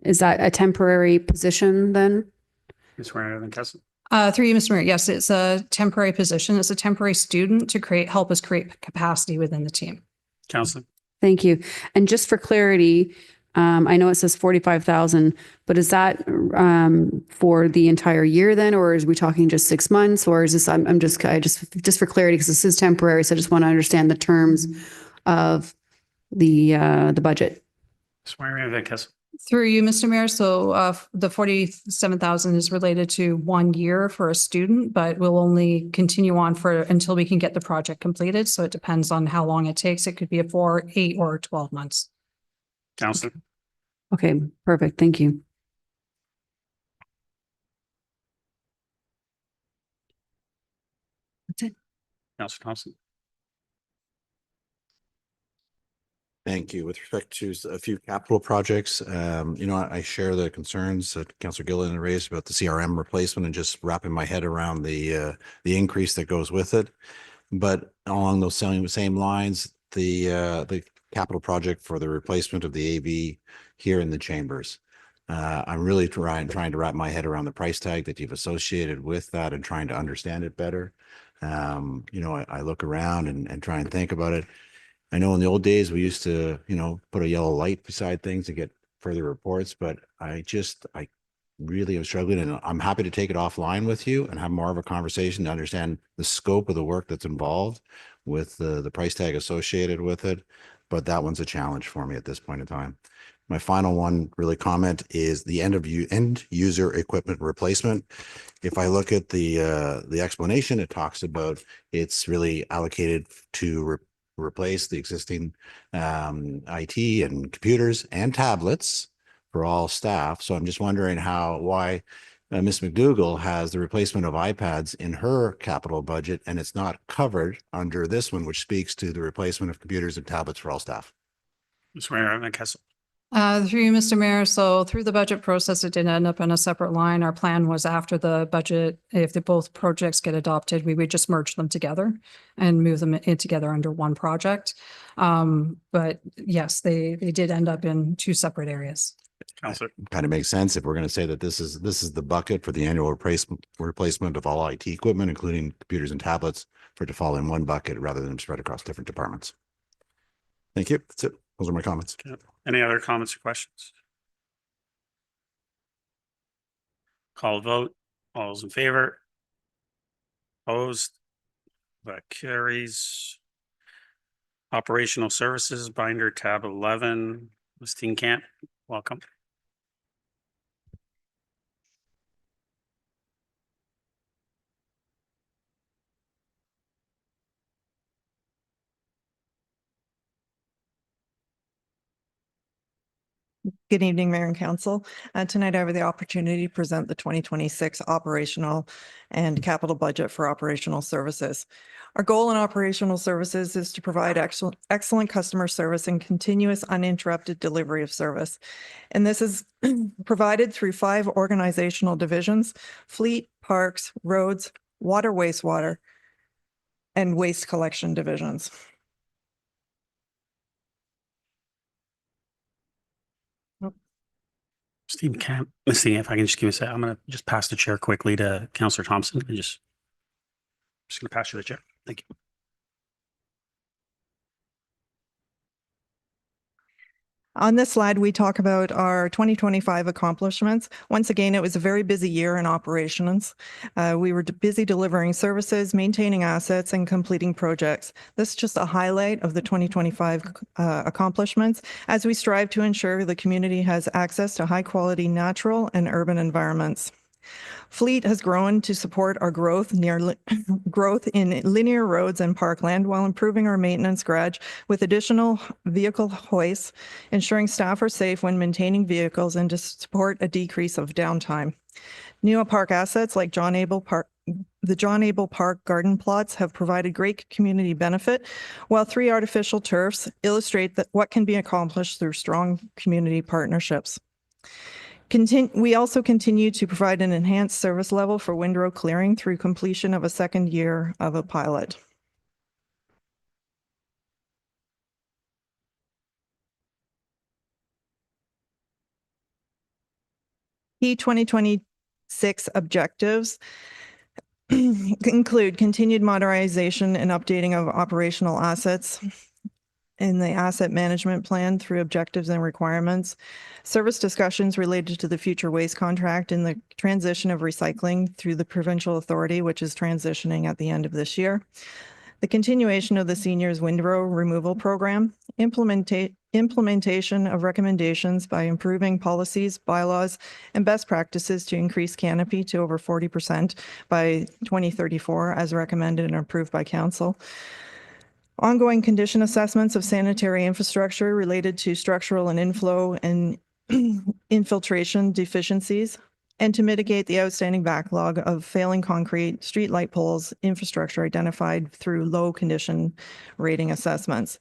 is that a temporary position then? Ms. Wainwright, thank you. Through you, Mr. Mayor, yes, it's a temporary position. It's a temporary student to help us create capacity within the team. Councillor. Thank you. And just for clarity, I know it says 45,000, but is that for the entire year then, or is we talking just 6 months, or is this? Just for clarity, because this is temporary, so I just want to understand the terms of the budget. Ms. Wainwright, thank you. Through you, Mr. Mayor, so the 47,000 is related to 1 year for a student, but will only continue on until we can get the project completed. So it depends on how long it takes. It could be 4, 8, or 12 months. Councillor. Okay, perfect. Thank you. That's it. Councillor Thompson. Thank you. With respect to a few capital projects, I share the concerns that Councillor Gillen raised about the CRM replacement and just wrapping my head around the increase that goes with it. But along those same lines, the capital project for the replacement of the AV here in the chambers. I'm really trying to wrap my head around the price tag that you've associated with that and trying to understand it better. I look around and try and think about it. I know in the old days we used to, put a yellow light beside things to get further reports, but I really am struggling, and I'm happy to take it offline with you and have more of a conversation to understand the scope of the work that's involved with the price tag associated with it. But that one's a challenge for me at this point in time. My final one comment is the end user equipment replacement. If I look at the explanation, it talks about it's really allocated to replace the existing IT and computers and tablets for all staff. So I'm just wondering why Ms. McDougall has the replacement of iPads in her capital budget, and it's not covered under this one, which speaks to the replacement of computers and tablets for all staff. Ms. Mayor Kessel. Through you, Mr. Mayor. So through the budget process, it did end up in a separate line. Our plan was after the budget, if the both projects get adopted, we would just merge them together and move them in together under one project. But yes, they did end up in two separate areas. Counselor. Kind of makes sense if we're going to say that this is the bucket for the annual replacement of all IT equipment, including computers and tablets, for it to fall in one bucket rather than spread across different departments. Thank you. That's it. Those are my comments. Okay. Any other comments or questions? Call a vote. All those in favor? Opposed? That carries. Operational Services Binder, tab 11. Ms. Steenkamp, welcome. Good evening, Mayor and Council. Tonight, I have the opportunity to present the 2026 operational and capital budget for operational services. Our goal in operational services is to provide excellent customer service and continuous uninterrupted delivery of service. And this is provided through 5 organizational divisions: fleet, parks, roads, water, wastewater, and waste collection divisions. Steenkamp, Ms. Steenkamp, if I can just give me a second, I'm going to just pass the chair quickly to Councillor Thompson and just going to pass you the chair. Thank you. On this slide, we talk about our 2025 accomplishments. Once again, it was a very busy year in operations. We were busy delivering services, maintaining assets, and completing projects. This is just a highlight of the 2025 accomplishments as we strive to ensure the community has access to high-quality natural and urban environments. Fleet has grown to support our growth in linear roads and parkland while improving our maintenance garage with additional vehicle hoists, ensuring staff are safe when maintaining vehicles and to support a decrease of downtime. New park assets like the John Abel Park garden plots have provided great community benefit, while 3 artificial turfs illustrate what can be accomplished through strong community partnerships. We also continue to provide an enhanced service level for windrow clearing through completion of a second year of a pilot. Key 2026 objectives include continued modernization and updating of operational assets in the asset management plan through objectives and requirements, service discussions related to the future waste contract and the transition of recycling through the provincial authority, which is transitioning at the end of this year, the continuation of the seniors windrow removal program, implementation of recommendations by improving policies, bylaws, and best practices to increase canopy to over 40% by 2034, as recommended and approved by Council. Ongoing condition assessments of sanitary infrastructure related to structural and inflow and infiltration deficiencies, and to mitigate the outstanding backlog of failing concrete, street light poles, infrastructure identified through low condition rating assessments.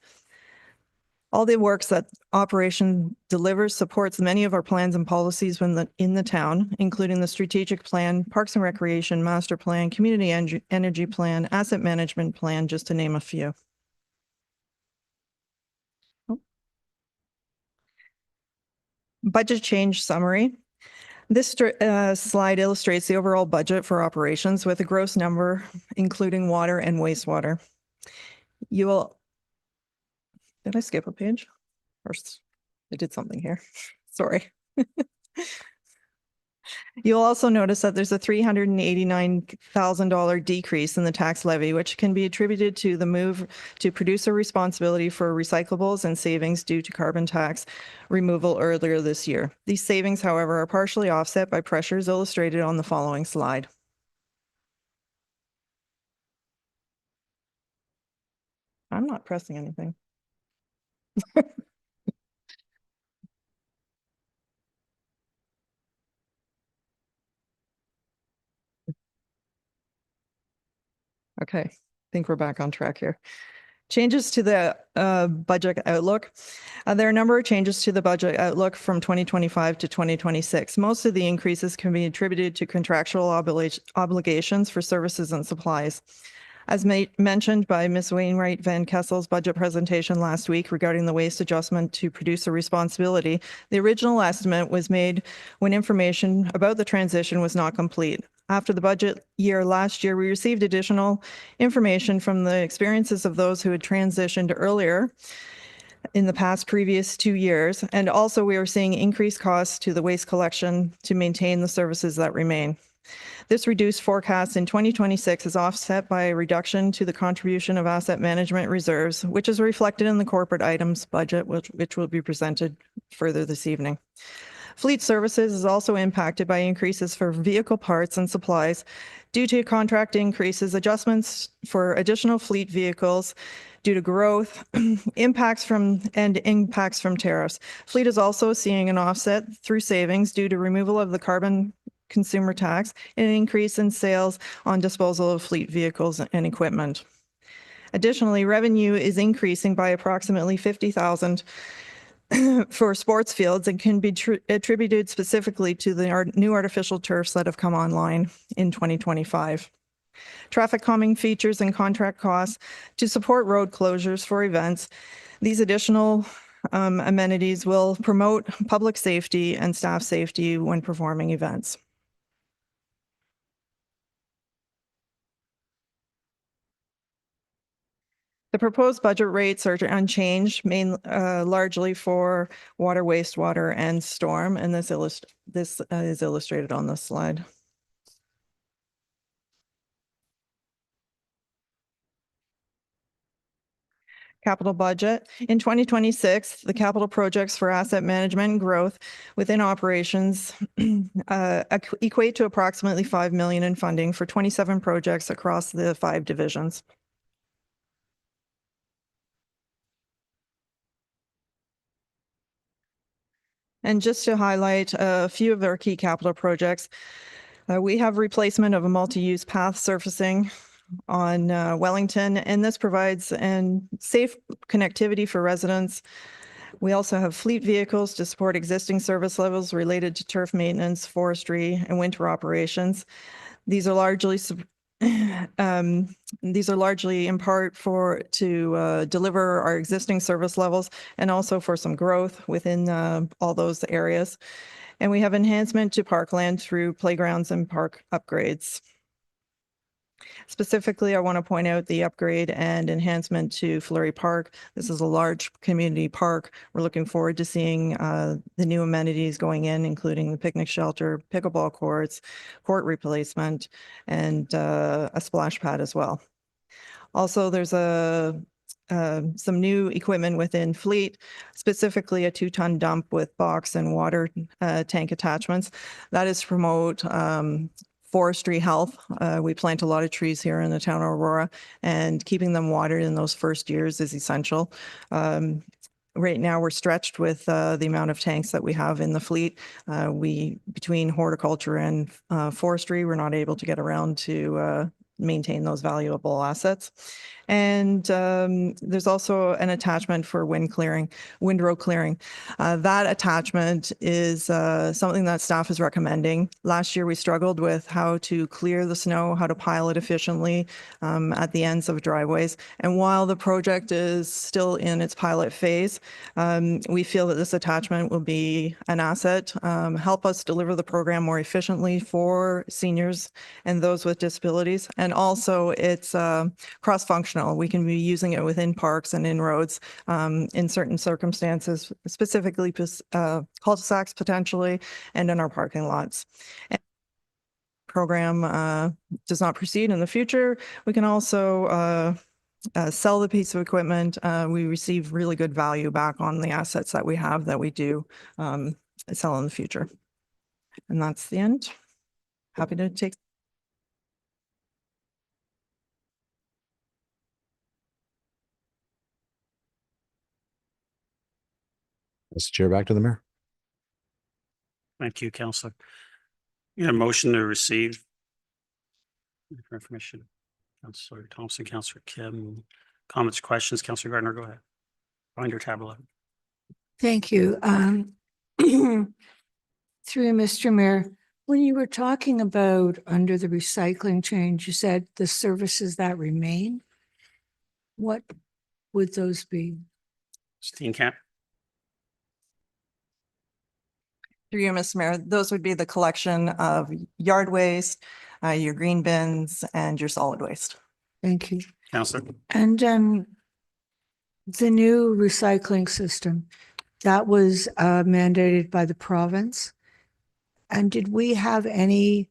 All the works that Operation delivers supports many of our plans and policies in the town, including the strategic plan, Parks and Recreation Master Plan, Community Energy Plan, Asset Management Plan, just to name a few. Budget change summary. This slide illustrates the overall budget for operations with a gross number, including water and wastewater. You will, did I skip a page? Or I did something here. Sorry. You'll also notice that there's a $389,000 decrease in the tax levy, which can be attributed to the move to producer responsibility for recyclables and savings due to carbon tax removal earlier this year. These savings, however, are partially offset by pressures illustrated on the following slide. I'm not pressing anything. Okay, I think we're back on track here. Changes to the budget outlook. There are a number of changes to the budget outlook from 2025 to 2026. Most of the increases can be attributed to contractual obligations for services and supplies. As mentioned by Ms. Wainwright Van Kessel's budget presentation last week regarding the waste adjustment to producer responsibility, the original estimate was made when information about the transition was not complete. After the budget year last year, we received additional information from the experiences of those who had transitioned earlier in the past previous 2 years. And also we are seeing increased costs to the waste collection to maintain the services that remain. This reduced forecast in 2026 is offset by a reduction to the contribution of asset management reserves, which is reflected in the corporate items budget, which will be presented further this evening. Fleet services is also impacted by increases for vehicle parts and supplies due to contract increases, adjustments for additional fleet vehicles due to growth, impacts from tariffs. Fleet is also seeing an offset through savings due to removal of the carbon consumer tax and an increase in sales on disposal of fleet vehicles and equipment. Additionally, revenue is increasing by approximately $50,000 for sports fields and can be attributed specifically to the new artificial turfs that have come online in 2025. Traffic calming features and contract costs to support road closures for events. These additional amenities will promote public safety and staff safety when performing events. The proposed budget rates are unchanged, largely for water, wastewater, and storm, and this is illustrated on this slide. Capital budget. In 2026, the capital projects for asset management and growth within operations equate to approximately $5 million in funding for 27 projects across the 5 divisions. And just to highlight a few of our key capital projects, we have replacement of a multi-use path surfacing on Wellington, and this provides safe connectivity for residents. We also have fleet vehicles to support existing service levels related to turf maintenance, forestry, and winter operations. These are largely in part to deliver our existing service levels and also for some growth within all those areas. And we have enhancement to parkland through playgrounds and park upgrades. Specifically, I want to point out the upgrade and enhancement to Fleury Park. This is a large community park. We're looking forward to seeing the new amenities going in, including the picnic shelter, pickleball courts, court replacement, and a splash pad as well. Also, there's some new equipment within fleet, specifically a 2-ton dump with box and water tank attachments. That is to promote forestry health. We plant a lot of trees here in the town of Aurora, and keeping them watered in those first years is essential. Right now, we're stretched with the amount of tanks that we have in the fleet. Between horticulture and forestry, we're not able to get around to maintain those valuable assets. And there's also an attachment for windrow clearing. That attachment is something that staff is recommending. Last year, we struggled with how to clear the snow, how to pile it efficiently at the ends of driveways. And while the project is still in its pilot phase, we feel that this attachment will be an asset, help us deliver the program more efficiently for seniors and those with disabilities. And also it's cross-functional. We can be using it within parks and in roads in certain circumstances, specifically cul-de-sacs potentially, and in our parking lots. And program does not proceed in the future. We can also sell the piece of equipment. We receive really good value back on the assets that we have that we do sell in the future. And that's the end. Happy to take. Mr. Chair, back to the mayor. Thank you, Councillor. You have a motion to receive information. Councillor Thompson, Councillor Kim, comments, questions, Councillor Gardner, go ahead. Find your tab 11. Thank you. Through Mr. Mayor, when you were talking about under the recycling change, you said the services that remain. What would those be? Steenkamp. Through you, Mr. Mayor, those would be the collection of yard waste, your green bins, and your solid waste. Thank you. Councillor. And the new recycling system, that was mandated by the province. And did we have any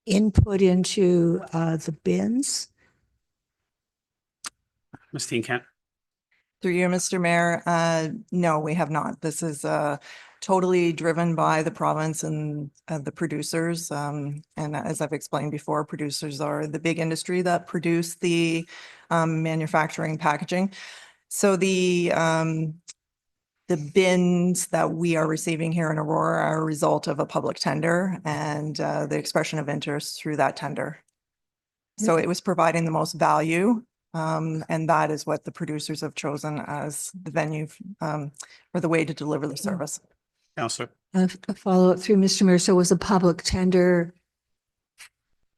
input into the bins? Ms. Steenkamp. Through you, Mr. Mayor, no, we have not. This is totally driven by the province and the producers. And as I've explained before, producers are the big industry that produce the manufacturing packaging. So the bins that we are receiving here in Aurora are a result of a public tender and the expression of interest through that tender. So it was providing the most value. And that is what the producers have chosen as the venue or the way to deliver the service. Councillor. A follow-up through Mr. Mayor. So it was a public tender.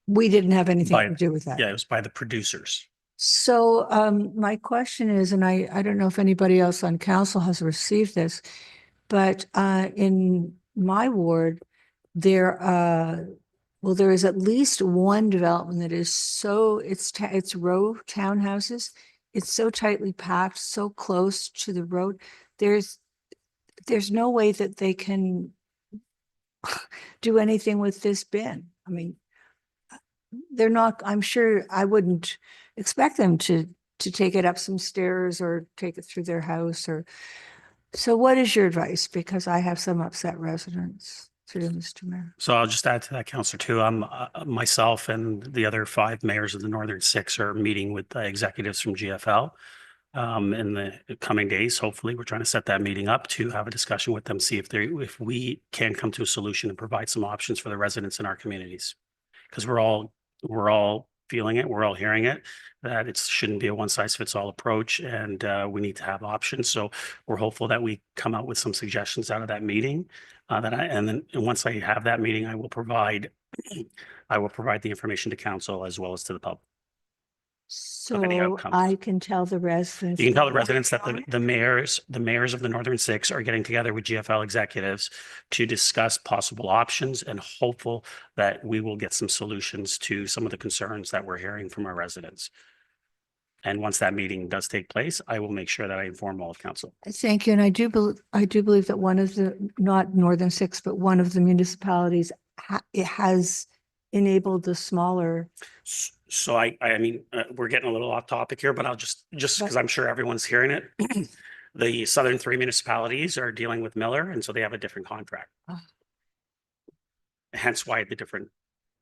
We didn't have anything to do with that. Yeah, it was by the producers. So my question is, and I don't know if anybody else on council has received this, but in my ward, there is at least one development that is so, it's row townhouses. It's so tightly packed, so close to the road. There's no way that they can do anything with this bin. I mean, they're not, I'm sure I wouldn't expect them to take it up some stairs or take it through their house or, so what is your advice? Because I have some upset residents through Mr. Mayor. So I'll just add to that, Councillor, too. I'm myself and the other 5 mayors of the Northern 6 are meeting with executives from GFL in the coming days. Hopefully, we're trying to set that meeting up to have a discussion with them, see if we can come to a solution and provide some options for the residents in our communities. Because we're all feeling it, we're all hearing it, that it shouldn't be a one-size-fits-all approach, and we need to have options. So we're hopeful that we come out with some suggestions out of that meeting. And once I have that meeting, I will provide the information to council as well as to the public. So outcomes. I can tell the residents. You can tell the residents that the mayors of the Northern 6 are getting together with GFL executives to discuss possible options and hopeful that we will get some solutions to some of the concerns that we're hearing from our residents. And once that meeting does take place, I will make sure that I inform all of council. Thank you. And I do believe that one of the, not Northern 6, but one of the municipalities it has enabled the smaller. So I mean, we're getting a little off topic here, but I'll just because I'm sure everyone's hearing it. The southern 3 municipalities are dealing with Miller, and so they have a different contract. Hence why the different,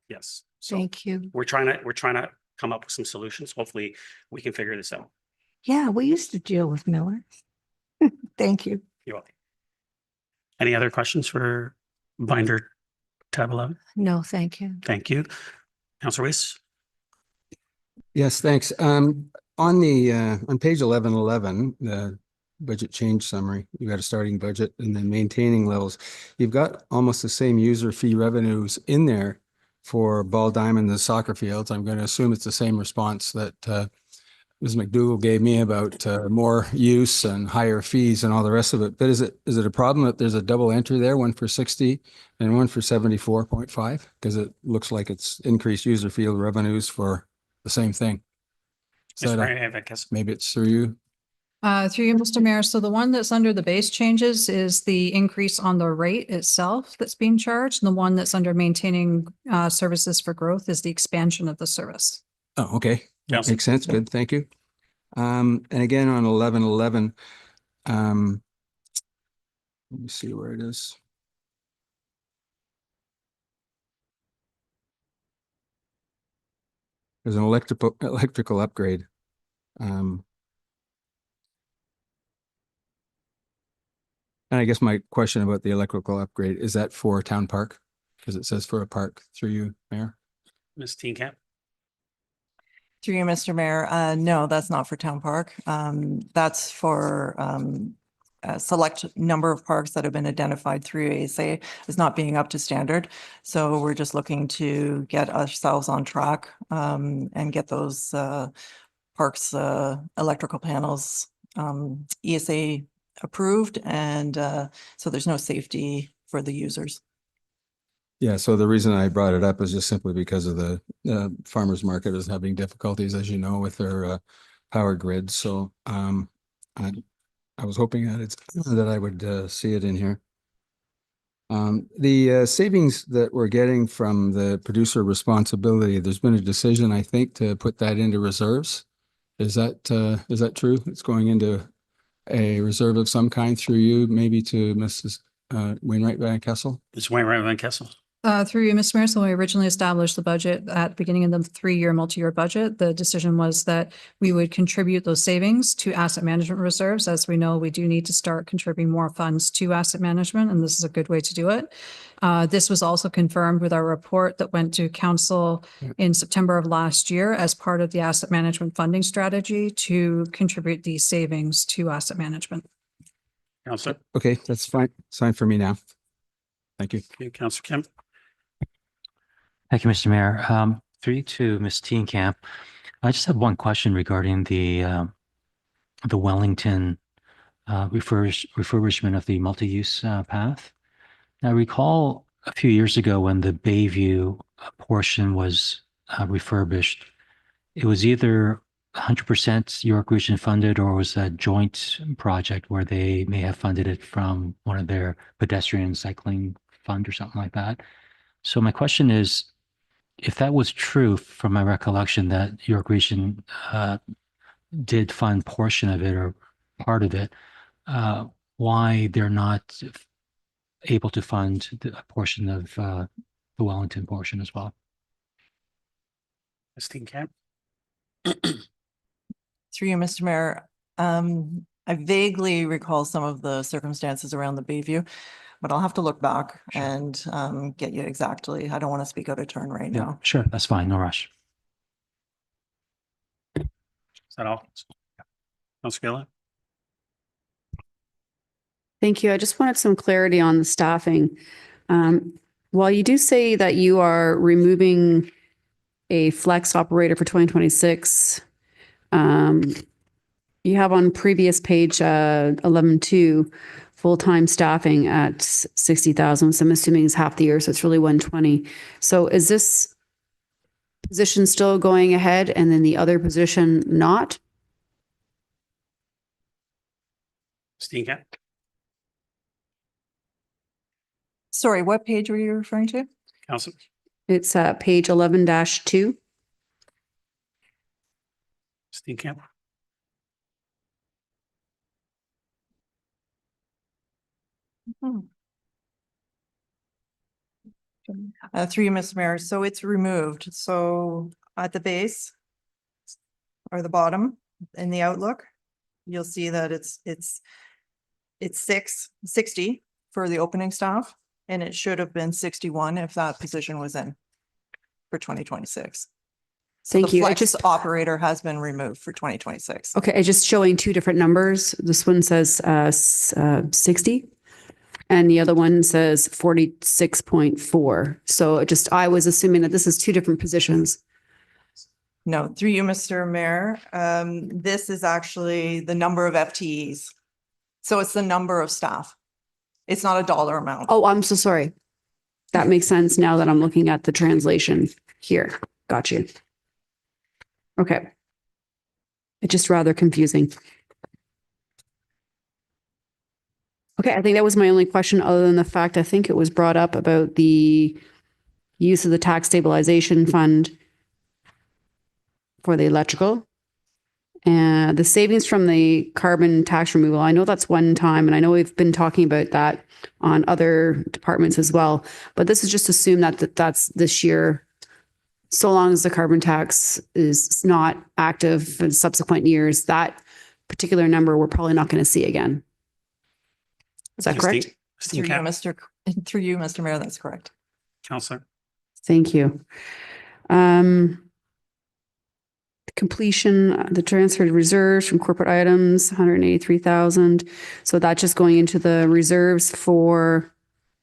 yes. So Thank you. we're trying to come up with some solutions. Hopefully we can figure this out. Yeah, we used to deal with Miller. Thank you. You're welcome. Any other questions for binder tab 11? No, thank you. Thank you. Councillor Weiss? Yes, thanks. On page 1111, the budget change summary, you got a starting budget and then maintaining levels. You've got almost the same user fee revenues in there for Ball Diamond and soccer fields. I'm going to assume it's the same response that Ms. McDougall gave me about more use and higher fees and all the rest of it. But is it a problem that there's a double entry there, one for 60 and one for 74.5? Because it looks like it's increased user fee revenues for the same thing. So maybe it's through you. Through you, Mr. Mayor. So the one that's under the base changes is the increase on the rate itself that's being charged. And the one that's under maintaining services for growth is the expansion of the service. Oh, okay. Yes. Makes sense. Good. Thank you. And again, on 1111, let me see where it is. There's an electrical upgrade. And I guess my question about the electrical upgrade, is that for Town Park? Because it says for a park, through you, Mayor. Ms. Steenkamp? Through you, Mr. Mayor, no, that's not for Town Park. That's for a select number of parks that have been identified through ASA as not being up to standard. So we're just looking to get ourselves on track and get those parks electrical panels ESA approved, and so there's no safety for the users. Yeah, so the reason I brought it up is just simply because of the farmers market is having difficulties, as you know, with their power grid. So I was hoping that I would see it in here. The savings that we're getting from the producer responsibility, there's been a decision, I think, to put that into reserves. Is that true? It's going into a reserve of some kind through you, maybe to Mrs. Wainwright Van Kessel? Ms. Wainwright Van Kessel. Through you, Mr. Mayor, so when we originally established the budget at the beginning of the 3-year multi-year budget, the decision was that we would contribute those savings to asset management reserves. As we know, we do need to start contributing more funds to asset management, and this is a good way to do it. This was also confirmed with our report that went to council in September of last year as part of the asset management funding strategy to contribute these savings to asset management. Councillor. Okay, that's fine. It's fine for me now. Thank you. Okay, Councillor Kim. Thank you, Mr. Mayor. Through you to Ms. Steenkamp. I just have one question regarding the Wellington refurbishment of the multi-use path. Now, I recall a few years ago when the Bayview portion was refurbished, it was either 100% York Region funded or was a joint project where they may have funded it from one of their pedestrian cycling fund or something like that. So my question is, if that was true from my recollection that York Region did fund portion of it or part of it, why they're not able to fund a portion of the Wellington portion as well? Ms. Steenkamp. Through you, Mr. Mayor, I vaguely recall some of the circumstances around the Bayview, but I'll have to look back and get you exactly. I don't want to speak out of turn right now. Sure, that's fine. No rush. Is that all? Councillor Gillen. Thank you. I just wanted some clarity on the staffing. While you do say that you are removing a flex operator for 2026, you have on previous page 11.2 full-time staffing at 60,000. So I'm assuming it's half the year, so it's really 120. So is this position still going ahead and then the other position not? Steenkamp. Sorry, what page were you referring to? Councillor. It's page 11-2. Steenkamp. Through you, Mr. Mayor. So it's removed. So at the base or the bottom in the outlook, you'll see that it's 60 for the opening staff, and it should have been 61 if that position was in for 2026. So Thank the you. flex operator has been removed for 2026. Okay, it's just showing two different numbers. This one says 60 and the other one says 46.4. So I was assuming that this is two different positions. No, through you, Mr. Mayor. This is actually the number of FTEs. So it's the number of staff. It's not a dollar amount. Oh, I'm so sorry. That makes sense now that I'm looking at the translation here. Got you. Okay. It's just rather confusing. Okay, I think that was my only question, other than the fact I think it was brought up about the use of the tax stabilization fund for the electrical. And the savings from the carbon tax removal, I know that's one time, and I know we've been talking about that on other departments as well. But this is just assume that that's this year, so long as the carbon tax is not active in subsequent years, that particular number we're probably not going to see again. Is that correct? Through you, Mr. Mayor, that's correct. Councillor. Thank you. completion, the transferred reserves from corporate items, 183,000. So that's just going into the reserves for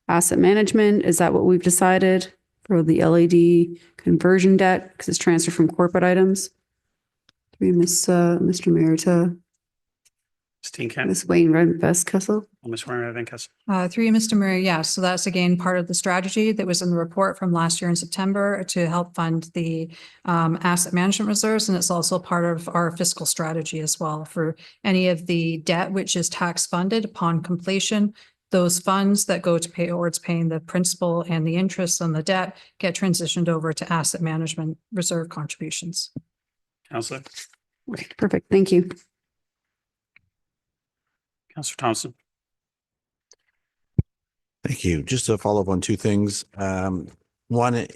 asset management. Is that what we've decided for the LED conversion debt? Because it's transferred from corporate items. Mr. Mayor to Steenkamp. Ms. Wainwright Vestkessel. Ms. Wainwright Vestkessel. Through you, Mr. Mayor, yes. So that's again part of the strategy that was in the report from last year in September to help fund the asset management reserves. And it's also part of our fiscal strategy as well for any of the debt which is tax funded upon completion. Those funds that go to pay towards paying the principal and the interest on the debt get transitioned over to asset management reserve contributions. Councillor. Perfect. Thank you. Councillor Thompson. Thank you. Just to follow up on two things. One,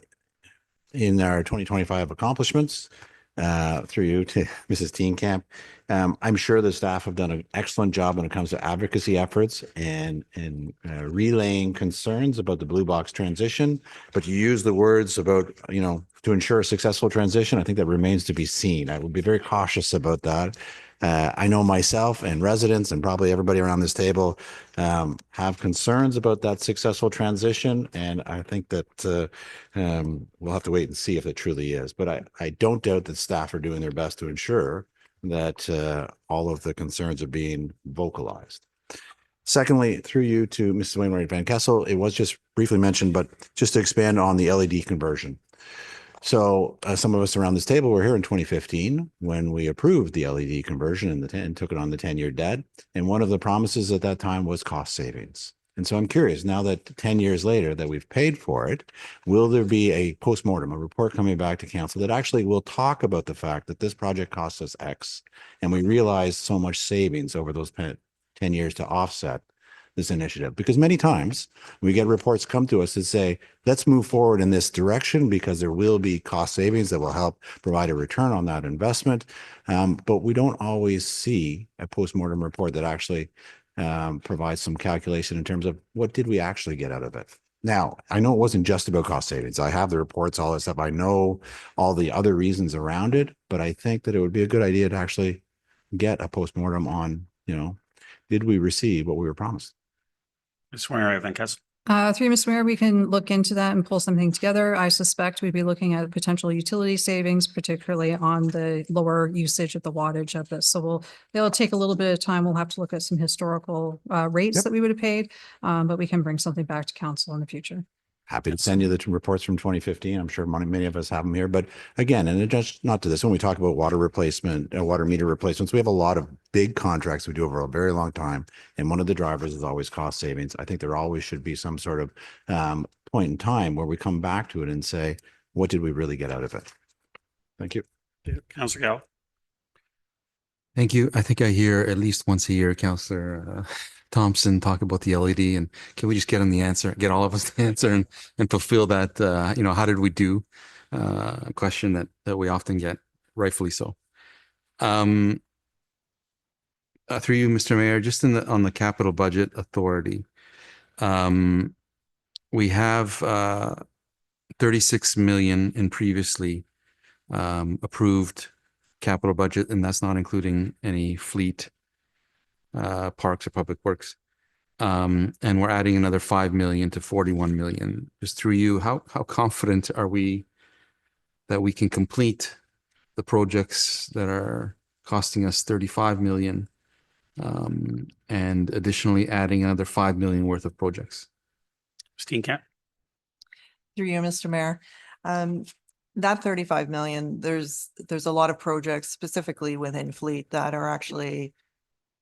in our 2025 accomplishments, through you to Mrs. Steenkamp, I'm sure the staff have done an excellent job when it comes to advocacy efforts and relaying concerns about the blue box transition. But you use the words about, to ensure a successful transition. I think that remains to be seen. I would be very cautious about that. I know myself and residents and probably everybody around this table have concerns about that successful transition. And I think that we'll have to wait and see if it truly is. But I don't doubt that staff are doing their best to ensure that all of the concerns are being vocalized. Secondly, through you to Mrs. Wainwright Van Kessel, it was just briefly mentioned, but just to expand on the LED conversion. So some of us around this table were here in 2015 when we approved the LED conversion and took it on the 10-year debt. And one of the promises at that time was cost savings. And so I'm curious, now that 10 years later that we've paid for it, will there be a postmortem, a report coming back to council that actually will talk about the fact that this project cost us X and we realized so much savings over those 10 years to offset this initiative? Because many times we get reports come to us that say, let's move forward in this direction because there will be cost savings that will help provide a return on that investment. But we don't always see a postmortem report that actually provides some calculation in terms of what did we actually get out of it. Now, I know it wasn't just about cost savings. I have the reports, all that stuff. I know all the other reasons around it, but I think that it would be a good idea to actually get a postmortem on, did we receive what we were promised? Ms. Wainwright Van Kessel. Through Mr. Mayor, we can look into that and pull something together. I suspect we'd be looking at potential utility savings, particularly on the lower usage of the wattage of this. So it'll take a little bit of time. We'll have to look at some historical rates that we would have paid, but we can bring something back to council in the future. Happy to send you the reports from 2015. I'm sure many of us have them here. But again, and just not to this, when we talk about water replacement, water meter replacements, we have a lot of big contracts we do over a very long time. And one of the drivers is always cost savings. I think there always should be some sort of point in time where we come back to it and say, what did we really get out of it? Thank you. Councillor Gallo. Thank you. I think I hear at least once a year, Councillor Thompson talk about the LED, and can we just get him the answer, get all of us the answer and fulfill that, how did we do a question that we often get, rightfully so. Through you, Mr. Mayor, just on the capital budget authority, we have 36 million in previously approved capital budget, and that's not including any fleet, parks or public works. And we're adding another 5 million to 41 million. Just through you, how confident are we that we can complete the projects that are costing us 35 million, and additionally adding another 5 million worth of projects? Steenkamp. Through you, Mr. Mayor. That 35 million, there's a lot of projects specifically within fleet that are actually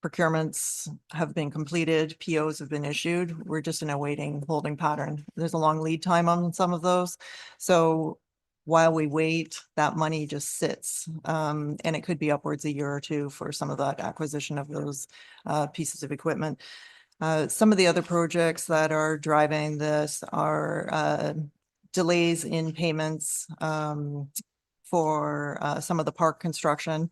procurements have been completed, POs have been issued. We're just in a waiting holding pattern. There's a long lead time on some of those. So while we wait, that money just sits. And it could be upwards a year or two for some of that acquisition of those pieces of equipment. Some of the other projects that are driving this are delays in payments for some of the park construction.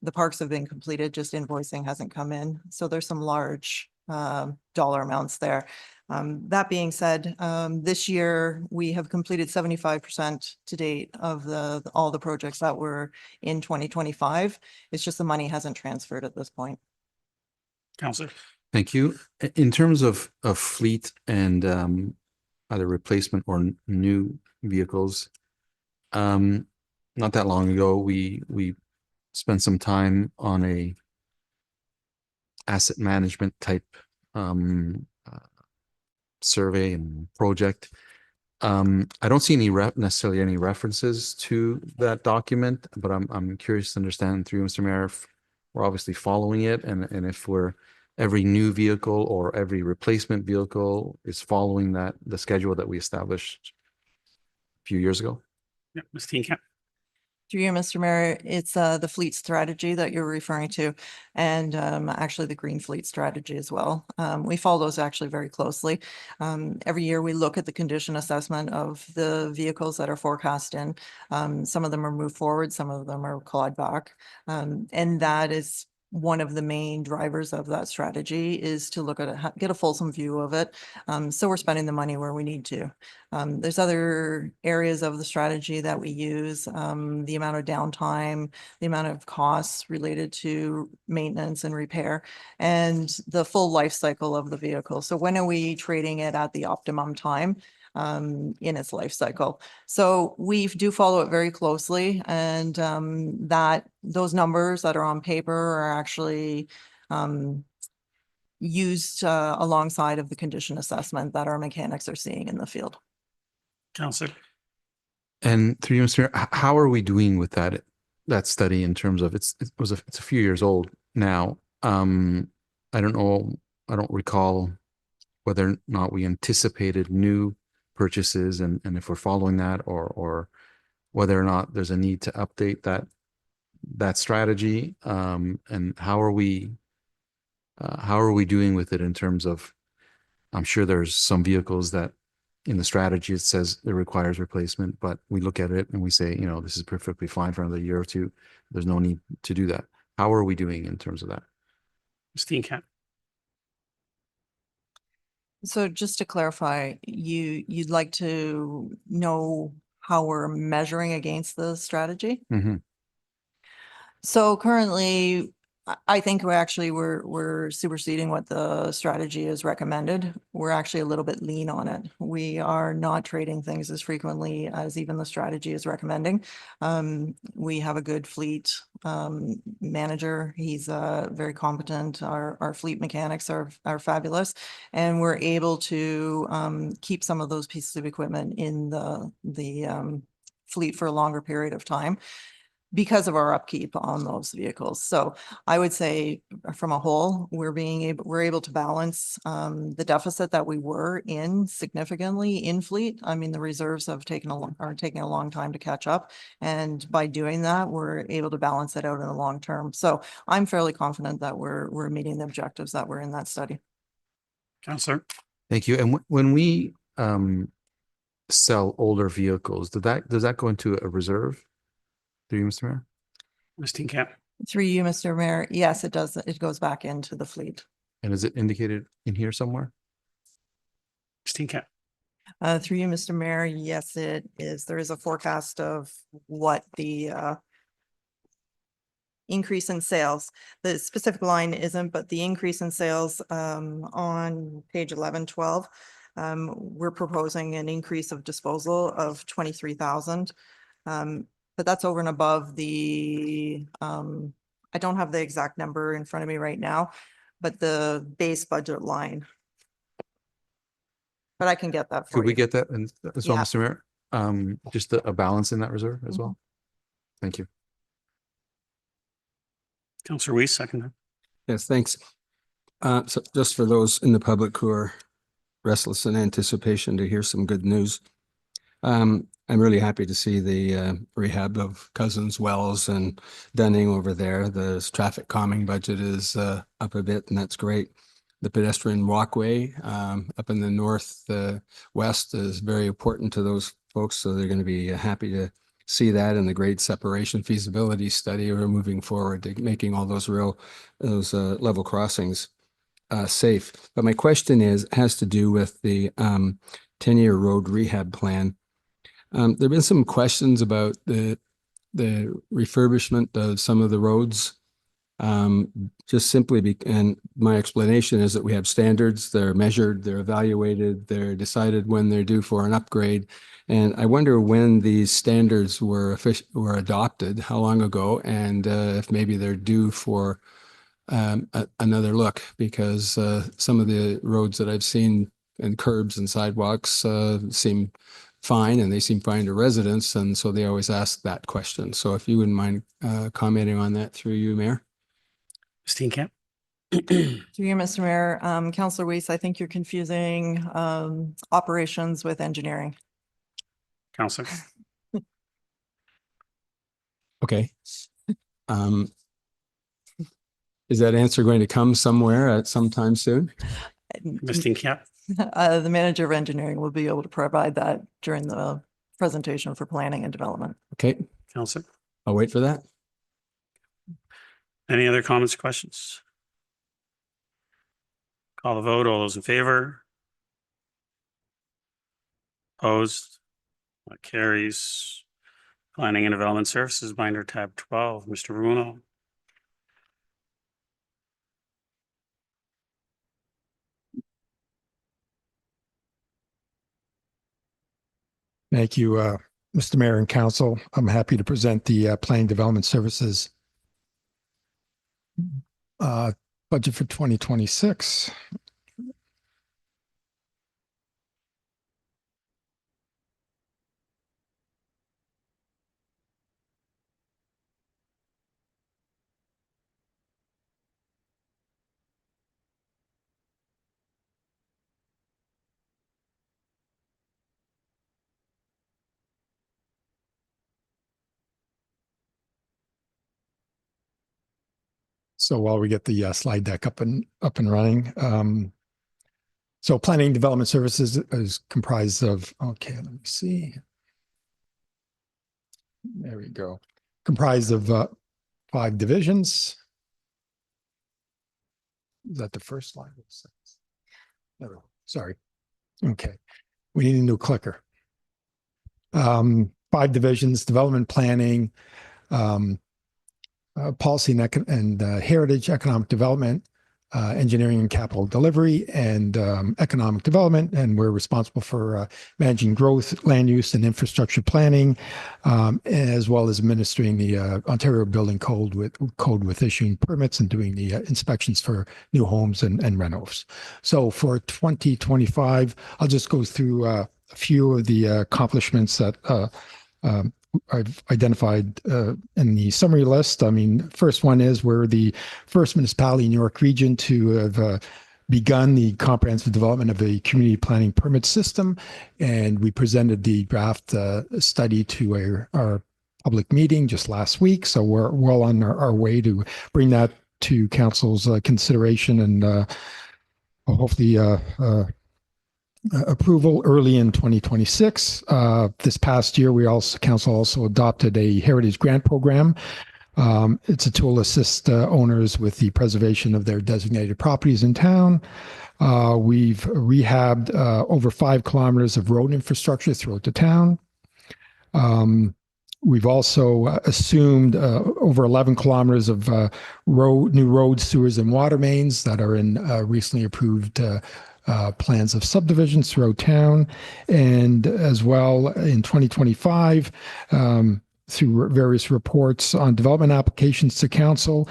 The parks have been completed, just invoicing hasn't come in. So there's some large dollar amounts there. That being said, this year we have completed 75% to date of all the projects that were in 2025. It's just the money hasn't transferred at this point. Counselor. Thank you. In terms of fleet and either replacement or new vehicles, not that long ago, we spent some time on a asset management type survey and project. I don't see necessarily any references to that document, but I'm curious to understand through Mr. Mayor if we're obviously following it, and if every new vehicle or every replacement vehicle is following the schedule that we established a few years ago. Yeah, Ms. Steenkamp. Through you, Mr. Mayor, it's the fleet strategy that you're referring to, and actually the green fleet strategy as well. We follow those actually very closely. Every year we look at the condition assessment of the vehicles that are forecast in. Some of them are moved forward, some of them are clawed back. And that is one of the main drivers of that strategy, is to look at it, get a fulsome view of it. So we're spending the money where we need to. There's other areas of the strategy that we use, the amount of downtime, the amount of costs related to maintenance and repair, and the full life cycle of the vehicle. So when are we trading it at the optimum time in its life cycle? So we do follow it very closely, and those numbers that are on paper are actually used alongside of the condition assessment that our mechanics are seeing in the field. Counselor. And through you, Mr. Mayor, how are we doing with that study in terms of it's a few years old now. I don't know, I don't recall whether or not we anticipated new purchases and if we're following that, or whether or not there's a need to update that strategy. And how are we doing with it in terms of, I'm sure there's some vehicles that in the strategy it says it requires replacement, but we look at it and we say, this is perfectly fine for another year or two. There's no need to do that. How are we doing in terms of that? Steenkamp. So just to clarify, you'd like to know how we're measuring against the strategy? Mm-hmm. So currently, I think we're superseding what the strategy is recommended. We're actually a little bit lean on it. We are not trading things as frequently as even the strategy is recommending. We have a good fleet manager. He's very competent. Our fleet mechanics are fabulous, and we're able to keep some of those pieces of equipment in the fleet for a longer period of time because of our upkeep on those vehicles. So I would say from a whole, we're able to balance the deficit that we were in significantly in fleet. I mean, the reserves have taking a long time to catch up. And by doing that, we're able to balance it out in the long term. So I'm fairly confident that we're meeting the objectives that were in that study. Counselor. Thank you. And when we sell older vehicles, does that go into a reserve? Through you, Mr. Mayor? Ms. Steenkamp. Through you, Mr. Mayor. Yes, it does. It goes back into the fleet. And is it indicated in here somewhere? Steenkamp. Through you, Mr. Mayor. Yes, it is. There is a forecast of what the increase in sales. The specific line isn't, but the increase in sales on page 1112, we're proposing an increase of disposal of 23,000. But that's over and above the, I don't have the exact number in front of me right now, but the base budget line. But I can get that for you. Could we get that as well, Yeah. Mr. Mayor? Just a balance in that reserve as well? Thank you. Counselor Weiss, second. Yes, thanks. So just for those in the public who are restless in anticipation to hear some good news, I'm really happy to see the rehab of Cousins, Wells, and Dunning over there. The traffic calming budget is up a bit, and that's great. The pedestrian walkway up in the north west is very important to those folks, so they're going to be happy to see that in the grade separation feasibility study. We're moving forward to making all those level crossings. safe. But my question has to do with the 10-year road rehab plan. There've been some questions about the refurbishment of some of the roads. Just simply and my explanation is that we have standards, they're measured, they're evaluated, they're decided when they're due for an upgrade. And I wonder when these standards were adopted, how long ago, and if maybe they're due for another look, because some of the roads that I've seen and curbs and sidewalks seem fine, and they seem fine to residents, and so they always ask that question. So if you wouldn't mind commenting on that through you, Mayor. Steenkamp? Through you, Mr. Mayor, Councillor Weiss, I think you're confusing operations with engineering. Councillor? Okay. Is that answer going to come somewhere at some time soon? Ms. Steenkamp? The manager of engineering will be able to provide that during the presentation for planning and development. Okay. Councillor? I'll wait for that. Any other comments or questions? Call the vote. All those in favor? Opposed? That carries. Planning and Development Services, binder tab 12, Mr. Bruno. Thank you, Mr. Mayor and Council. I'm happy to present the Planning Development Services budget for 2026. So while we get the slide deck up and running, so Planning Development Services is comprised of, okay, let me see. There we go. Comprised of 5 divisions. Is that the first slide? No, sorry. Okay, we need a new clicker. 5 divisions: development planning, policy and heritage, economic development, engineering and capital delivery, and economic development. And we're responsible for managing growth, land use, and infrastructure planning, as well as administering the Ontario Building Code with issuing permits and doing the inspections for new homes and renos. So for 2025, I'll just go through a few of the accomplishments that I've identified in the summary list. I mean, first one is we're the first municipality in New York Region to have begun the comprehensive development of a community planning permit system, and we presented the draft study to our public meeting just last week. So we're well on our way to bring that to council's consideration and hopefully approval early in 2026. This past year, council also adopted a heritage grant program. It's a tool to assist owners with the preservation of their designated properties in town. We've rehabbed over 5 kilometers of road infrastructure throughout the town. We've also assumed over 11 kilometers of new roads, sewers, and water mains that are in recently approved plans of subdivisions throughout town. And as well in 2025, through various reports on development applications to council,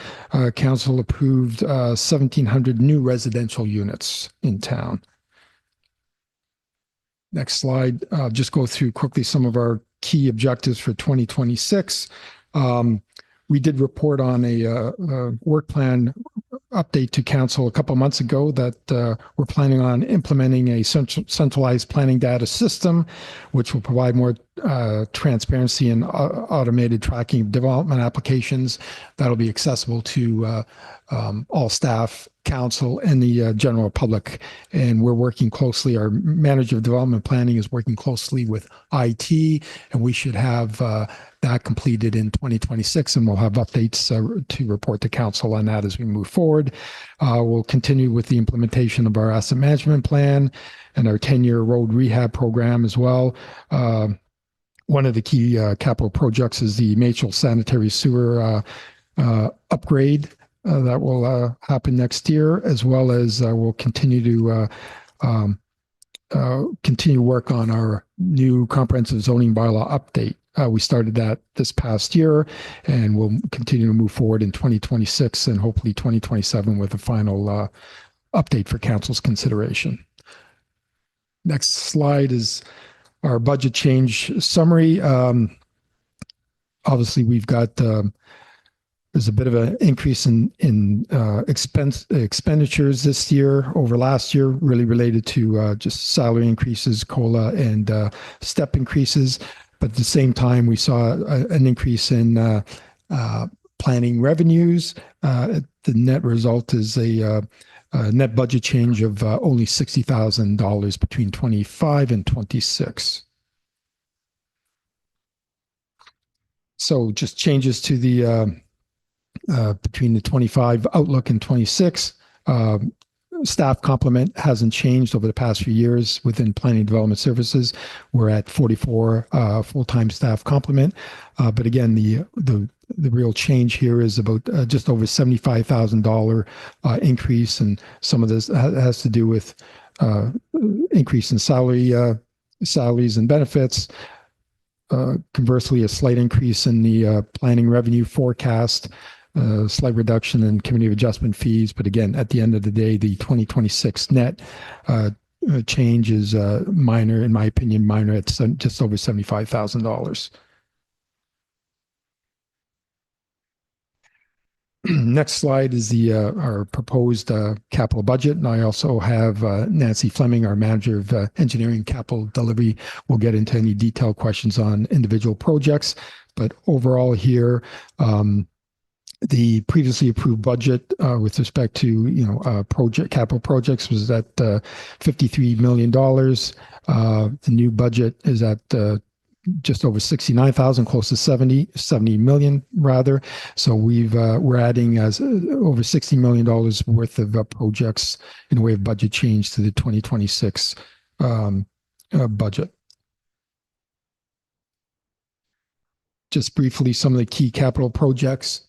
council approved 1,700 new residential units in town. Next slide. I'll just go through quickly some of our key objectives for 2026. We did report on a work plan update to council a couple months ago that we're planning on implementing a centralized planning data system, which will provide more transparency and automated tracking of development applications that'll be accessible to all staff, council and the general public. And we're working closely. Our manager of development planning is working closely with IT, and we should have that completed in 2026, and we'll have updates to report to council on that as we move forward. We'll continue with the implementation of our asset management plan and our 10-year road rehab program as well. One of the key capital projects is the Machel sanitary sewer upgrade that will happen next year, as well as we'll continue to continue work on our new comprehensive zoning bylaw update. We started that this past year, and we'll continue to move forward in 2026 and hopefully 2027 with a final update for council's consideration. Next slide is our budget change summary. Obviously, we've got there's a bit of an increase in expenditures this year over last year, really related to just salary increases, COLA, and step increases. But at the same time, we saw an increase in planning revenues. The net result is a net budget change of only $60,000 between 25 and 26. So just changes to the between the 25 outlook and 26. Staff complement hasn't changed over the past few years within planning development services. We're at 44 full-time staff complement. But again, the real change here is about just over $75,000 increase, and some of this has to do with increase in salaries and benefits. Conversely, a slight increase in the planning revenue forecast, slight reduction in committee of adjustment fees. But again, at the end of the day, the 2026 net change is minor, in my opinion, minor at just over $75,000. Next slide is our proposed capital budget. And I also have Nancy Fleming, our manager of engineering capital delivery, will get into any detailed questions on individual projects. But overall here, the previously approved budget with respect to capital projects was at $53 million. The new budget is at just over 69,000, close to 70 million rather. So we're adding as over $60 million worth of projects in the way of budget change to the 2026 budget. Just briefly, some of the key capital projects.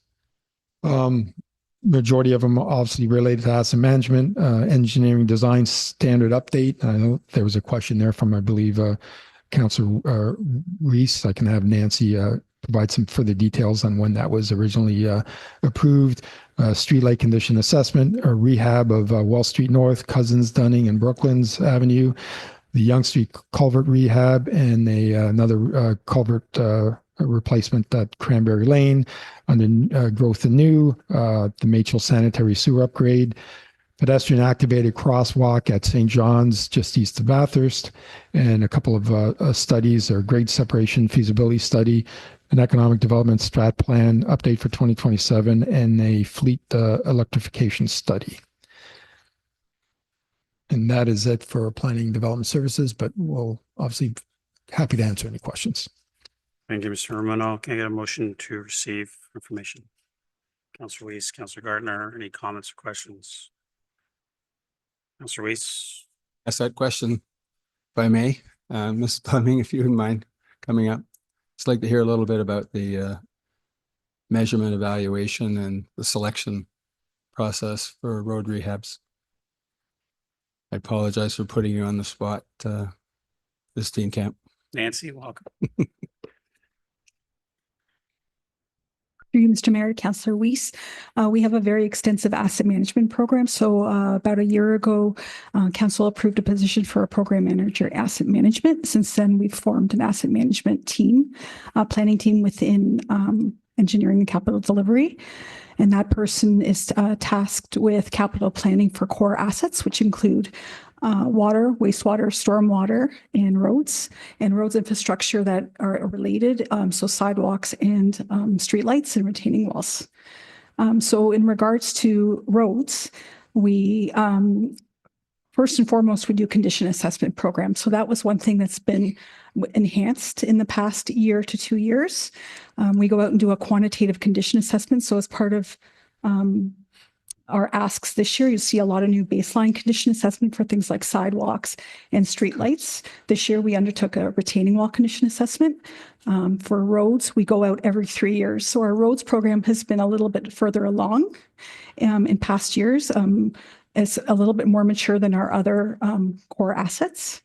Majority of them are obviously related to asset management, engineering design standard update. I know there was a question there from, I believe, Councillor Reese. I can have Nancy provide some further details on when that was originally approved. Streetlight condition assessment, a rehab of Wall Street North, Cousins, Dunning, and Brooklands Avenue, the Yonge Street culvert rehab, and another culvert replacement at Cranberry Lane, under growth anew, the Machel sanitary sewer upgrade, pedestrian activated crosswalk at St. John's just east of Bathurst, and a couple of studies, or grade separation feasibility study, an economic development strat plan update for 2027, and a fleet electrification study. And that is it for planning development services, but we'll obviously happy to answer any questions. Thank you, Mr. Romano. Can I get a motion to receive information? Councillor Weiss, Councillor Gardner, any comments or questions? Councillor Weiss. Ask that question, if I may. Ms. Fleming, if you wouldn't mind coming up. Just like to hear a little bit about the measurement evaluation and the selection process for road rehabs. I apologize for putting you on the spot, Ms. Steenkamp. Nancy, welcome. Through you, Mr. Mayor, Councillor Weiss. We have a very extensive asset management program. So about a year ago, Council approved a position for a program manager asset management. Since then, we've formed an asset management team, planning team within engineering and capital delivery. And that person is tasked with capital planning for core assets, which include water, wastewater, stormwater, and roads infrastructure that are related. So sidewalks and streetlights and retaining walls. So in regards to roads, we, first and foremost, we do condition assessment programs. So that was one thing that's been enhanced in the past year to 2 years. We go out and do a quantitative condition assessment. So as part of our asks this year, you see a lot of new baseline condition assessment for things like sidewalks and streetlights. This year, we undertook a retaining wall condition assessment. For roads, we go out every 3 years. So our roads program has been a little bit further along in past years. It's a little bit more mature than our other core assets.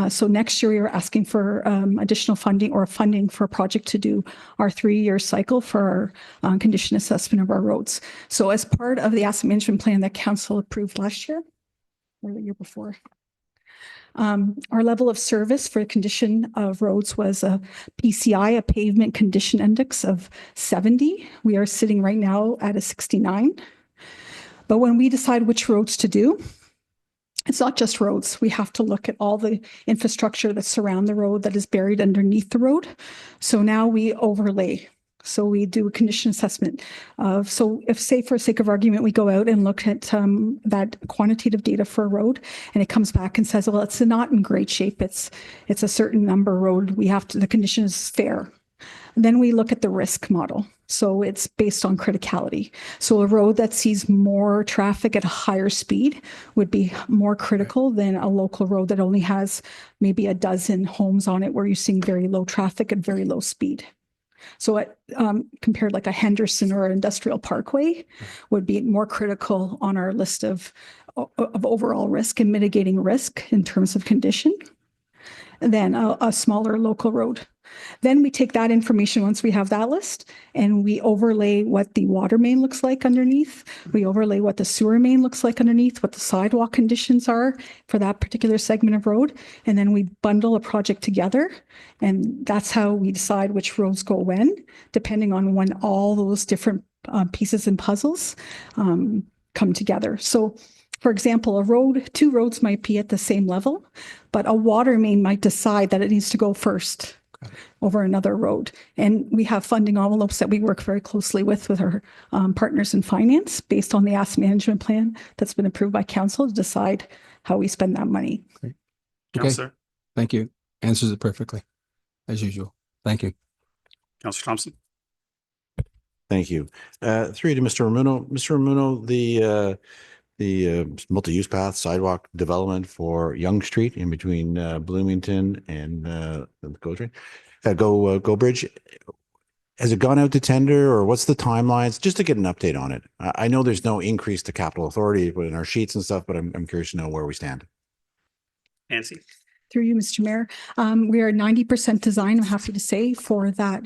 So next year, we are asking for additional funding or funding for a project to do our 3-year cycle for our condition assessment of our roads. So as part of the asset management plan that council approved last year or the year before, our level of service for condition of roads was a PCI, a pavement condition index of 70. We are sitting right now at a 69. But when we decide which roads to do, it's not just roads. We have to look at all the infrastructure that surround the road that is buried underneath the road. So now we overlay. So we do a condition assessment of, so if, say, for sake of argument, we go out and look at that quantitative data for a road, and it comes back and says, well, it's not in great shape. It's a certain number road. We have to, the condition is fair. And then we look at the risk model. So it's based on criticality. So a road that sees more traffic at a higher speed would be more critical than a local road that only has maybe a dozen homes on it where you're seeing very low traffic at very low speed. So compared like a Henderson or an industrial parkway would be more critical on our list of overall risk and mitigating risk in terms of condition than a smaller local road. Then we take that information once we have that list and we overlay what the water main looks like underneath. We overlay what the sewer main looks like underneath, what the sidewalk conditions are for that particular segment of road. And then we bundle a project together. And that's how we decide which roads go when, depending on when all those different pieces and puzzles come together. So for example, two roads might be at the same level, but a water main might decide that it needs to go first over another road. And we have funding envelopes that we work very closely with our partners in finance based on the asset management plan that's been approved by council to decide how we spend that money. Okay. Councillor. Thank you. Answers it perfectly, as usual. Thank you. Councillor Thompson. Thank you. Through to Mr. Ramuno. Mr. Ramuno, the multi-use path sidewalk development for Yonge Street in between Bloomington and Go Bridge. Has it gone out to tender, or what's the timelines? Just to get an update on it. I know there's no increase to capital authority in our sheets and stuff, but I'm curious to know where we stand. Nancy. Through you, Mr. Mayor. We are 90% design, I'm happy to say, for that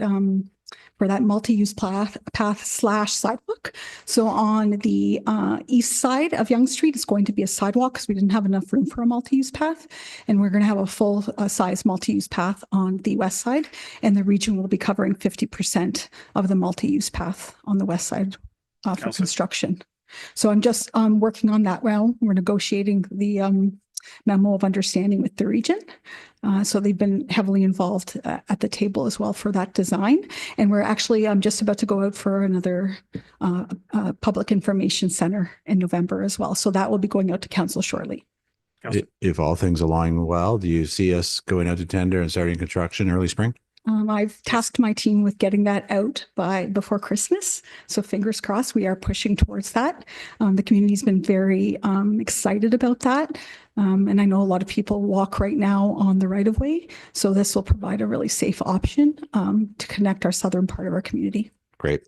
multi-use path / sidewalk. So on the east side of Yonge Street is going to be a sidewalk because we didn't have enough room for a multi-use path. And we're going to have a full size multi-use path on the west side. And the region will be covering 50% of the multi-use path on the west side for construction. So I'm just working on that well. We're negotiating the memo of understanding with the region. So they've been heavily involved at the table as well for that design. And we're actually just about to go out for another public information center in November as well. So that will be going out to council shortly. If all things align well, do you see us going out to tender and starting construction early spring? I've tasked my team with getting that out before Christmas. So fingers crossed, we are pushing towards that. The community's been very excited about that. And I know a lot of people walk right now on the right of way. So this will provide a really safe option to connect our southern part of our community. Great.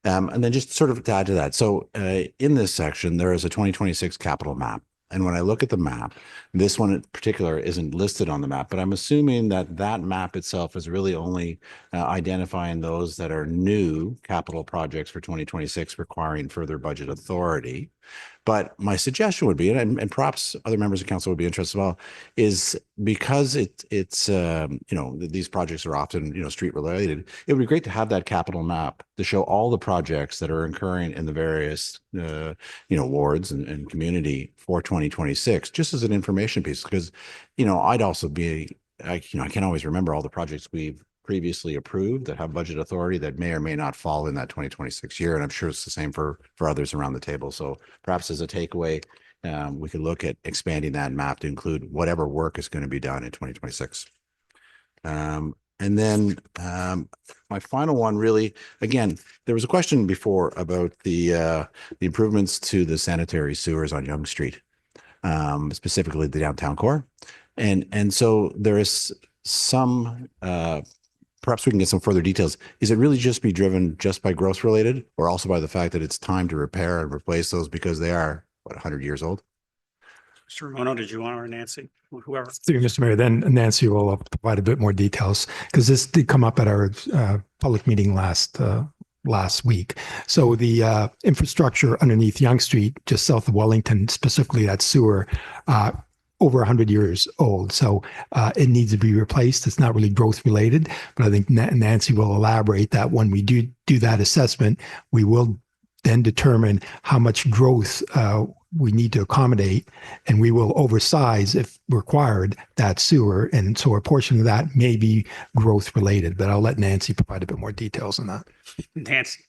And then just sort of to add to that. So in this section, there is a 2026 capital map. And when I look at the map, this one in particular isn't listed on the map, but I'm assuming that that map itself is really only identifying those that are new capital projects for 2026 requiring further budget authority. But my suggestion would be, and perhaps other members of council would be interested as well, is because it's these projects are often street related. It would be great to have that capital map to show all the projects that are occurring in the various wards and community for 2026, just as an information piece. Because I'd also be I can't always remember all the projects we've previously approved that have budget authority that may or may not fall in that 2026 year. And I'm sure it's the same for others around the table. So perhaps as a takeaway, we could look at expanding that map to include whatever work is going to be done in 2026. And then my final one, really, again, there was a question before about the improvements to the sanitary sewers on Yonge Street, specifically the downtown core. And so there is some, perhaps we can get some further details. Is it really just be driven just by growth related, or also by the fact that it's time to repair and replace those because they are, what, 100 years old? Mr. Ramono, did you want, or Nancy, whoever? Through you, Mr. Mayor, then Nancy will provide a bit more details because this did come up at our public meeting last week. So the infrastructure underneath Yonge Street, just south of Wellington, specifically that sewer, over 100 years old. So it needs to be replaced. It's not really growth related, but I think Nancy will elaborate that when we do that assessment, we will then determine how much growth we need to accommodate, and we will oversize, if required, that sewer. And so a portion of that may be growth related, but I'll let Nancy provide a bit more details on that. Nancy.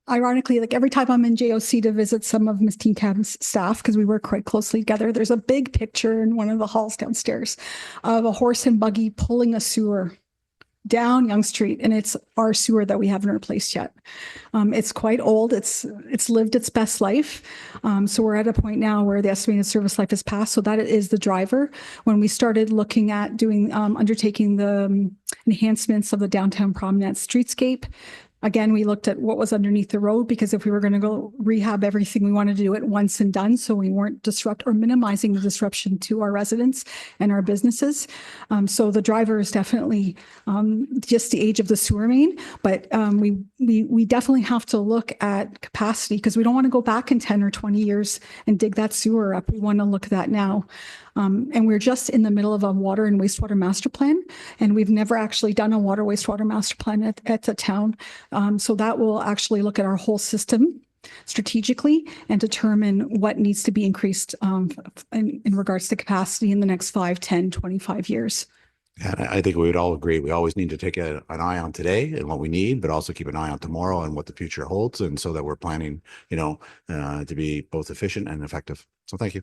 Ironically, like every time I'm in JOC to visit some of Ms. Teenkam's staff, because we work quite closely together, there's a big picture in one of the halls downstairs of a horse and buggy pulling a sewer down Yonge Street, and it's our sewer that we haven't replaced yet. It's quite old. It's lived its best life. So we're at a point now where the estimated service life has passed. So that is the driver. When we started looking at doing, undertaking the enhancements of the downtown promenade streetscape, again, we looked at what was underneath the road, because if we were going to go rehab everything, we wanted to do it once and done, so we weren't minimizing the disruption to our residents and our businesses. So the driver is definitely just the age of the sewer main, but we definitely have to look at capacity, because we don't want to go back in 10 or 20 years and dig that sewer up. We want to look at that now. And we're just in the middle of a water and wastewater master plan, and we've never actually done a water wastewater master plan at the town. So that will actually look at our whole system strategically and determine what needs to be increased in regards to capacity in the next 5, 10, 25 years. And I think we would all agree, we always need to take an eye on today and what we need, but also keep an eye on tomorrow and what the future holds. And so that we're planning, to be both efficient and effective. So thank you.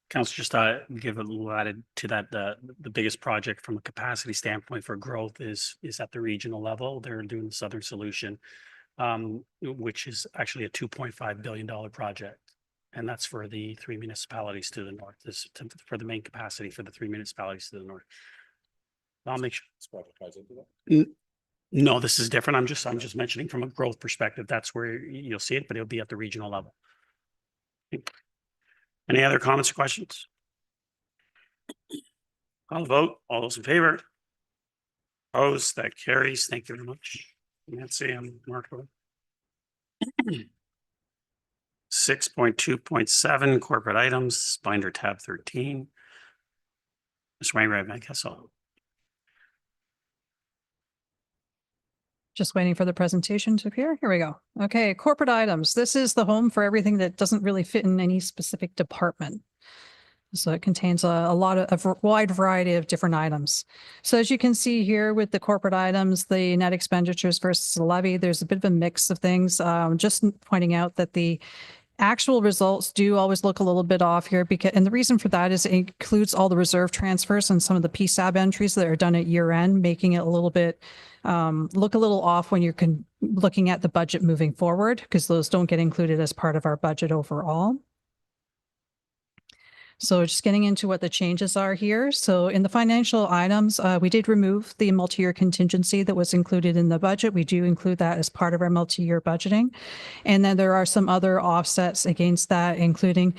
Council, just give a little added to that. The biggest project from a capacity standpoint for growth is at the regional level. They're doing the Southern Solution, which is actually a $2.5 billion project. And that's for the 3 municipalities to the north. This for the main capacity for the 3 municipalities to the north. I'll make sure. No, this is different. I'm just mentioning from a growth perspective. That's where you'll see it, but it'll be at the regional level. Any other comments or questions? I'll vote. All those in favor? Opposed? That carries. Thank you very much. Nancy and Marco. 6.2.7 corporate items, binder tab 13. Mr. Wainwright, I guess so. Just waiting for the presentation to appear. Here we go. Okay, corporate items. This is the home for everything that doesn't really fit in any specific department. So it contains a wide variety of different items. So as you can see here with the corporate items, the net expenditures versus the levy, there's a bit of a mix of things. Just pointing out that the actual results do always look a little bit off here, and the reason for that is it includes all the reserve transfers and some of the PSAB entries that are done at year end, making it a little bit look a little off when you're looking at the budget moving forward, because those don't get included as part of our budget overall. So just getting into what the changes are here. So in the financial items, we did remove the multi-year contingency that was included in the budget. We do include that as part of our multi-year budgeting. And then there are some other offsets against that, including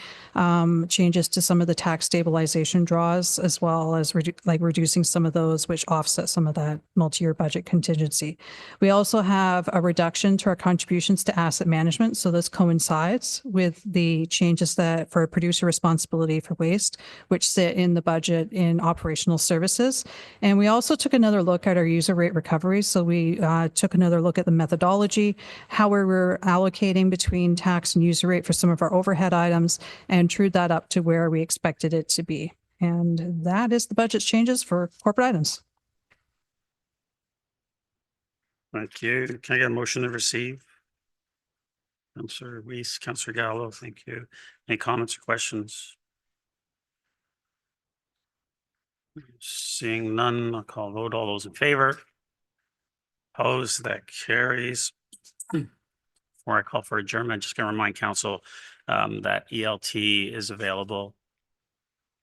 changes to some of the tax stabilization draws, as well as reducing some of those, which offset some of that multi-year budget contingency. We also have a reduction to our contributions to asset management. So this coincides with the changes that for producer responsibility for waste, which sit in the budget in operational services. And we also took another look at our user rate recovery. So we took another look at the methodology, how we were allocating between tax and user rate for some of our overhead items, and trued that up to where we expected it to be. And that is the budget changes for corporate items. Thank you. Can I get a motion to receive? Councillor Weiss, Councillor Gallo, thank you. Any comments or questions? Seeing none, I'll call vote. All those in favor? Opposed, that carries. Before I call for adjournment, just gonna remind council that ELT is available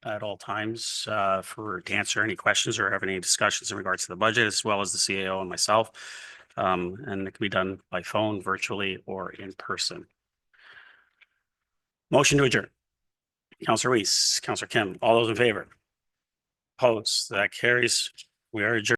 at all times to answer any questions or have any discussions in regards to the budget, as well as the CAO and myself. And it can be done by phone, virtually, or in person. Motion to adjourn. Councillor Weiss, Councillor Kim, all those in favor? Opposed, that carries. We are adjourned.